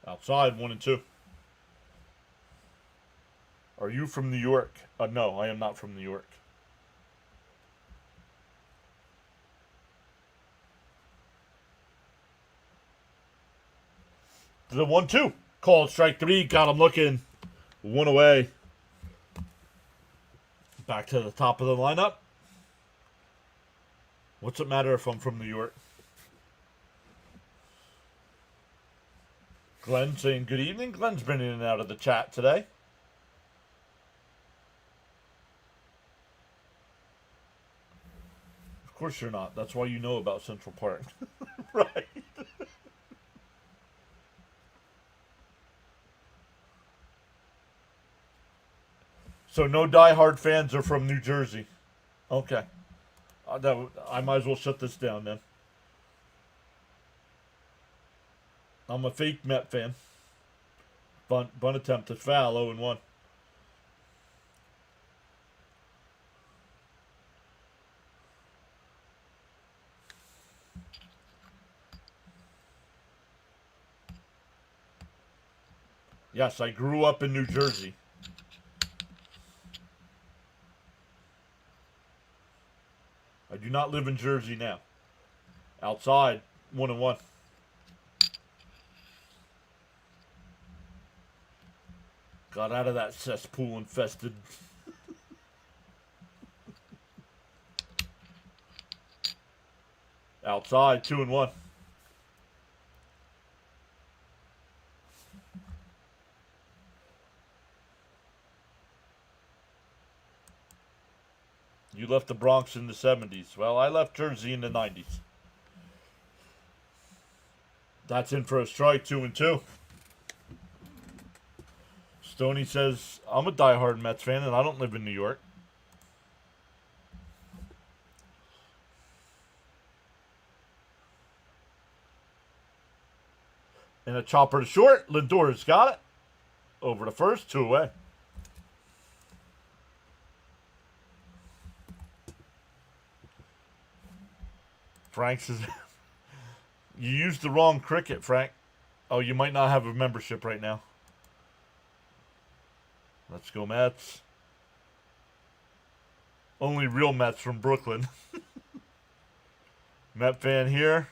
Outside, 1-2. Are you from New York? No, I am not from New York. The 1-2. Called strike 3. Got him looking. 1 away. Back to the top of the lineup. What's it matter if I'm from New York? Glenn saying good evening. Glenn's been in and out of the chat today. course you're not. That's why you know about Central Park. Right. So no diehard fans are from New Jersey. Okay. I might as well shut this down then. I'm a fake Met fan. Bunt attempt to foul, 0-1. Yes, I grew up in New Jersey. I do not live in Jersey now. Outside, 1-1. Got out of that cesspool infested. Outside, 2-1. You left the Bronx in the 70s. Well, I left Jersey in the 90s. That's in for a strike, 2-2. Stoney says, I'm a diehard Mets fan and I don't live in New York. And a chopper to short. Lindor's got it. Over to first, 2 away. Frank says, you used the wrong cricket, Frank. Oh, you might not have a membership right now. Let's go, Mets. Only real Mets from Brooklyn. Met fan here.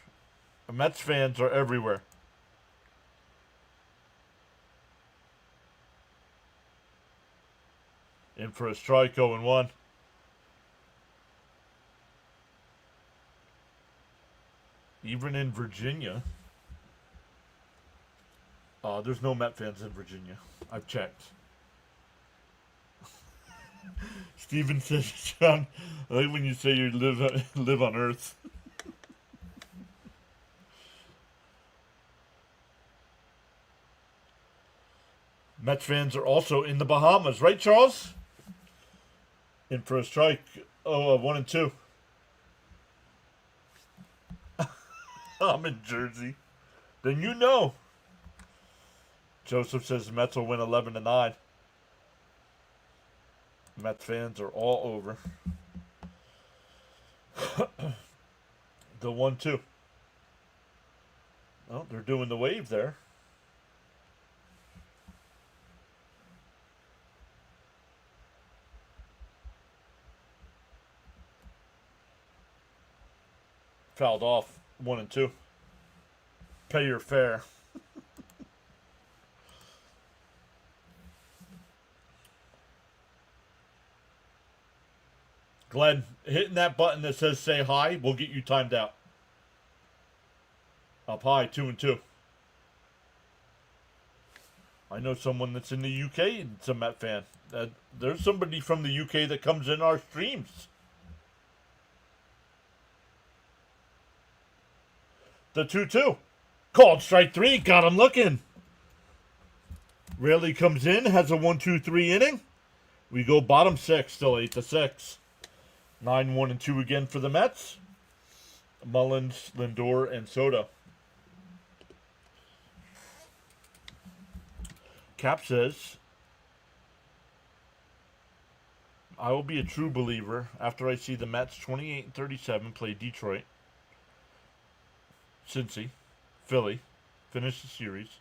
Mets fans are everywhere. In for a strike, 0-1. Even in Virginia. There's no Met fans in Virginia. I've checked. Steven says, John, I like when you say you live on Earth. Mets fans are also in the Bahamas, right, Charles? In for a strike. 1-2. I'm in Jersey. Then you know. Joseph says the Mets will win 11-9. Mets fans are all over. The 1-2. Oh, they're doing the wave there. Fouled off. 1-2. Pay your fare. Glenn, hitting that button that says say hi will get you timed out. Up high, 2-2. I know someone that's in the UK and it's a Met fan. There's somebody from the UK that comes in our streams. The 2-2. Called strike 3. Got him looking. Rarely comes in. Has a 1-2-3 inning. We go bottom 6. Still 8-6. 9-1-2 again for the Mets. Mullins, Lindor, and Soto. Cap says, I will be a true believer after I see the Mets 28-37 play Detroit, Cincy, Philly, finish the series.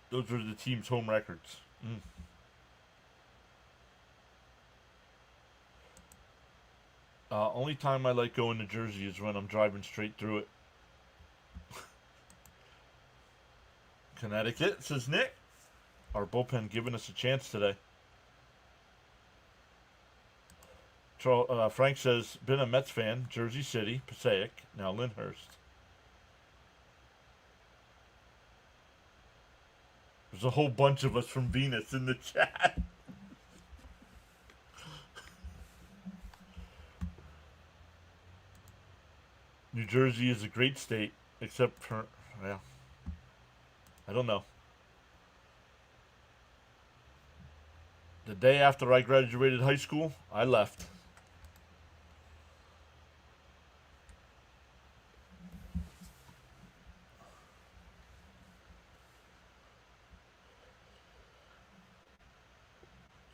Those are the team's home records. Only time I like going to Jersey is when I'm driving straight through it. Connecticut, says Nick. Our bullpen giving us a chance today. Frank says, been a Mets fan, Jersey City, Passaic, now Lyndhurst. There's a whole bunch of us from Venus in the chat. New Jersey is a great state, except for, yeah, I don't know. The day after I graduated high school, I left.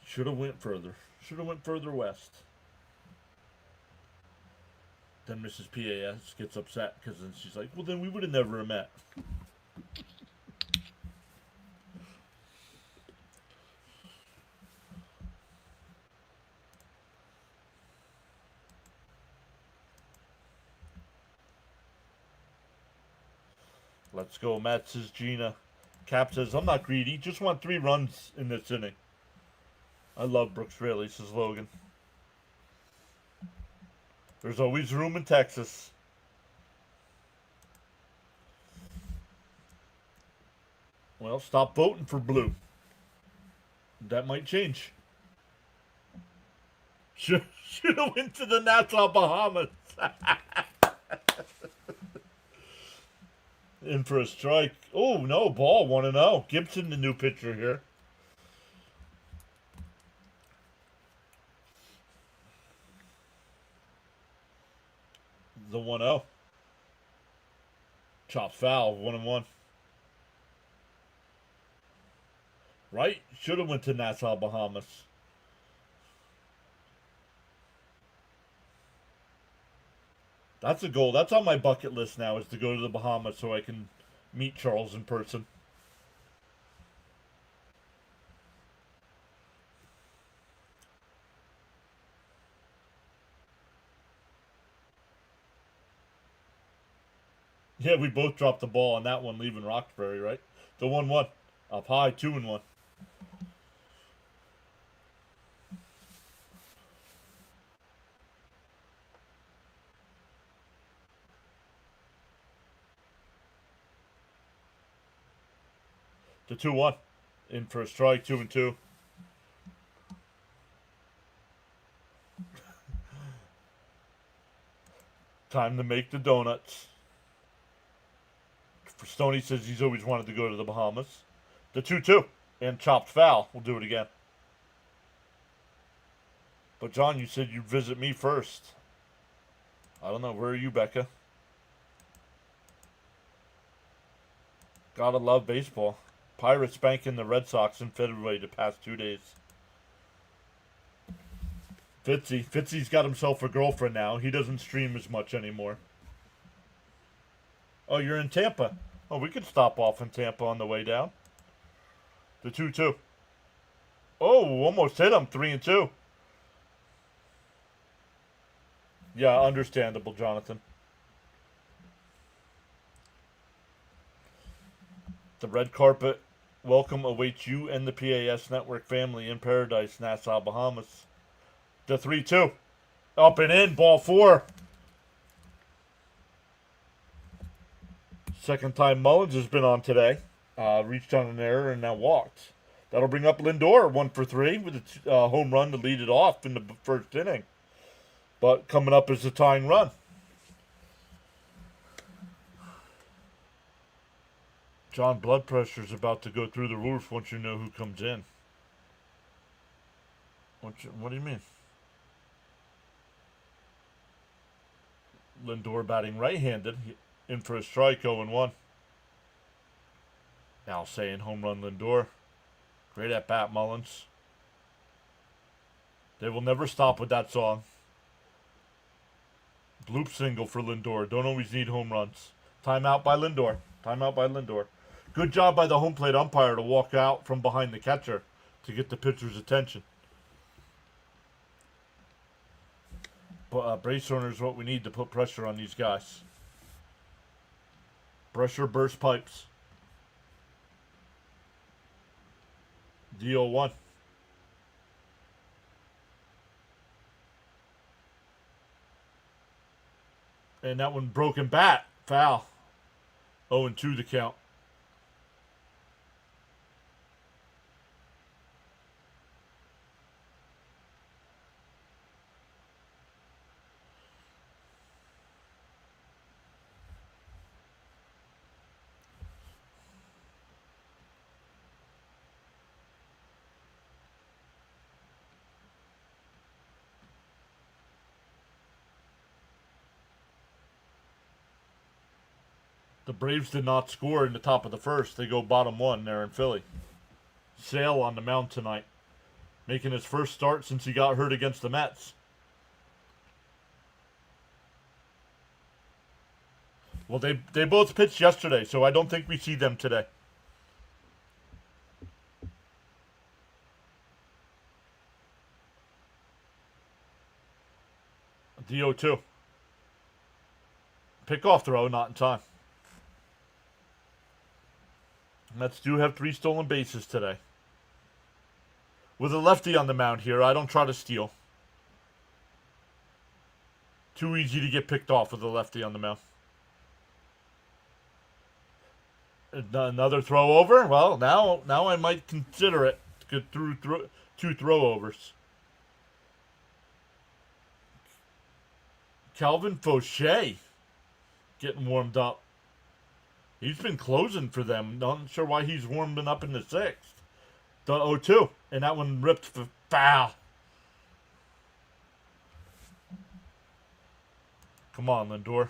Should have went further. Should have went further west. Then Mrs. PAS gets upset because then she's like, well, then we would have never met. Let's go, Matt, says Gina. Cap says, I'm not greedy. Just want 3 runs in this inning. I love Brooks Raley, says Logan. There's always room in Texas. Well, stop voting for blue. That might change. Should have went to the Nassau Bahamas. In for a strike. Oh, no, ball, 1-0. Gibson, the new pitcher here. The 1-0. Chop foul, 1-1. Right? Should have went to Nassau, Bahamas. That's a goal. That's on my bucket list now, is to go to the Bahamas so I can meet Charles in person. Yeah, we both dropped the ball on that one leaving Roxbury, right? The 1-1. Up high, 2-1. The 2-1. In for a strike, 2-2. Time to make the donuts. For Stoney says he's always wanted to go to the Bahamas. The 2-2. And chopped foul. We'll do it again. But John, you said you'd visit me first. I don't know. Where are you, Becca? Gotta love baseball. Pirates banking the Red Sox in February the past 2 days. Fitzy's got himself a girlfriend now. He doesn't stream as much anymore. Oh, you're in Tampa. Oh, we could stop off in Tampa on the way down. The 2-2. Oh, almost hit him. 3-2. Yeah, understandable, Jonathan. The red carpet welcome awaits you and the PAS Network family in paradise, Nassau, Bahamas. The 3-2. Up and in, ball 4. Second time Mullins has been on today. Reached on an error and now walked. That'll bring up Lindor, 1 for 3 with a home run to lead it off in the first inning. But coming up is the tying run. John, blood pressure's about to go through the roof once you know who comes in. What do you mean? Lindor batting right-handed. In for a strike, 0-1. Now saying home run Lindor. Great at bat, Mullins. They will never stop with that song. Bloop single for Lindor. Don't always need home runs. Timeout by Lindor. Timeout by Lindor. Good job by the home plate umpire to walk out from behind the catcher to get the pitcher's attention. But base runner is what we need to put pressure on these guys. Pressure burst pipes. DO1. And that one broken bat. Foul. 0-2 the count. The Braves did not score in the top of the first. They go bottom one there in Philly. Sale on the mound tonight, making his first start since he got hurt against the Mets. Well, they both pitched yesterday, so I don't think we see them today. DO2. Pickoff throw, not in time. Mets do have 3 stolen bases today. With a lefty on the mound here, I don't try to steal. Too easy to get picked off with a lefty on the mound. Another throw over? Well, now I might consider it. Get through 2 throwovers. Calvin Fauché getting warmed up. He's been closing for them. Not sure why he's warming up in the 6th. The 0-2. And that one ripped for foul. Come on, Lindor.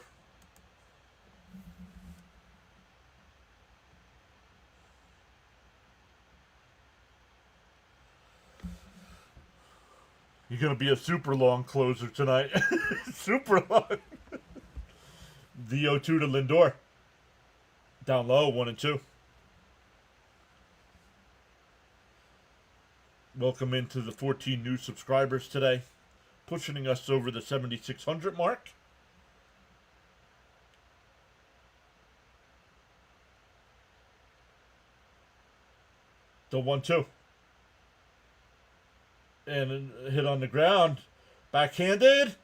You're going to be a super long closer tonight. Super long. The 0-2 to Lindor. Down low, 1-2. Welcome into the 14 new subscribers today. Pushing us over the 7,600 mark. The 1-2. And hit on the ground. Backhanded.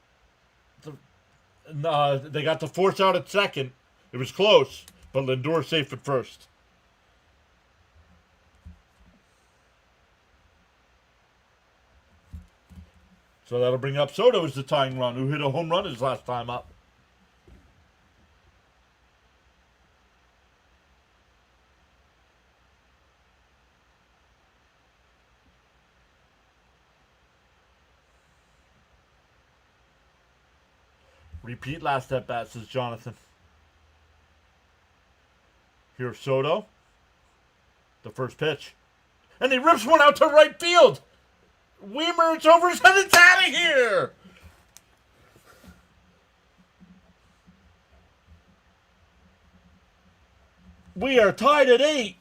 They got the force out at second. It was close, but Lindor safe at first. So that'll bring up Soto as the tying run, who hit a home run his last time up. Repeat last at bat, says Jonathan. Here's Soto. The first pitch. And he rips one out to right field. Weimer, it's over his head. It's out of here. We are tied at 8.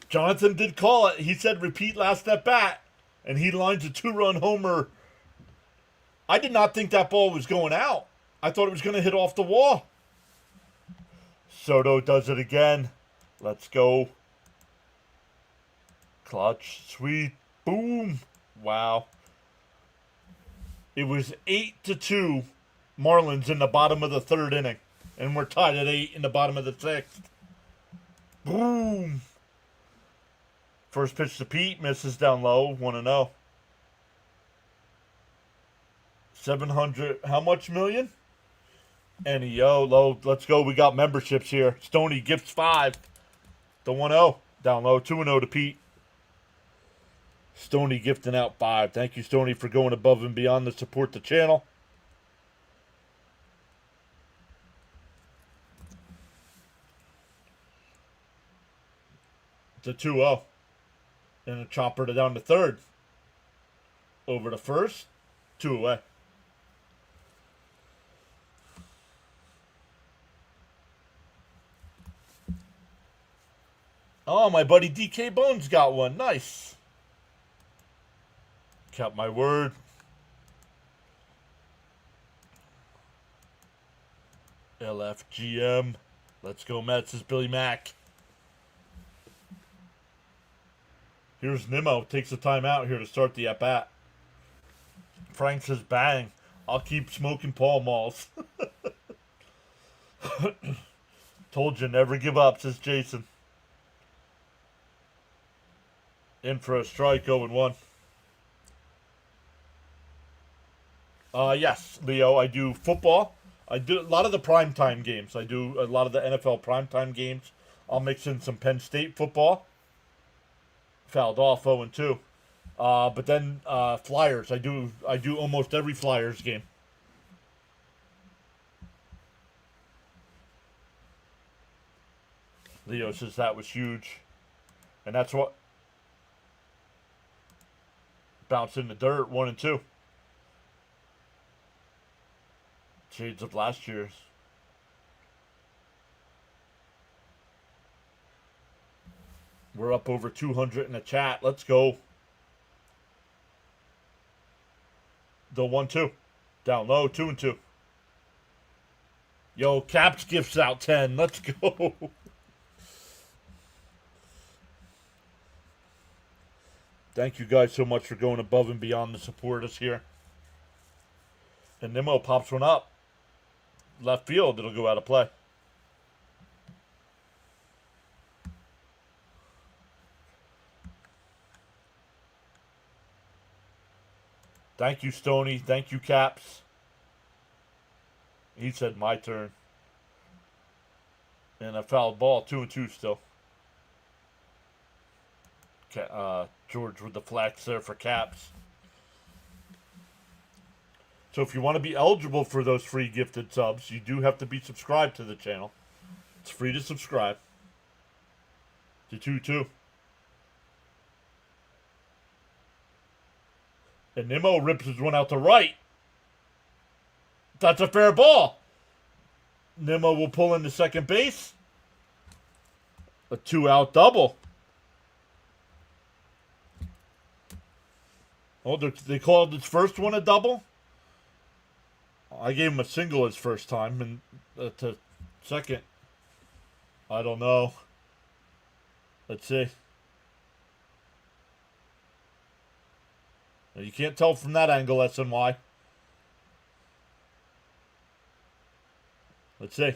Jonathan did call it. He said repeat last at bat. And he lines a 2-run homer. I did not think that ball was going out. I thought it was going to hit off the wall. Soto does it again. Let's go. Clutch. Sweet. Boom. Wow. It was 8-2 Marlins in the bottom of the 3rd inning. And we're tied at 8 in the bottom of the 6th. Boom. First pitch to Pete. Misses down low. 1-0. 700. How much million? NEO, low. Let's go. We got memberships here. Stoney gifts 5. The 1-0. Down low. 2-0 to Pete. Stoney gifting out 5. Thank you, Stoney, for going above and beyond to support the channel. It's a 2-0. And a chopper to down to 3rd. Over to 1st. 2 away. Oh, my buddy DK Bones got one. Nice. Kept my word. LFGM. Let's go, Mets, is Billy Mack. Here's Nimmo. Takes a timeout here to start the at-bat. Frank says, bang. I'll keep smoking Pall Malls. Told you, never give up, says Jason. In for a strike, 0-1. Yes, Leo, I do football. I do a lot of the primetime games. I do a lot of the NFL primetime games. I'll mix in some Penn State football. Fouled off, 0-2. But then Flyers. I do almost every Flyers game. Leo says that was huge. And that's what bounced in the dirt, 1 and 2. Shades of last year's. We're up over 200 in the chat. Let's go. The 1-2. Down low, 2 and 2. Yo, Caps gifts out 10. Let's go. Thank you guys so much for going above and beyond to support us here. And Nimmo pops one up. Left field, it'll go out of play. Thank you, Stoney. Thank you, Caps. He said my turn. And a foul ball, 2 and 2 still. George with the flex there for Caps. So if you want to be eligible for those free gifted subs, you do have to be subscribed to the channel. It's free to subscribe. To 2-2. And Nimmo rips his one out to right. That's a fair ball. Nimmo will pull into second base. A 2-out double. Oh, they called his first one a double? I gave him a single his first time, and to second, I don't know. Let's see. You can't tell from that angle, SNY. Let's see.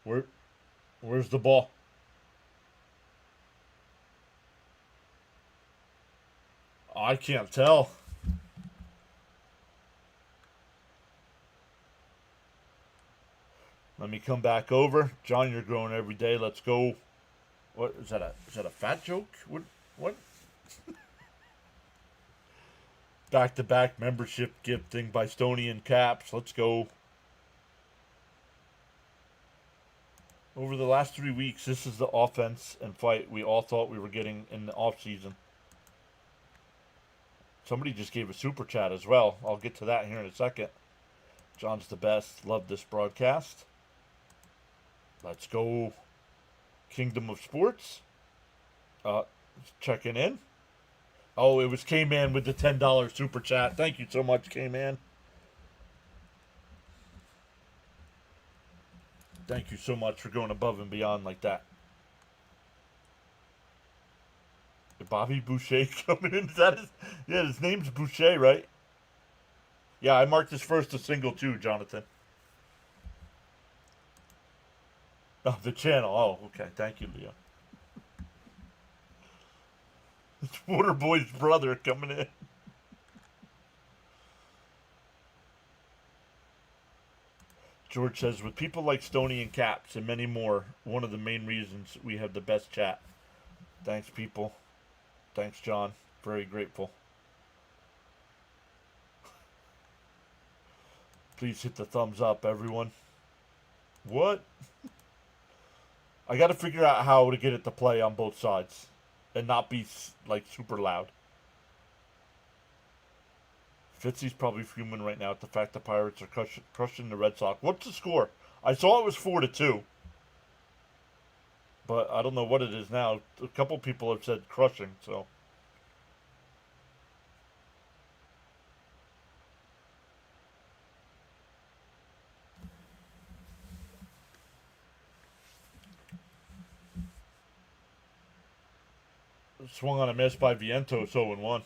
Where's the ball? I can't tell. Let me come back over. John, you're growing every day. Let's go. What is that? Is that a fat joke? What? Back-to-back membership gifting by Stoney and Caps. Let's go. Over the last 3 weeks, this is the offense and fight we all thought we were getting in the offseason. Somebody just gave a super chat as well. I'll get to that here in a second. John's the best. Love this broadcast. Let's go. Kingdom of Sports. Checking in. Oh, it was K-Man with the $10 super chat. Thank you so much, K-Man. Thank you so much for going above and beyond like that. Bobby Boucher coming in. Is that his? Yeah, his name's Boucher, right? Yeah, I marked his first a single too, Jonathan. Oh, the channel. Oh, okay. Thank you, Leo. It's Waterboy's brother coming in. George says, with people like Stoney and Caps and many more, one of the main reasons we have the best chat. Thanks, people. Thanks, John. Very grateful. Please hit the thumbs up, everyone. What? I got to figure out how to get it to play on both sides and not be, like, super loud. Fitzy's probably fuming right now at the fact the Pirates are crushing the Red Sox. What's the score? I saw it was 4-2. But I don't know what it is now. A couple people have said crushing, so. Swung on a miss by Vientos, 0-1.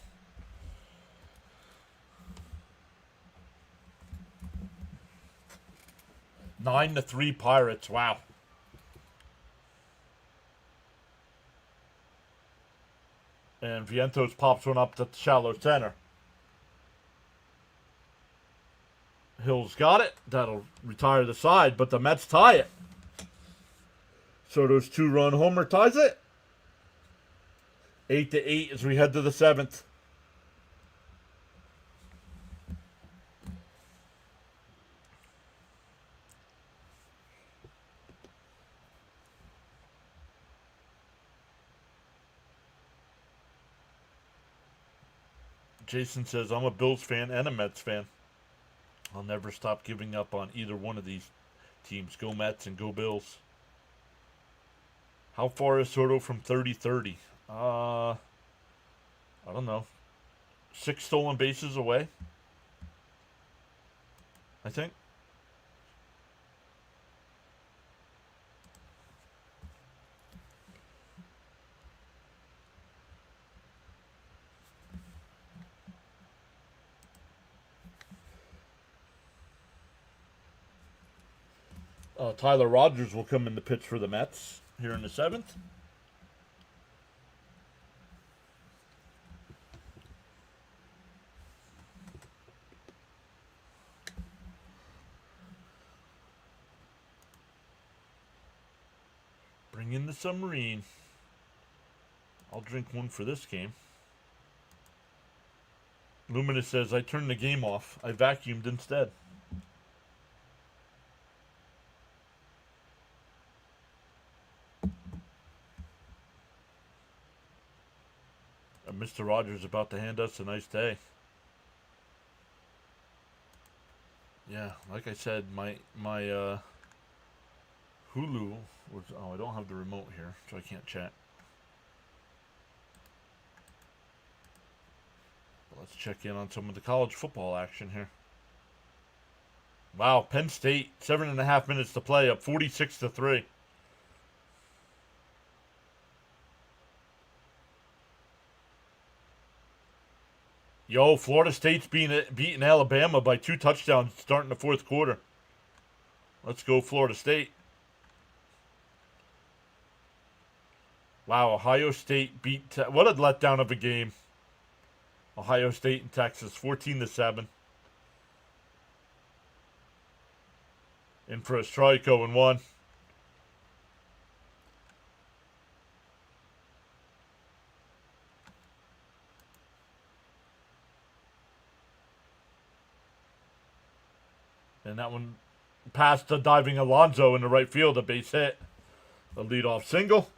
9-3 Pirates. Wow. And Vientos pops one up to the shallow center. Hill's got it. That'll retire the side, but the Mets tie it. Soto's 2-run homer ties it. 8-8 as we head to the 7th. Jason says, I'm a Bills fan and a Mets fan. I'll never stop giving up on either one of these teams. Go Mets and go Bills. How far is Soto from 30-30? I don't know. 6 stolen bases away, I think. Tyler Rogers will come in the pitch for the Mets here in the 7th. Bring in the submarine. I'll drink one for this game. Luminous says, I turned the game off. I vacuumed instead. Mr. Rogers about to hand us a nice day. Yeah, like I said, my Hulu was, I don't have the remote here, so I can't chat. But let's check in on some of the college football action here. Wow, Penn State, 7.5 minutes to play, up 46-3. Yo, Florida State's beating Alabama by 2 touchdowns starting the 4th quarter. Let's go Florida State. Wow, Ohio State beat... what a letdown of a game. Ohio State and Texas, 14-7. In for a strike, 0-1. And that one past the diving Alonzo in the right field, a base hit. A leadoff single.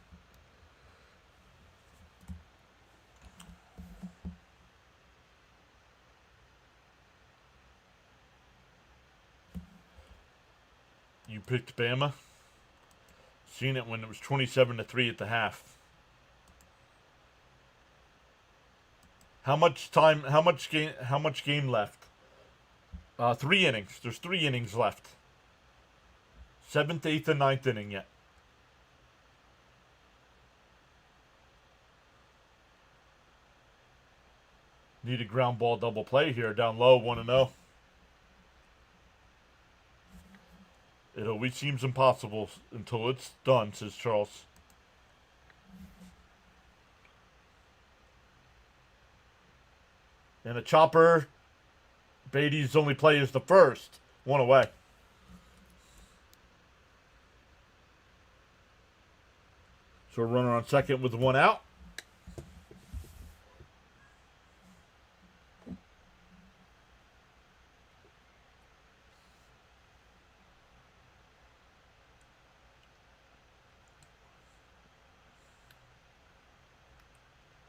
You picked Bama. Seen it when it was 27-3 at the half. How much game left? 3 innings. There's 3 innings left. 7th, 8th, and 9th inning yet. Need a ground ball double play here. Down low, 1-0. It always seems impossible until it's done, says Charles. And a chopper. Beatty's only play is the first. 1 away. So a runner on second with 1 out.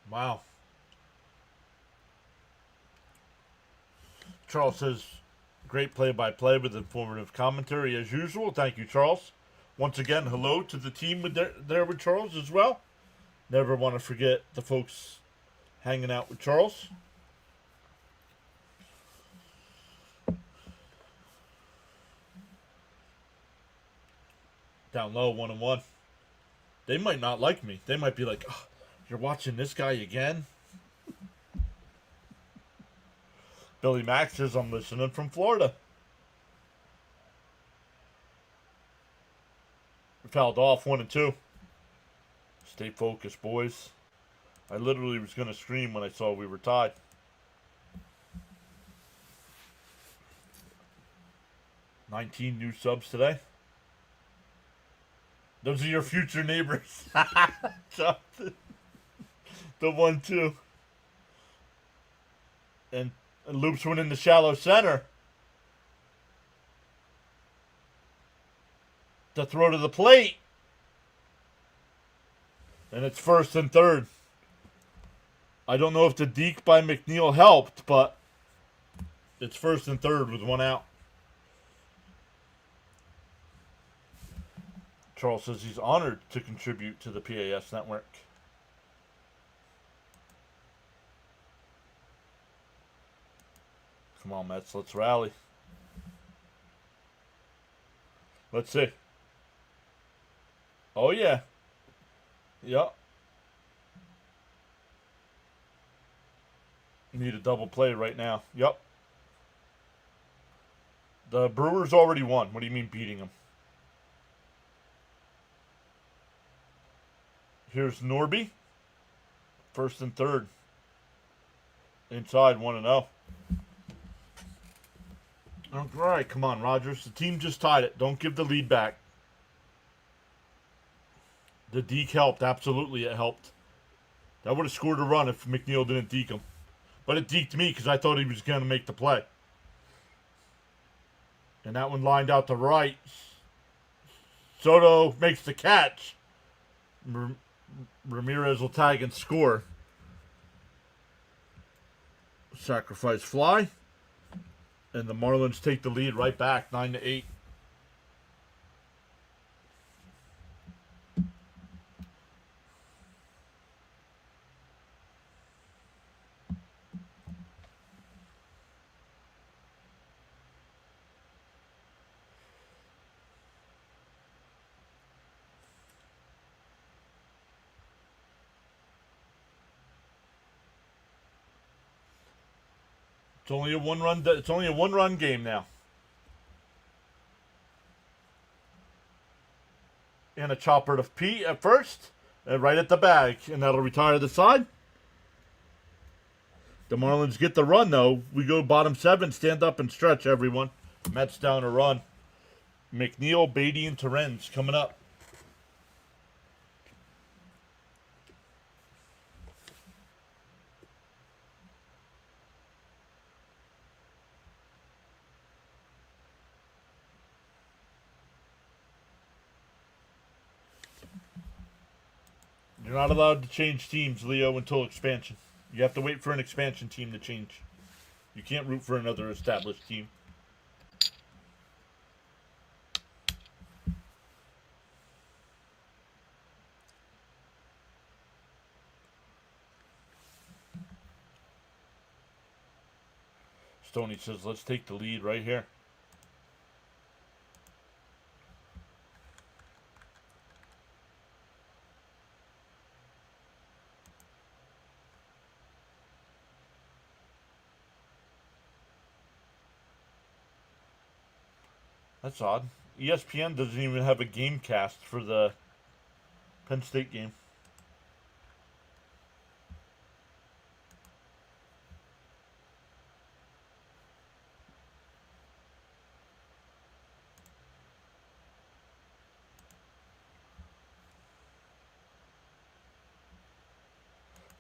Wow. Charles says, great play-by-play with informative commentary as usual. Thank you, Charles. Once again, hello to the team there with Charles as well. Never want to forget the folks hanging out with Charles. Down low, 1-1. They might not like me. They might be like, oh, you're watching this guy again? Billy Max says, I'm listening from Florida. Fouled off, 1-2. Stay focused, boys. I literally was going to scream when I saw we were tied. $19 new subs today. Those are your future neighbors. The 1-2. And Loops went in the shallow center. To throw to the plate. And it's 1st and 3rd. I don't know if the deke by McNeil helped, but it's first and third with one out. Charles says he's honored to contribute to the PAS network. Come on, Mets, let's rally. Let's see. Oh, yeah. Yep. Need a double play right now. Yep. The Brewers already won. What do you mean beating them? Here's Norby. First and third. Inside, 1-0. All right, come on, Rogers. The team just tied it. Don't give the lead back. The deke helped. Absolutely, it helped. That would have scored a run if McNeil didn't deke him. But it deked me because I thought he was going to make the play. And that one lined out to right. Soto makes the catch. Ramirez will tag and score. Sacrifice fly. And the Marlins take the lead right back, 9-8. It's only a one-run game now. And a chopper to Pete at first, and right at the bag, and that'll retire the side. The Marlins get the run though. We go bottom 7, stand up and stretch, everyone. Mets down a run. McNeil, Beatty, and Terrence coming up. You're not allowed to change teams, Leo, until expansion. You have to wait for an expansion team to change. You can't root for another established team. Stoney says, let's take the lead right here. That's odd. ESPN doesn't even have a game cast for the Penn State game.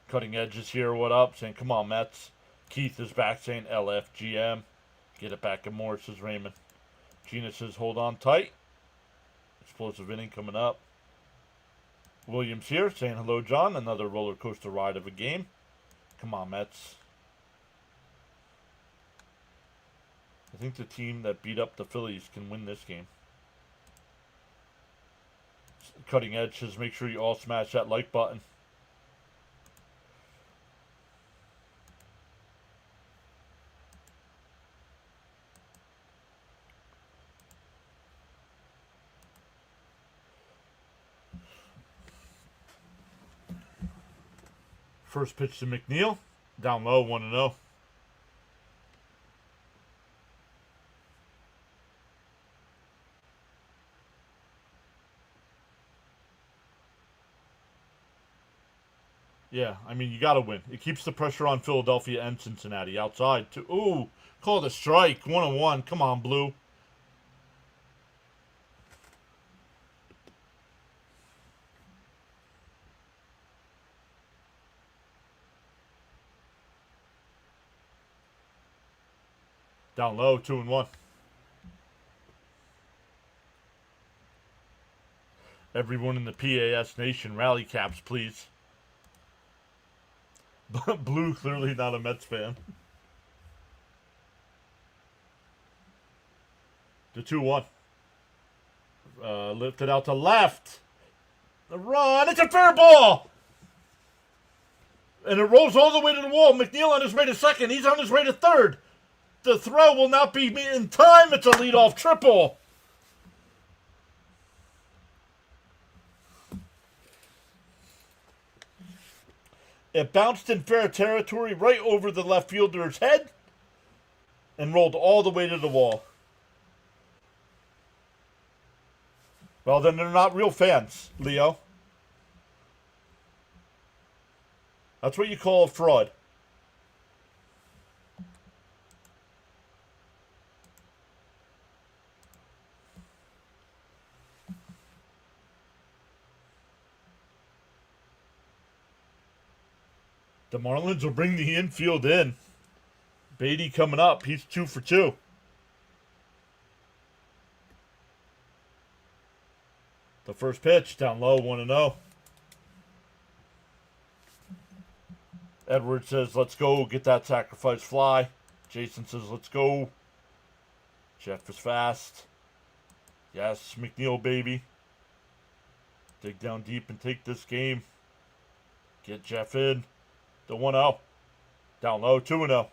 Cutting Edge is here, what up? Saying, come on, Mets. Keith is back saying LFGM. Get it back and more, says Raymond. Gina says, hold on tight. Explosive inning coming up. Williams here saying, hello, John. Another roller coaster ride of a game. Come on, Mets. I think the team that beat up the Phillies can win this game. Cutting Edge says, make sure you all smash that like button. First pitch to McNeil. Down low, 1-0. Yeah, I mean, you got to win. It keeps the pressure on Philadelphia and Cincinnati. Outside. Ooh, call it a strike. 1-1. Come on, Blue. Down low, 2-1. Everyone in the PAS Nation, rally caps, please. Blue, clearly not a Mets fan. The 2-1. Lifted out to left. The run. It's a fair ball. And it rolls all the way to the wall. McNeil on his way to second. He's on his way to third. The throw will not be in time. It's a leadoff triple. It bounced in fair territory right over the left fielder's head and rolled all the way to the wall. Well, then they're not real fans, Leo. That's what you call a fraud. The Marlins will bring the infield in. Beatty coming up. He's 2 for 2. The first pitch, down low, 1-0. Edwards says, let's go, get that sacrifice fly. Jason says, let's go. Jeff is fast. Yes, McNeil, baby. Dig down deep and take this game. Get Jeff in. The 1-0. Down low, 2-0.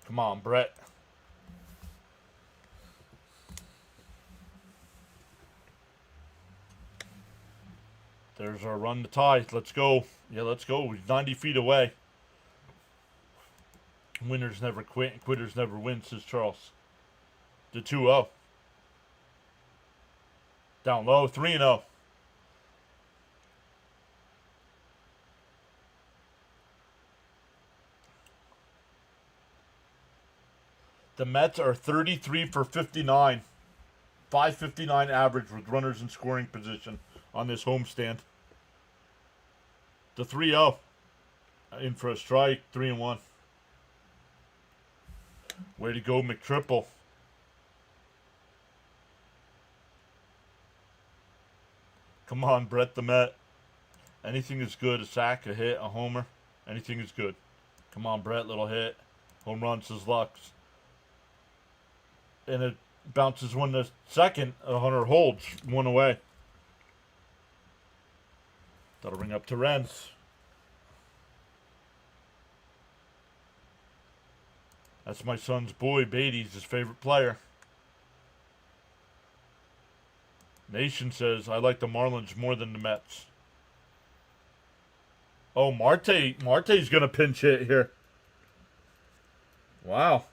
Come on, Brett. There's our run to tie. Let's go. Yeah, let's go. He's 90 feet away. Winners never quit and quitters never win, says Charles. The 2-0. Down low, 3-0. The Mets are 33 for 59. 559 average with runners in scoring position on this homestand. The 3-0. In for a strike, 3-1. Way to go, McTriple. Come on, Brett the Met. Anything is good. A sack, a hit, a homer. Anything is good. Come on, Brett, little hit. Home run, says Lux. And it bounces one to second. Hunter holds one away. That'll bring up to Renz. That's my son's boy, Beatty's his favorite player. Nation says, I like the Marlins more than the Mets. Oh, Marte's going to pinch hit here. Wow.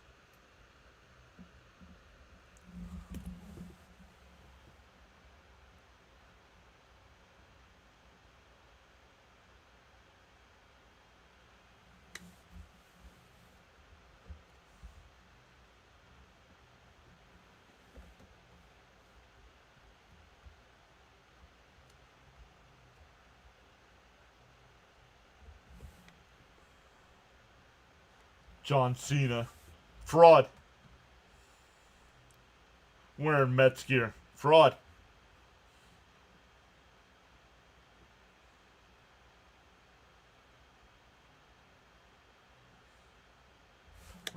John Cena. Fraud. Wearing Mets gear. Fraud.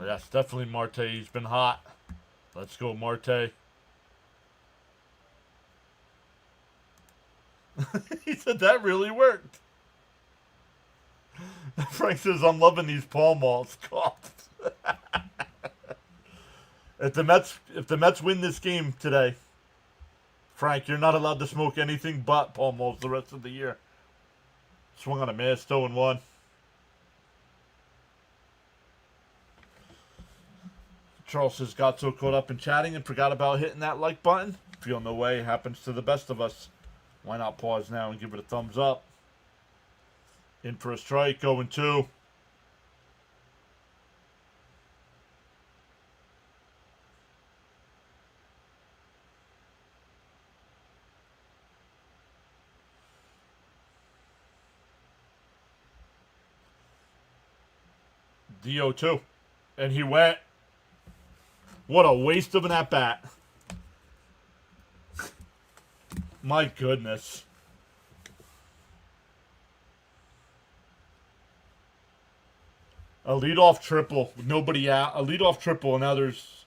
Yes, definitely Marte. He's been hot. Let's go, Marte. He said that really worked. Frank says, I'm loving these Pall Malls. If the Mets win this game today, Frank, you're not allowed to smoke anything but Pall Malls the rest of the year. Swung on a miss, 0-1. Charles says, got so caught up in chatting and forgot about hitting that like button. Feel no way, happens to the best of us. Why not pause now and give it a thumbs up? In for a strike, 0-2. DO2. And he went. What a waste of an at-bat. My goodness. A leadoff triple with nobody out. A leadoff triple, and now there's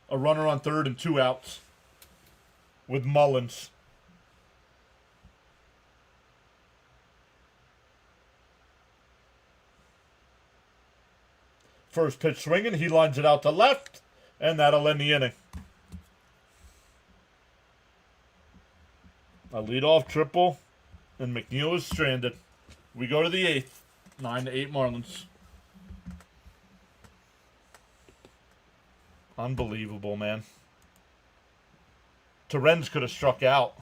a runner on third and 2 outs with Mullins. First pitch swinging. He lines it out to left, and that'll end the inning. A leadoff triple, and McNeil is stranded. We go to the 8th. 9-8 Marlins. Unbelievable, man. Torrens could have struck out.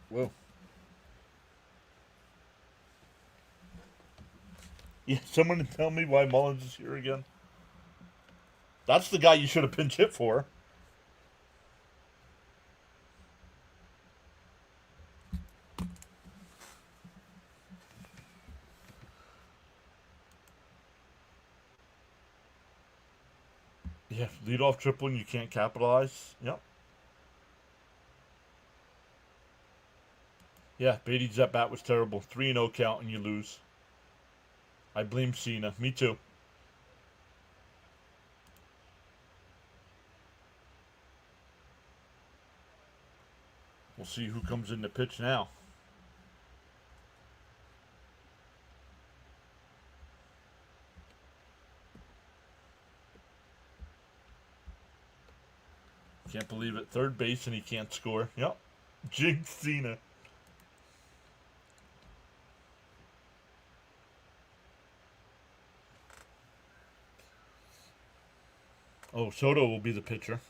Whoa. Yeah, someone tell me why Mullins is here again. That's the guy you should have pinch hit for. Yeah, leadoff triple and you can't capitalize. Yep. Yeah, Beatty's at bat was terrible. 3-0 count and you lose. I blame Cena. Me too. We'll see who comes in to pitch now. Can't believe it. Third base and he can't score. Yep. Jinx Cena. Oh, Soto will be the pitcher.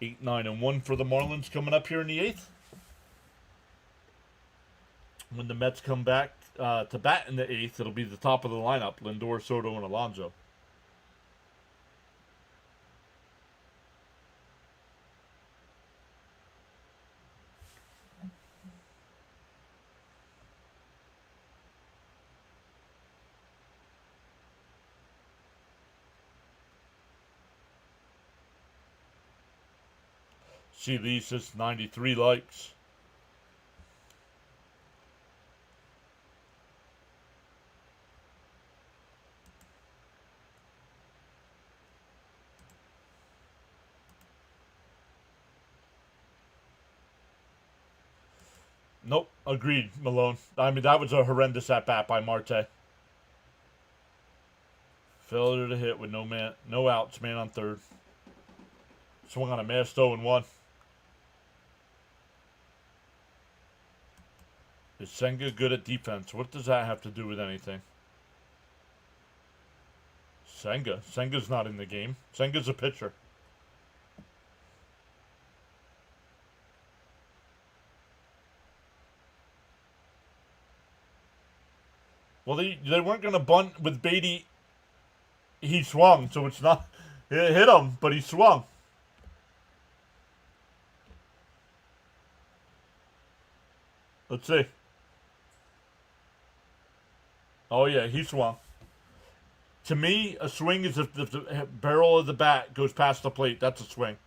8, 9, and 1 for the Marlins coming up here in the 8th. When the Mets come back to bat in the 8th, it'll be the top of the lineup. Lindor, Soto, and Alonso. See, Lee says 93 likes. Nope, agreed, Malone. I mean, that was a horrendous at-bat by Marte. Failure to hit with no outs, man on third. Swung on a missed 0-1. Is Senga good at defense? What does that have to do with anything? Senga's not in the game. Senga's a pitcher. Well, they weren't going to bunt with Beatty. He swung, so it's not... It hit him, but he swung. Let's see. Oh, yeah, he swung. To me, a swing is if the barrel of the bat goes past the plate. That's a swing.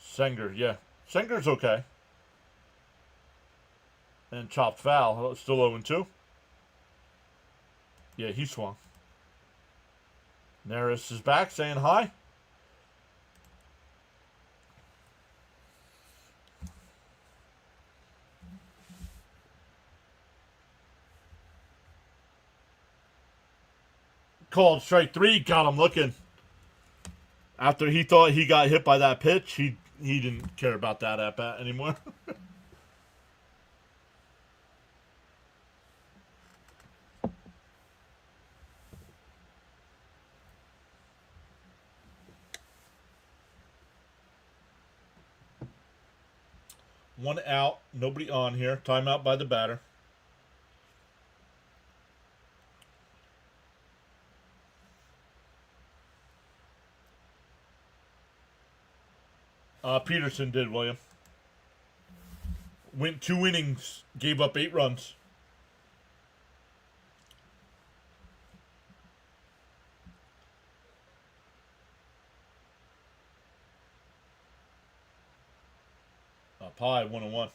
Senger, yeah. Senger's okay. And chopped foul. Still 0-2. Yeah, he swung. Neris is back saying hi. Called strike 3. Got him looking. After he thought he got hit by that pitch, he didn't care about that at bat anymore. One out, nobody on here. Timeout by the batter. Peterson did, William. Went 2 innings, gave up 8 runs. Pie 1-1.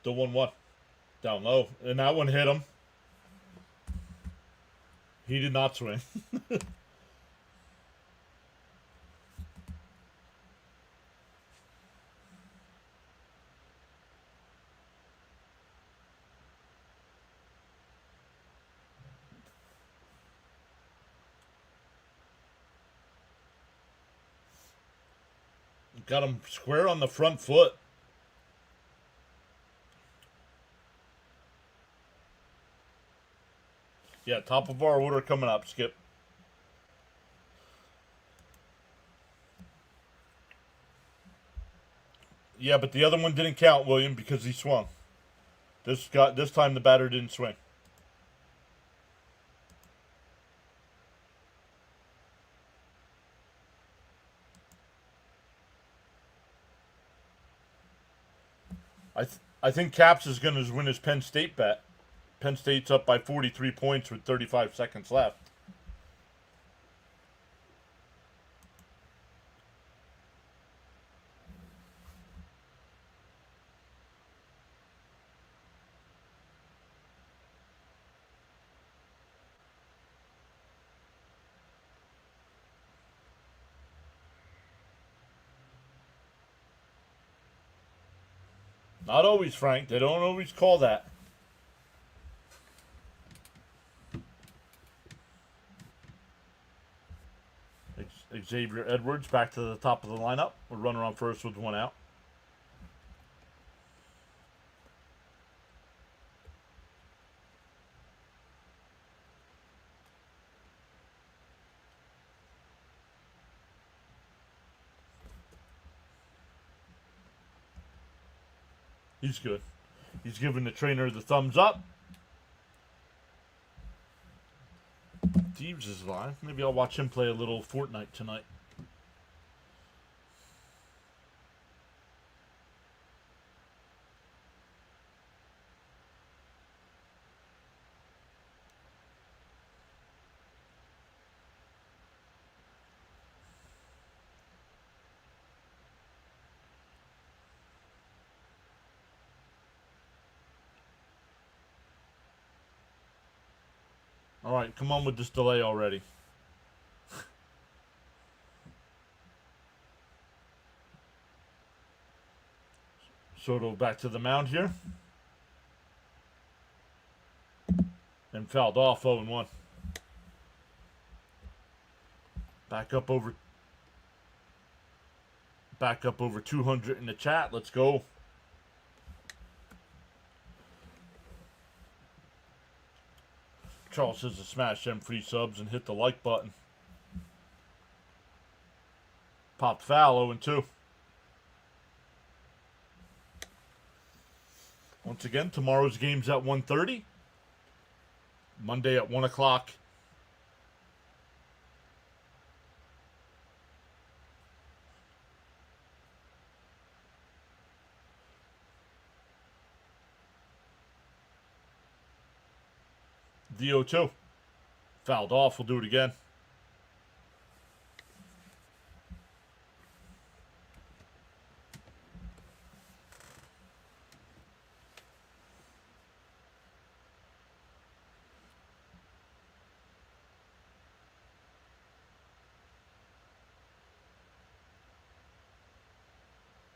The 1-1. Down low. And that one hit him. He did not swing. Got him square on the front foot. Yeah, top of our order coming up, Skip. Yeah, but the other one didn't count, William, because he swung. This time the batter didn't swing. I think Caps is going to win his Penn State bet. Penn State's up by 43 points with 35 seconds left. Not always, Frank. They don't always call that. Xavier Edwards back to the top of the lineup. We're running on first with 1 out. He's good. He's giving the trainer the thumbs up. Deeves is live. Maybe I'll watch him play a little Fortnite tonight. All right, come on with this delay already. Soto back to the mound here. And fouled off 0-1. Back up over 200 in the chat. Let's go. Charles says to smash them free subs and hit the like button. Popped foul 0-2. Once again, tomorrow's game's at 1:30. Monday at 1 o'clock. DO2. Fouled off. We'll do it again.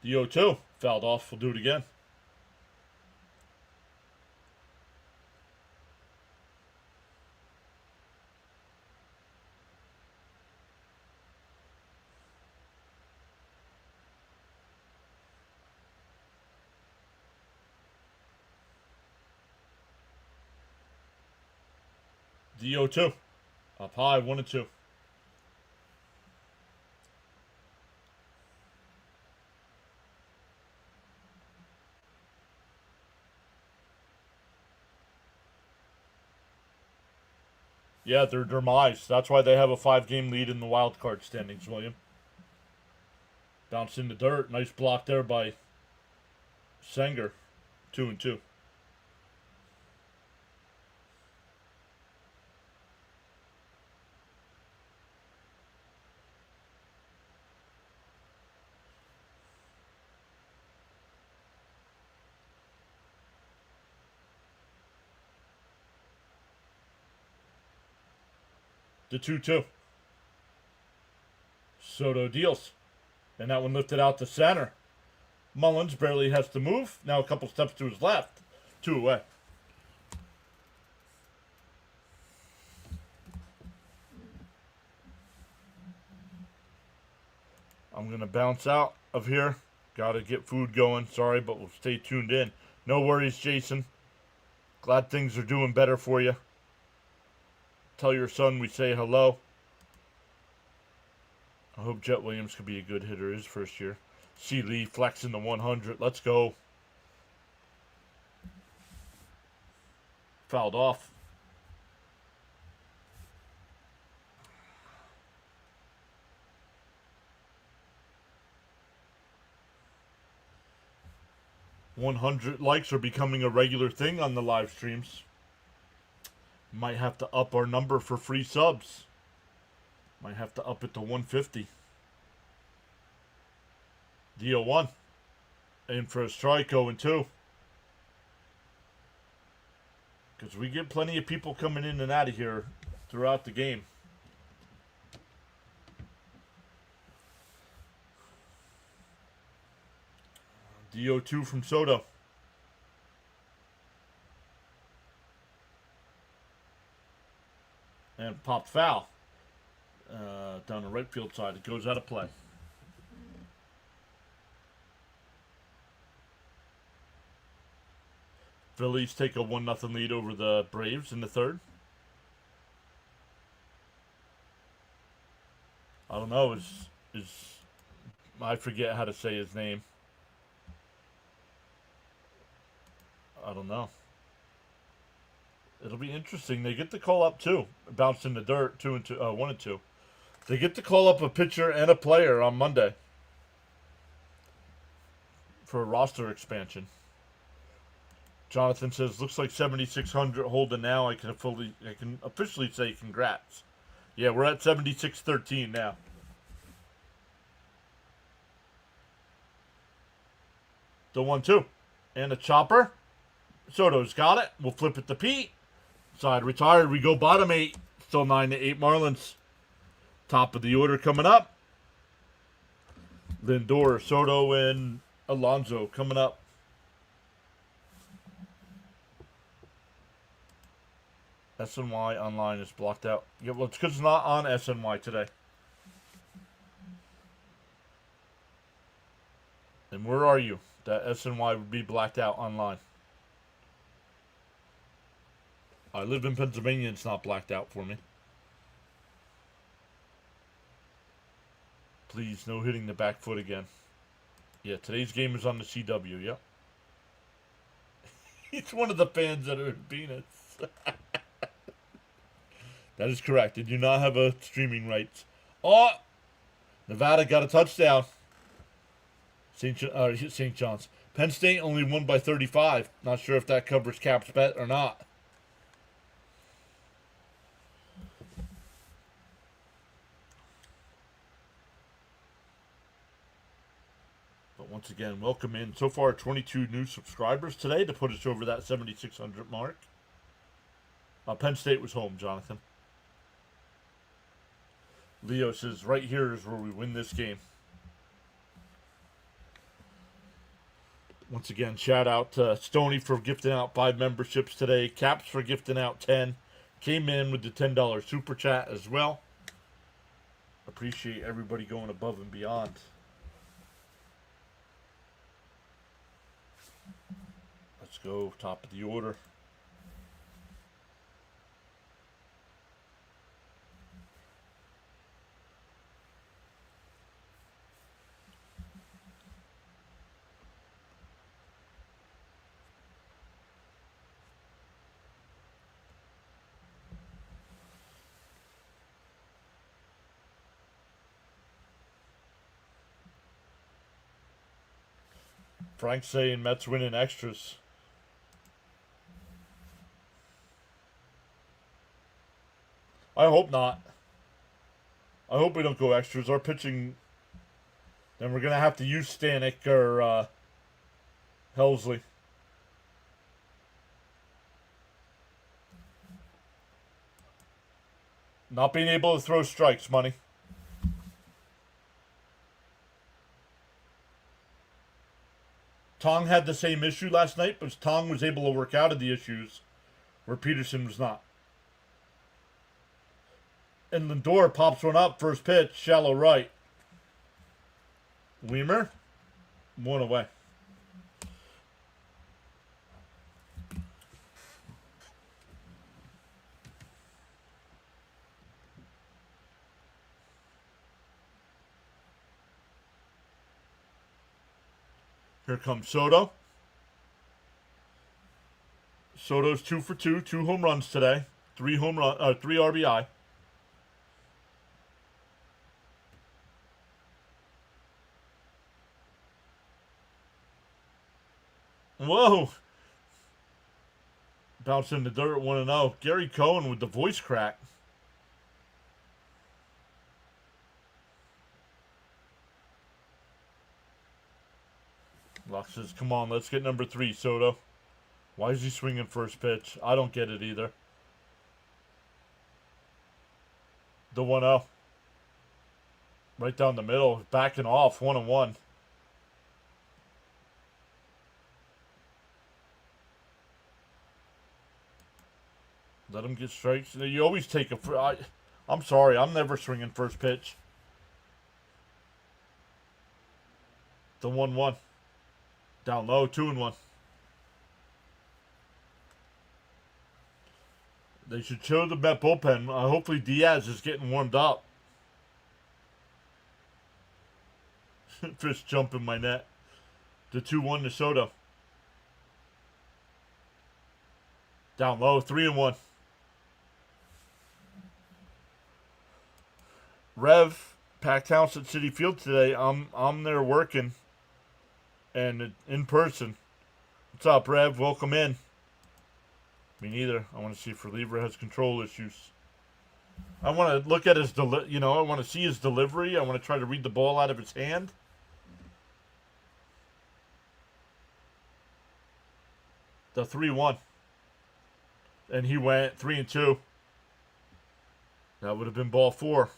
DO2. Fouled off. We'll do it again. DO2. Up high, 1-2. Yeah, their demise. That's why they have a 5-game lead in the wild card standings, William. Bounced in the dirt. Nice block there by Sanger. 2-2. The 2-2. Soto deals. And that one lifted out to center. Mullins barely has to move. Now a couple steps to his left. 2 away. I'm going to bounce out of here. Got to get food going. Sorry, but we'll stay tuned in. No worries, Jason. Glad things are doing better for you. Tell your son we say hello. I hope Jet Williams could be a good hitter his first year. C. Lee flexing the 100. Let's go. Fouled off. $100 likes are becoming a regular thing on the live streams. Might have to up our number for free subs. Might have to up it to 150. Deal 1. In for a strike, 0-2. Because we get plenty of people coming in and out of here throughout the game. DO2 from Soto. And popped foul. Down the right field side. It goes out of play. Phillies take a 1-0 lead over the Braves in the third. I don't know. Is I forget how to say his name. I don't know. It'll be interesting. They get the call up too. Bounced in the dirt. 1-2. They get to call up a pitcher and a player on Monday for a roster expansion. Jonathan says, looks like 7,600 holding now. I can officially say congrats. Yeah, we're at 7,613 now. The 1-2. And a chopper. Soto's got it. We'll flip it to Pete. Side retired. We go bottom 8. Still 9-8 Marlins. Top of the order coming up. Lindor, Soto, and Alonso coming up. SNY online is blocked out. Yeah, well, it's because it's not on SNY today. And where are you? That SNY would be blacked out online. I live in Pennsylvania and it's not blacked out for me. Please, no hitting the back foot again. Yeah, today's game is on the CW, yep. He's one of the fans that are in Venus. That is correct. They do not have a streaming rights. Oh! Nevada got a touchdown. St. John's. Penn State only won by 35. Not sure if that covers Cap's bet or not. But once again, welcome in. So far, 22 new subscribers today to put us over that 7,600 mark. Penn State was home, Jonathan. Leo says, right here is where we win this game. Once again, shout out to Stoney for gifting out 5 memberships today. Caps for gifting out 10. Came in with the $10 super chat as well. Appreciate everybody going above and beyond. Let's go, top of the order. Frank's saying Mets winning extras. I hope not. I hope we don't go extras. Our pitching, then we're going to have to use Stanek or Helsley. Not being able to throw strikes, money. Tong had the same issue last night, but Tong was able to work out of the issues where Peterson was not. And Lindor pops one up, first pitch, shallow right. Weimer, 1 away. Here comes Soto. Soto's 2 for 2, 2 home runs today, 3 RBI. Whoa! Bounced in the dirt, 1-0. Gary Cohen with the voice crack. Locke says, come on, let's get number 3, Soto. Why is he swinging first pitch? I don't get it either. The 1-0. Right down the middle, backing off, 1-1. Let him get strikes. You always take a... I'm sorry, I'm never swinging first pitch. The 1-1. Down low, 2-1. They should show the Met bullpen. Hopefully Diaz is getting warmed up. Fish jump in my net. The 2-1 to Soto. Down low, 3-1. Rev, packed house at Citi Field today. I'm there working. And in person. What's up, Rev? Welcome in. Me neither. I want to see if reliever has control issues. I want to look at his I want to see his delivery. I want to try to read the ball out of his hand. The 3-1. And he went 3-2. That would have been ball 4.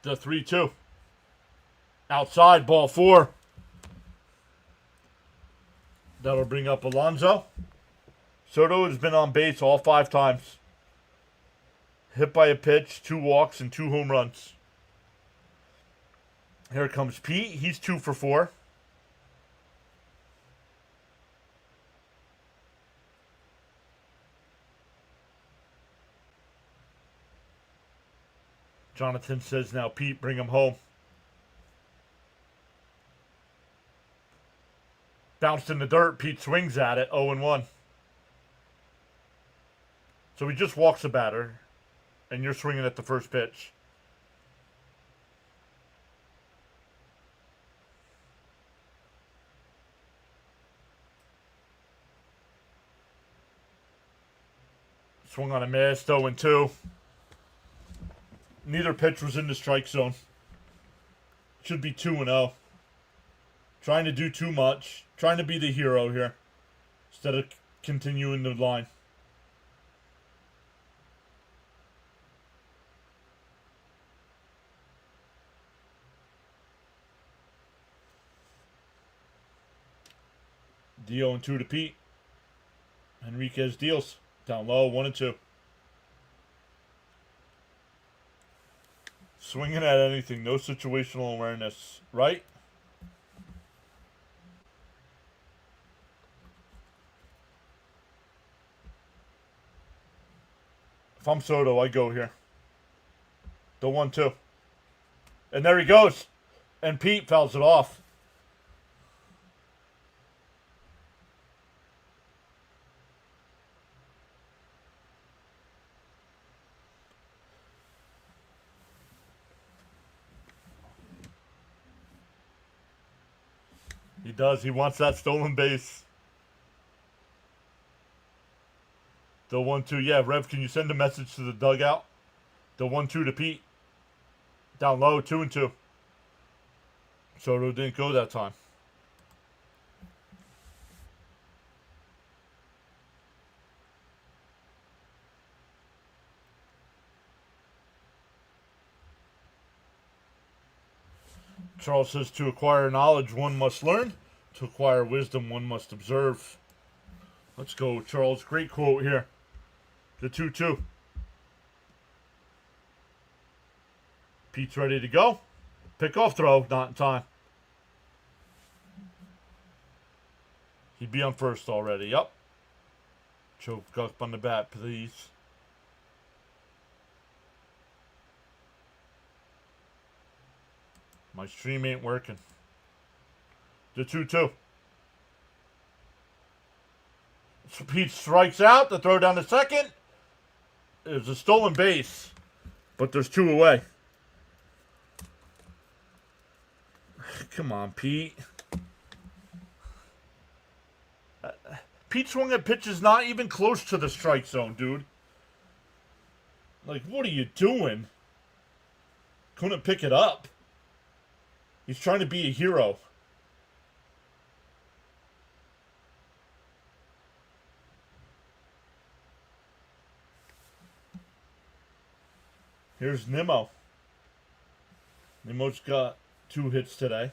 The 3-2. Outside, ball 4. That'll bring up Alonso. Soto has been on base all 5 times. Hit by a pitch, 2 walks, and 2 home runs. Here comes Pete. He's 2 for 4. Jonathan says now, Pete, bring him home. Bounced in the dirt. Pete swings at it. 0-1. So he just walks the batter. And you're swinging at the first pitch. Swung on a miss. 0-2. Neither pitch was in the strike zone. Should be 2-0. Trying to do too much. Trying to be the hero here. Instead of continuing the line. The 0-2 to Pete. Enriquez deals. Down low, 1-2. Swinging at anything, no situational awareness, right? If I'm Soto, I go here. The 1-2. And there he goes. And Pete fouls it off. He does. He wants that stolen base. The 1-2. Yeah, Rev, can you send a message to the dugout? The 1-2 to Pete. Down low, 2-2. Soto didn't go that time. Charles says, to acquire knowledge, one must learn. To acquire wisdom, one must observe. Let's go, Charles. Great quote here. The 2-2. Pete's ready to go. Pick-off throw, not in time. He'd be on first already. Yup. Choke up on the bat, please. My stream ain't working. The 2-2. So Pete strikes out. The throw down to second. It was a stolen base, but there's 2 away. Come on, Pete. Pete swung at pitches not even close to the strike zone, dude. Like, what are you doing? Couldn't pick it up. He's trying to be a hero. Here's Nimmo. Nimmo's got 2 hits today.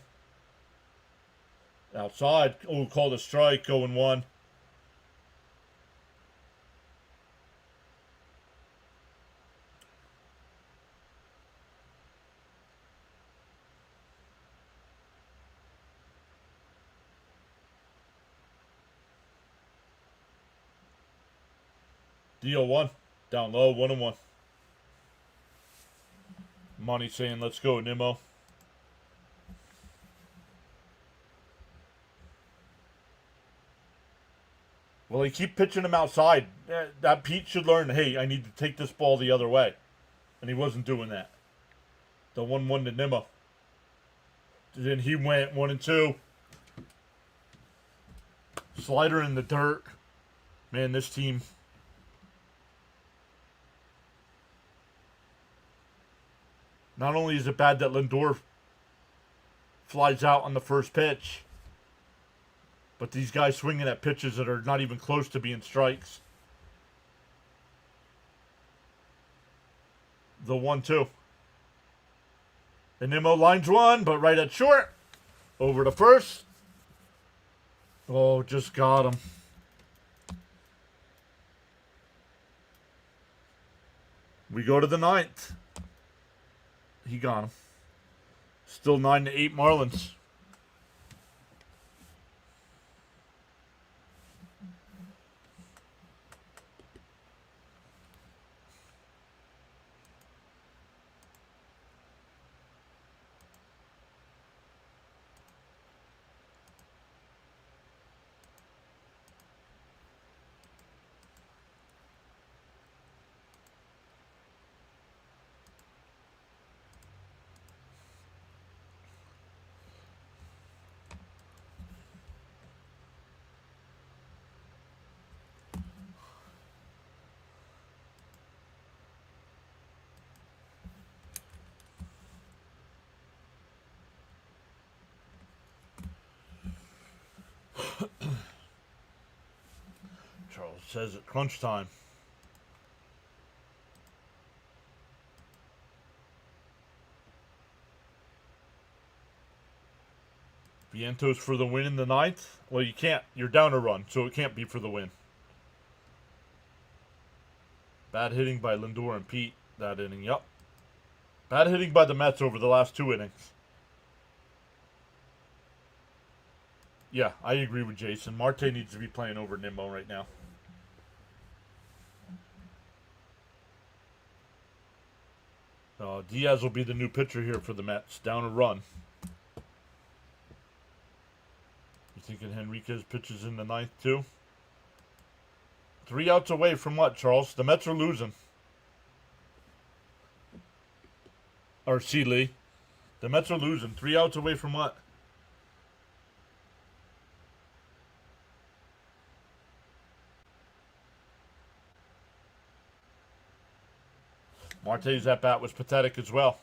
Outside. Oh, called a strike. Going 1. Deal 1. Down low. 1-1. Monty saying, let's go, Nimmo. Well, they keep pitching him outside. That Pete should learn, hey, I need to take this ball the other way. And he wasn't doing that. The 1-1 to Nimmo. Then he went 1-2. Slider in the dirt. Man, this team. Not only is it bad that Lindor flies out on the first pitch, but these guys swinging at pitches that are not even close to being strikes. The 1-2. And Nimmo lines 1, but right at short. Over to first. Oh, just got him. We go to the 9th. He got him. Still 9-8 Marlins. Charles says at crunch time. Vientos for the win in the 9th. Well, you can't. You're down a run, so it can't be for the win. Bad hitting by Lindor and Pete that inning. Yep. Bad hitting by the Mets over the last 2 innings. Yeah, I agree with Jason. Marte needs to be playing over Nimmo right now. Diaz will be the new pitcher here for the Mets. Down a run. You thinking Henriquez pitches in the ninth too? 3 outs away from what, Charles? The Mets are losing. Or Lee. The Mets are losing. 3 outs away from what? Marte's at bat was pathetic as well.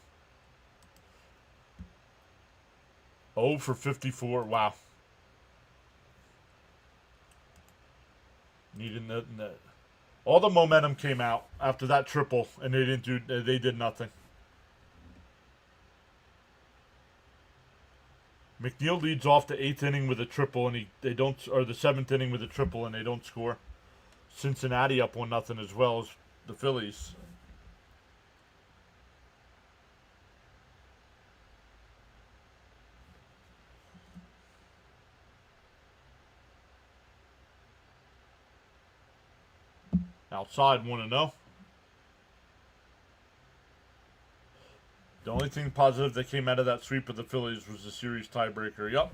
0 for 54. Wow. Needing all the momentum came out after that triple, and they did nothing. McNeil leads off the 8th inning with a triple, and the 7th inning with a triple, and they don't score. Cincinnati up 1-0 as well as the Phillies. Outside 1-0. The only thing positive that came out of that sweep of the Phillies was the series tiebreaker. Yup.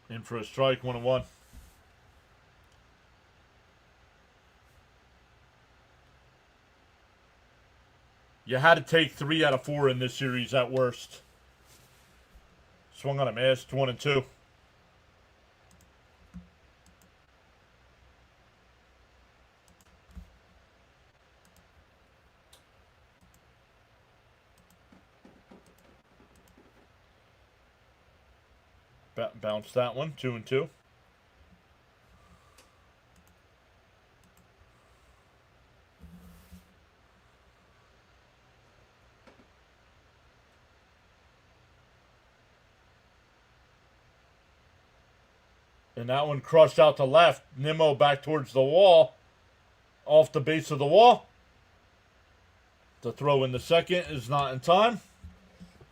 In for a strike, 1-1. You had to take 3 out of 4 in this series at worst. Swung on a miss, 1-2. Bounce that one, 2-2. And that one crushed out to left. Nimmo back towards the wall. Off the base of the wall. The throw in the second is not in time.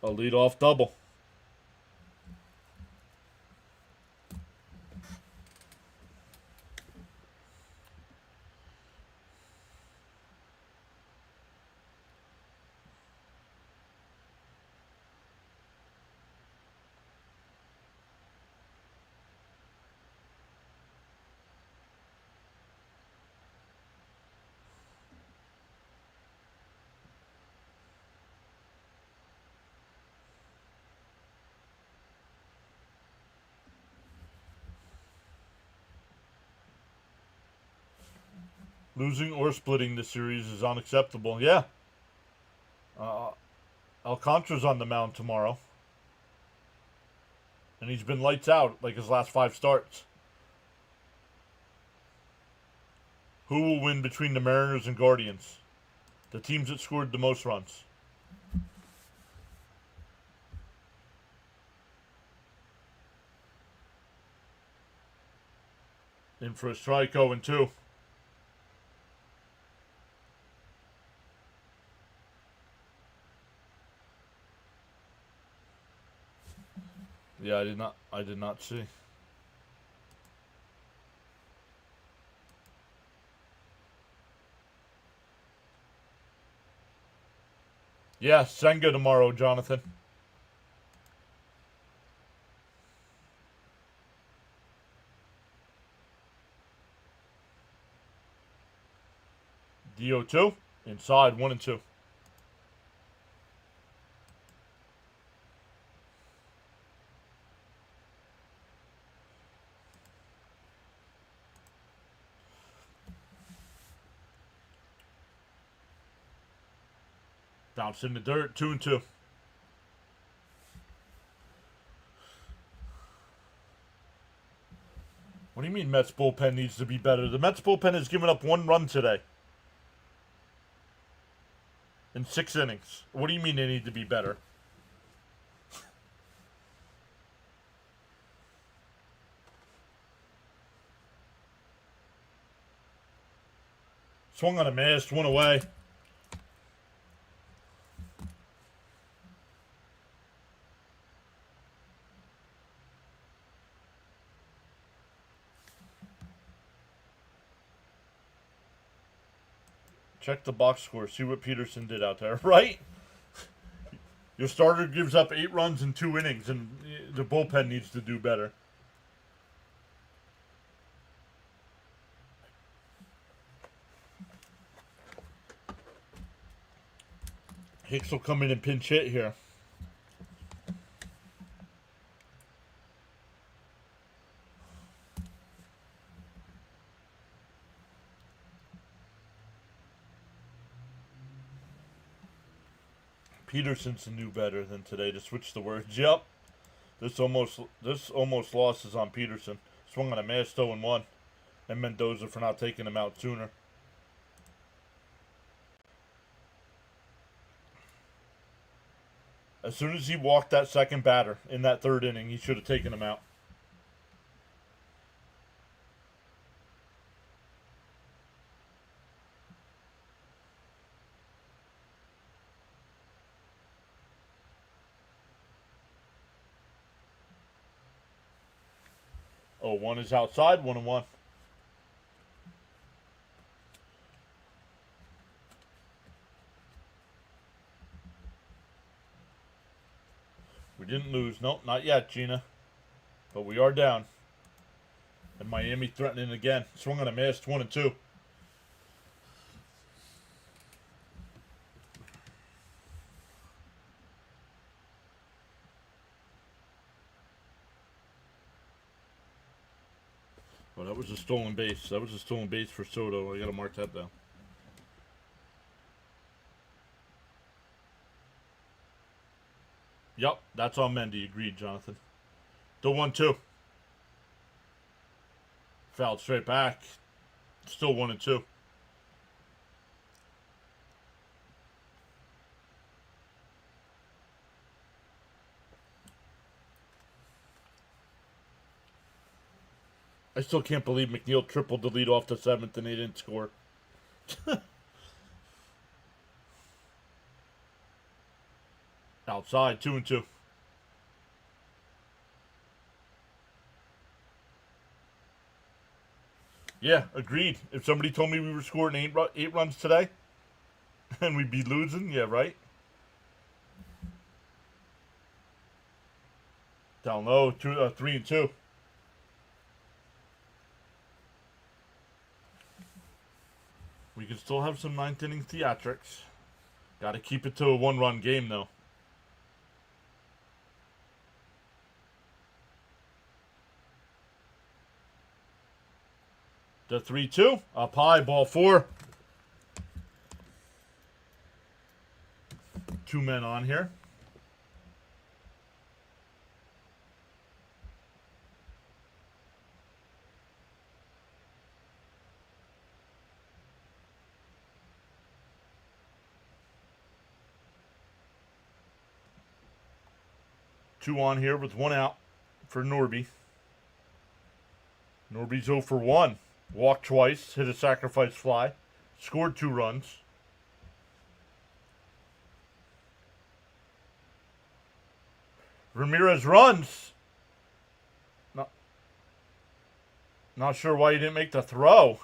A leadoff double. Losing or splitting the series is unacceptable. Yeah. Alcantara's on the mound tomorrow. And he's been lights out like his last 5 starts. Who will win between the Mariners and Guardians? The teams that scored the most runs. In for a strike, 0-2. Yeah, I did not see. Yeah, Senga tomorrow, Jonathan. DO2, inside, 1-2. Bounce in the dirt, 2-2. What do you mean Mets bullpen needs to be better? The Mets bullpen has given up 1 run today. In 6 innings. What do you mean they need to be better? Swung on a miss, 1 away. Check the box score. See what Peterson did out there. Right? Your starter gives up 8 runs in 2 innings, and the bullpen needs to do better. Hicks will come in and pinch hit here. Peterson's to do better than today to switch the words. Yep. This almost loss is on Peterson. Swung on a mass 0-1. And Mendoza for not taking him out sooner. As soon as he walked that second batter in that 3rd inning, he should have taken him out. Oh, 1 is outside, 1-1. We didn't lose. Nope, not yet, Gina. But we are down. And Miami threatening again. Swung on a miss, 1-2. Well, that was a stolen base. That was a stolen base for Soto. I gotta mark that down. Yep, that's on Mendy. Agreed, Jonathan. The 1-2. Fouled straight back. Still 1-2. I still can't believe McNeil tripled the lead off the 7th and they didn't score. Outside, 2-2. Yeah, agreed. If somebody told me we were scoring 8 runs today and we'd be losing, yeah, right? Down low, 3-2. We can still have some 9th inning theatrics. Got to keep it to a 1-run game, though. The 3-2. Up high, ball 4. 2 men on here. Two on here with 1 out for Norby. Norby's 0 for 1. Walked twice, hit a sacrifice fly, scored 2 runs. Ramirez runs. Not sure why he didn't make the throw.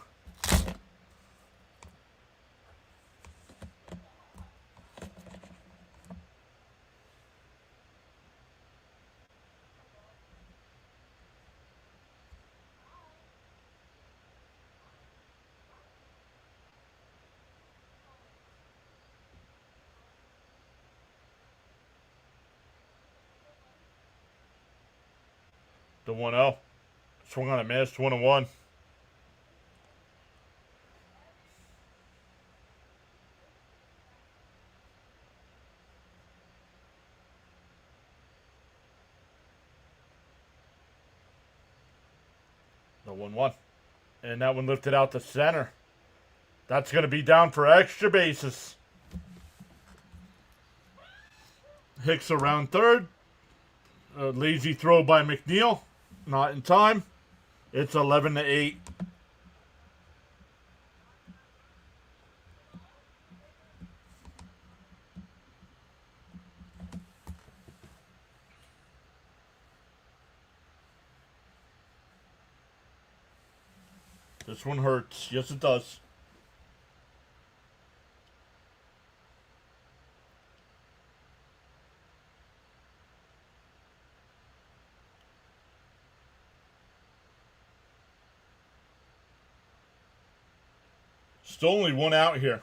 The 1-0. Swung on a miss, 1-1. The 1-1. And that one lifted out the center. That's going to be down for extra bases. Hicks around 3rd. A lazy throw by McNeil. Not in time. It's 11-8. This one hurts. Yes, it does. Still only one out here.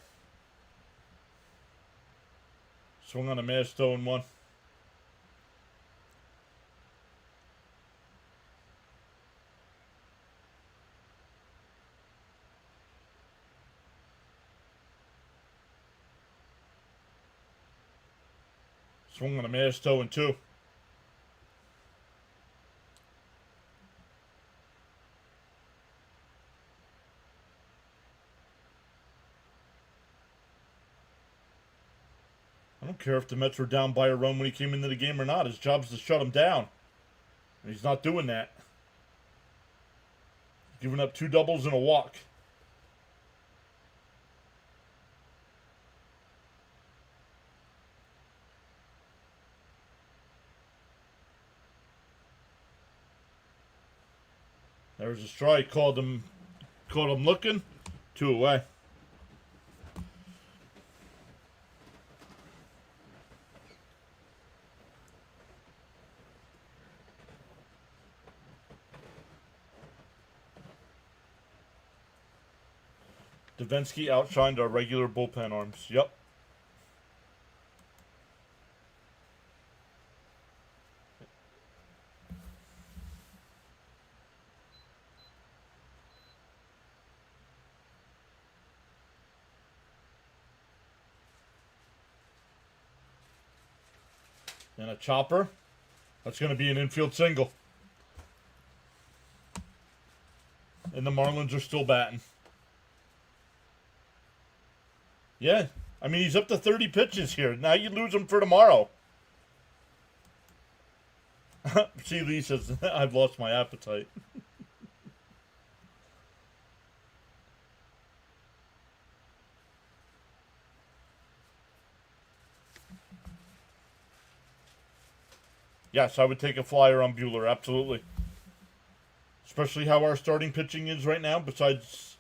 Swung on a miss, 0-1. Swung on a miss, 0-2. I don't care if the Mets were down by a run when he came into the game or not. His job's to shut him down. And he's not doing that. He's giving up 2 doubles and a walk. There's a strike. Called him looking. 2 away. Davinsky outshined our regular bullpen arms. Yep. And a chopper. That's going to be an infield single. And the Marlins are still batting. Yeah. I mean, he's up to 30 pitches here. Now you lose him for tomorrow. See, Lee says, I've lost my appetite. Yes, I would take a flyer on Buehler, absolutely. Especially how our starting pitching is right now, besides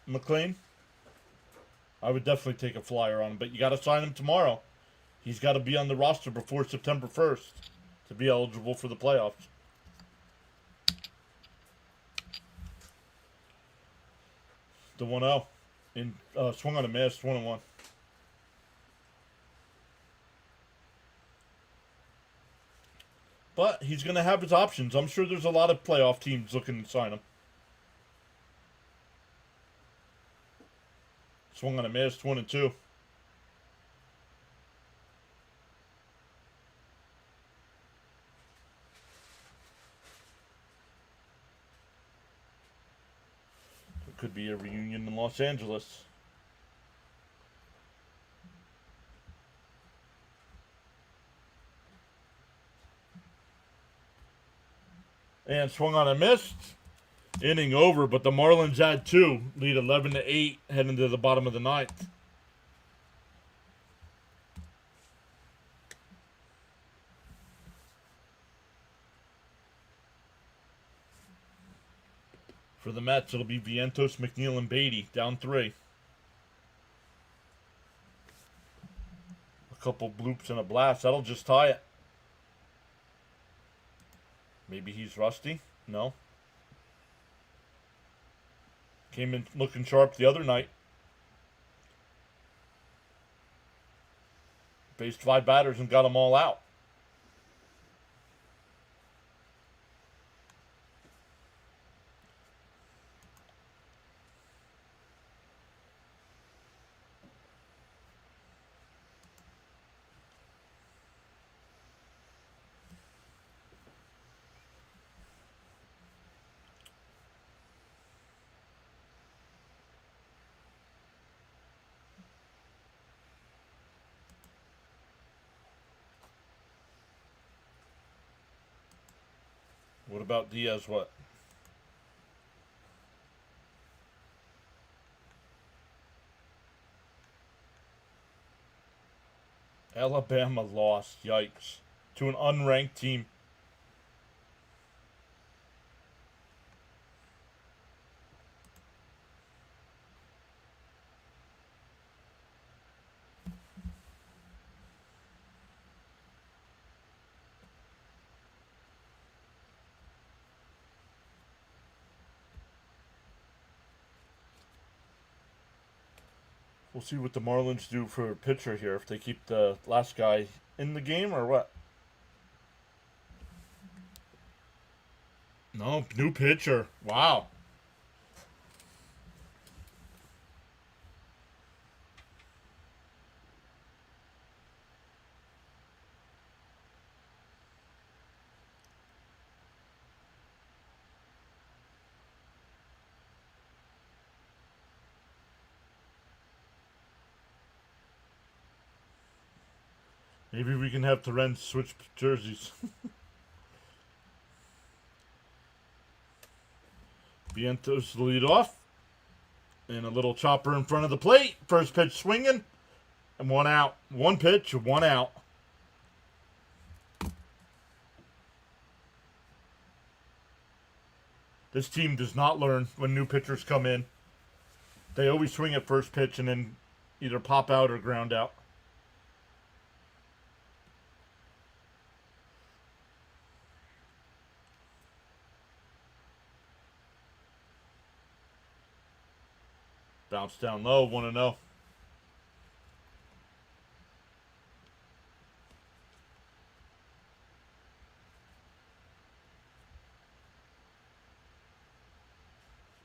McLean. I would definitely take a flyer on him, but you got to sign him tomorrow. He's got to be on the roster before September 1st to be eligible for the playoffs. The 1-0. Swung on a miss, 1-1. But he's going to have his options. I'm sure there's a lot of playoff teams looking to sign him. Swung on a miss, 1-2. It could be a reunion in Los Angeles. And swung on a miss. Inning over, but the Marlins had 2. Lead 11-8 heading to the bottom of the 9th. For the Mets, it'll be Vientos, McNeil, and Beatty. Down 3. A couple bloops and a blast. That'll just tie it. Maybe he's rusty. No. Came in looking sharp the other night. Faced 5 batters and got them all out. What about Diaz? What? Alabama lost. Yikes. To an unranked team. We'll see what the Marlins do for a pitcher here. If they keep the last guy in the game or what. No, new pitcher. Wow. Maybe we can have Terren switch jerseys. Vientos the lead off. And a little chopper in front of the plate. First pitch swinging. And one out. One pitch, one out. This team does not learn when new pitchers come in. They always swing at first pitch and then either pop out or ground out. Bounce down low, 1-0.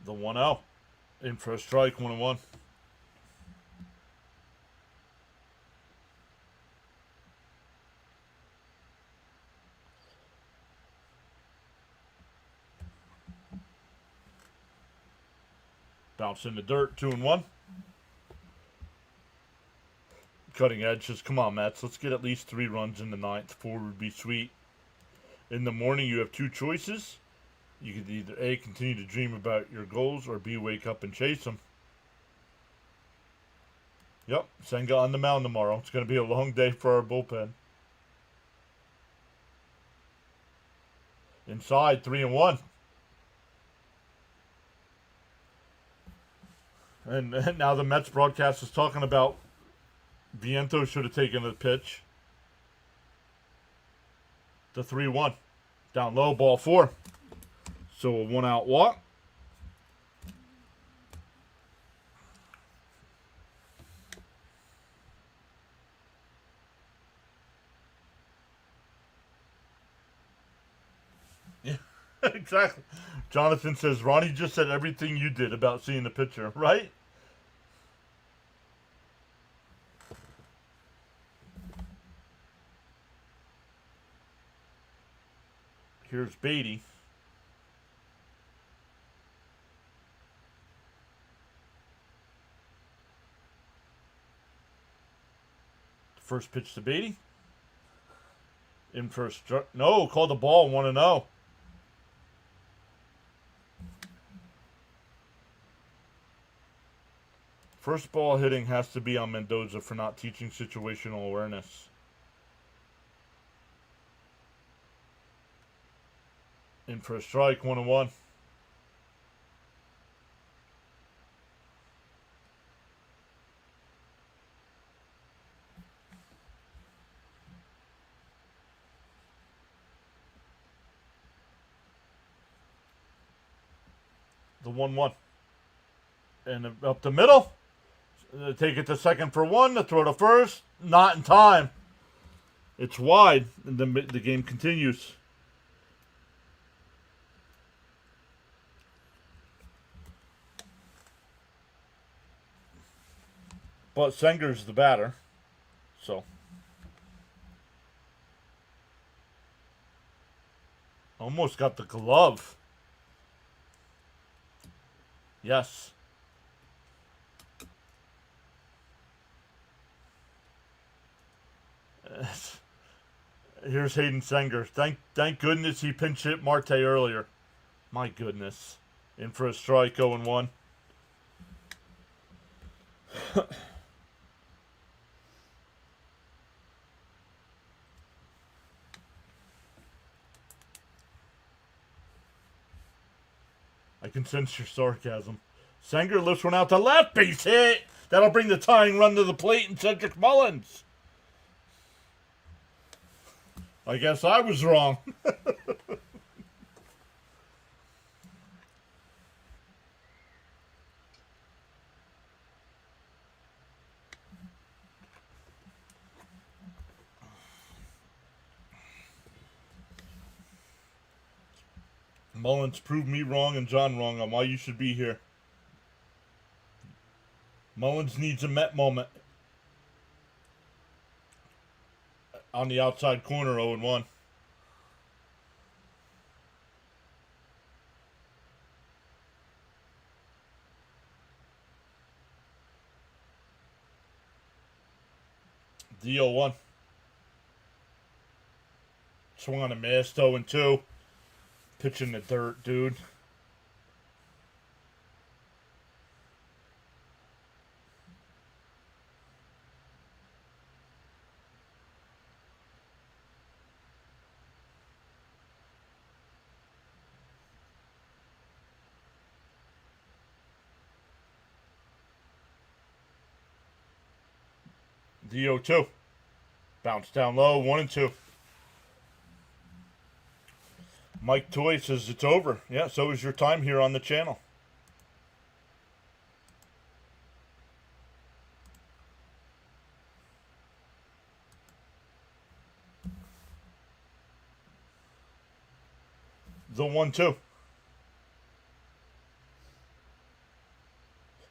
The 1-0. In for a strike, 1-1. Bounce in the dirt, 2-1. Cutting edge says, come on, Mets, let's get at least 3 runs in the 9th. 4 would be sweet. In the morning, you have 2 choices. You could either A, continue to dream about your goals, or B, wake up and chase them. Yep, Senga on the mound tomorrow. It's going to be a long day for our bullpen. Inside, 3-1. And now the Mets broadcast is talking about Vientos should have taken the pitch. The 3-1. Down low, ball 4. So a 1-out walk. Yeah, exactly. Jonathan says, Ronnie just said everything you did about seeing the picture, right? Here's Beatty. First pitch to Beatty. In for a strike. No, called the ball, 1-0. First ball hitting has to be on Mendoza for not teaching situational awareness. In for a strike, 1-1. The 1-1. And up the middle. Take it to second for 1. The throw to first. Not in time. It's wide. And the game continues. But Senger's the batter. So. Almost got the glove. Yes. Here's Hayden Senger. Thank goodness he pinch hit Marte earlier. My goodness. In for a strike, 0-1. I can sense your sarcasm. Sanger lifts one out to left. Base hit. That'll bring the tying run to the plate and Cedric Mullins. I guess I was wrong. Mullins proved me wrong and John wrong on why you should be here. Mullins needs a Met moment. On the outside corner, 0-1. D0-1. Swung on a miss, 0-2. Pitching the dirt, dude. D0-2. Bounce down low, 1-2. Mike Toy says it's over. Yeah, so is your time here on the channel. The 1-2.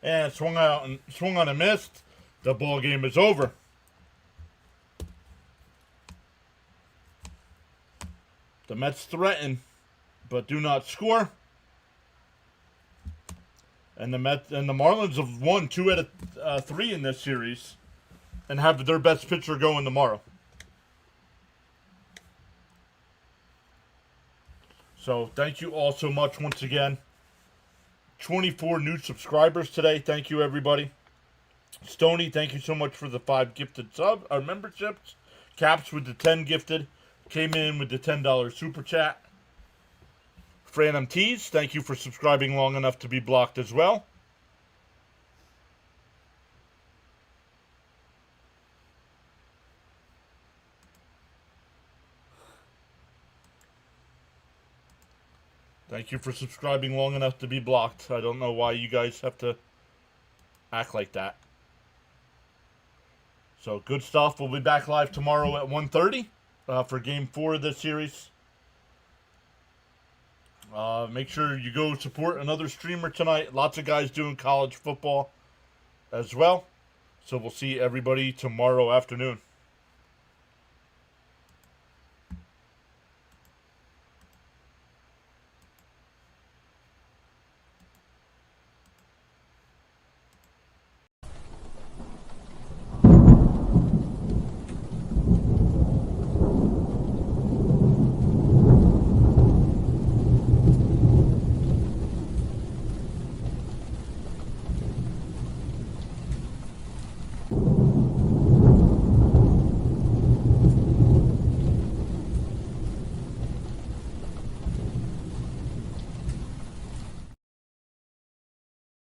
And swung out and swung on a missed. The ball game is over. The Mets threaten, but do not score. And the Marlins have won 2 out of 3 in this series, and have their best pitcher going tomorrow. So thank you all so much once again. 24 new subscribers today. Thank you, everybody. Stony, thank you so much for the 5 gifted memberships. Caps with the 10 gifted. Came in with the $10 super chat. Phantom Tees, thank you for subscribing long enough to be blocked as well. Thank you for subscribing long enough to be blocked. I don't know why you guys have to act like that. So, good stuff. We'll be back live tomorrow at 1:30 for Game 4 of this series. Make sure you go support another streamer tonight. Lots of guys doing college football as well. So, we'll see everybody tomorrow afternoon. You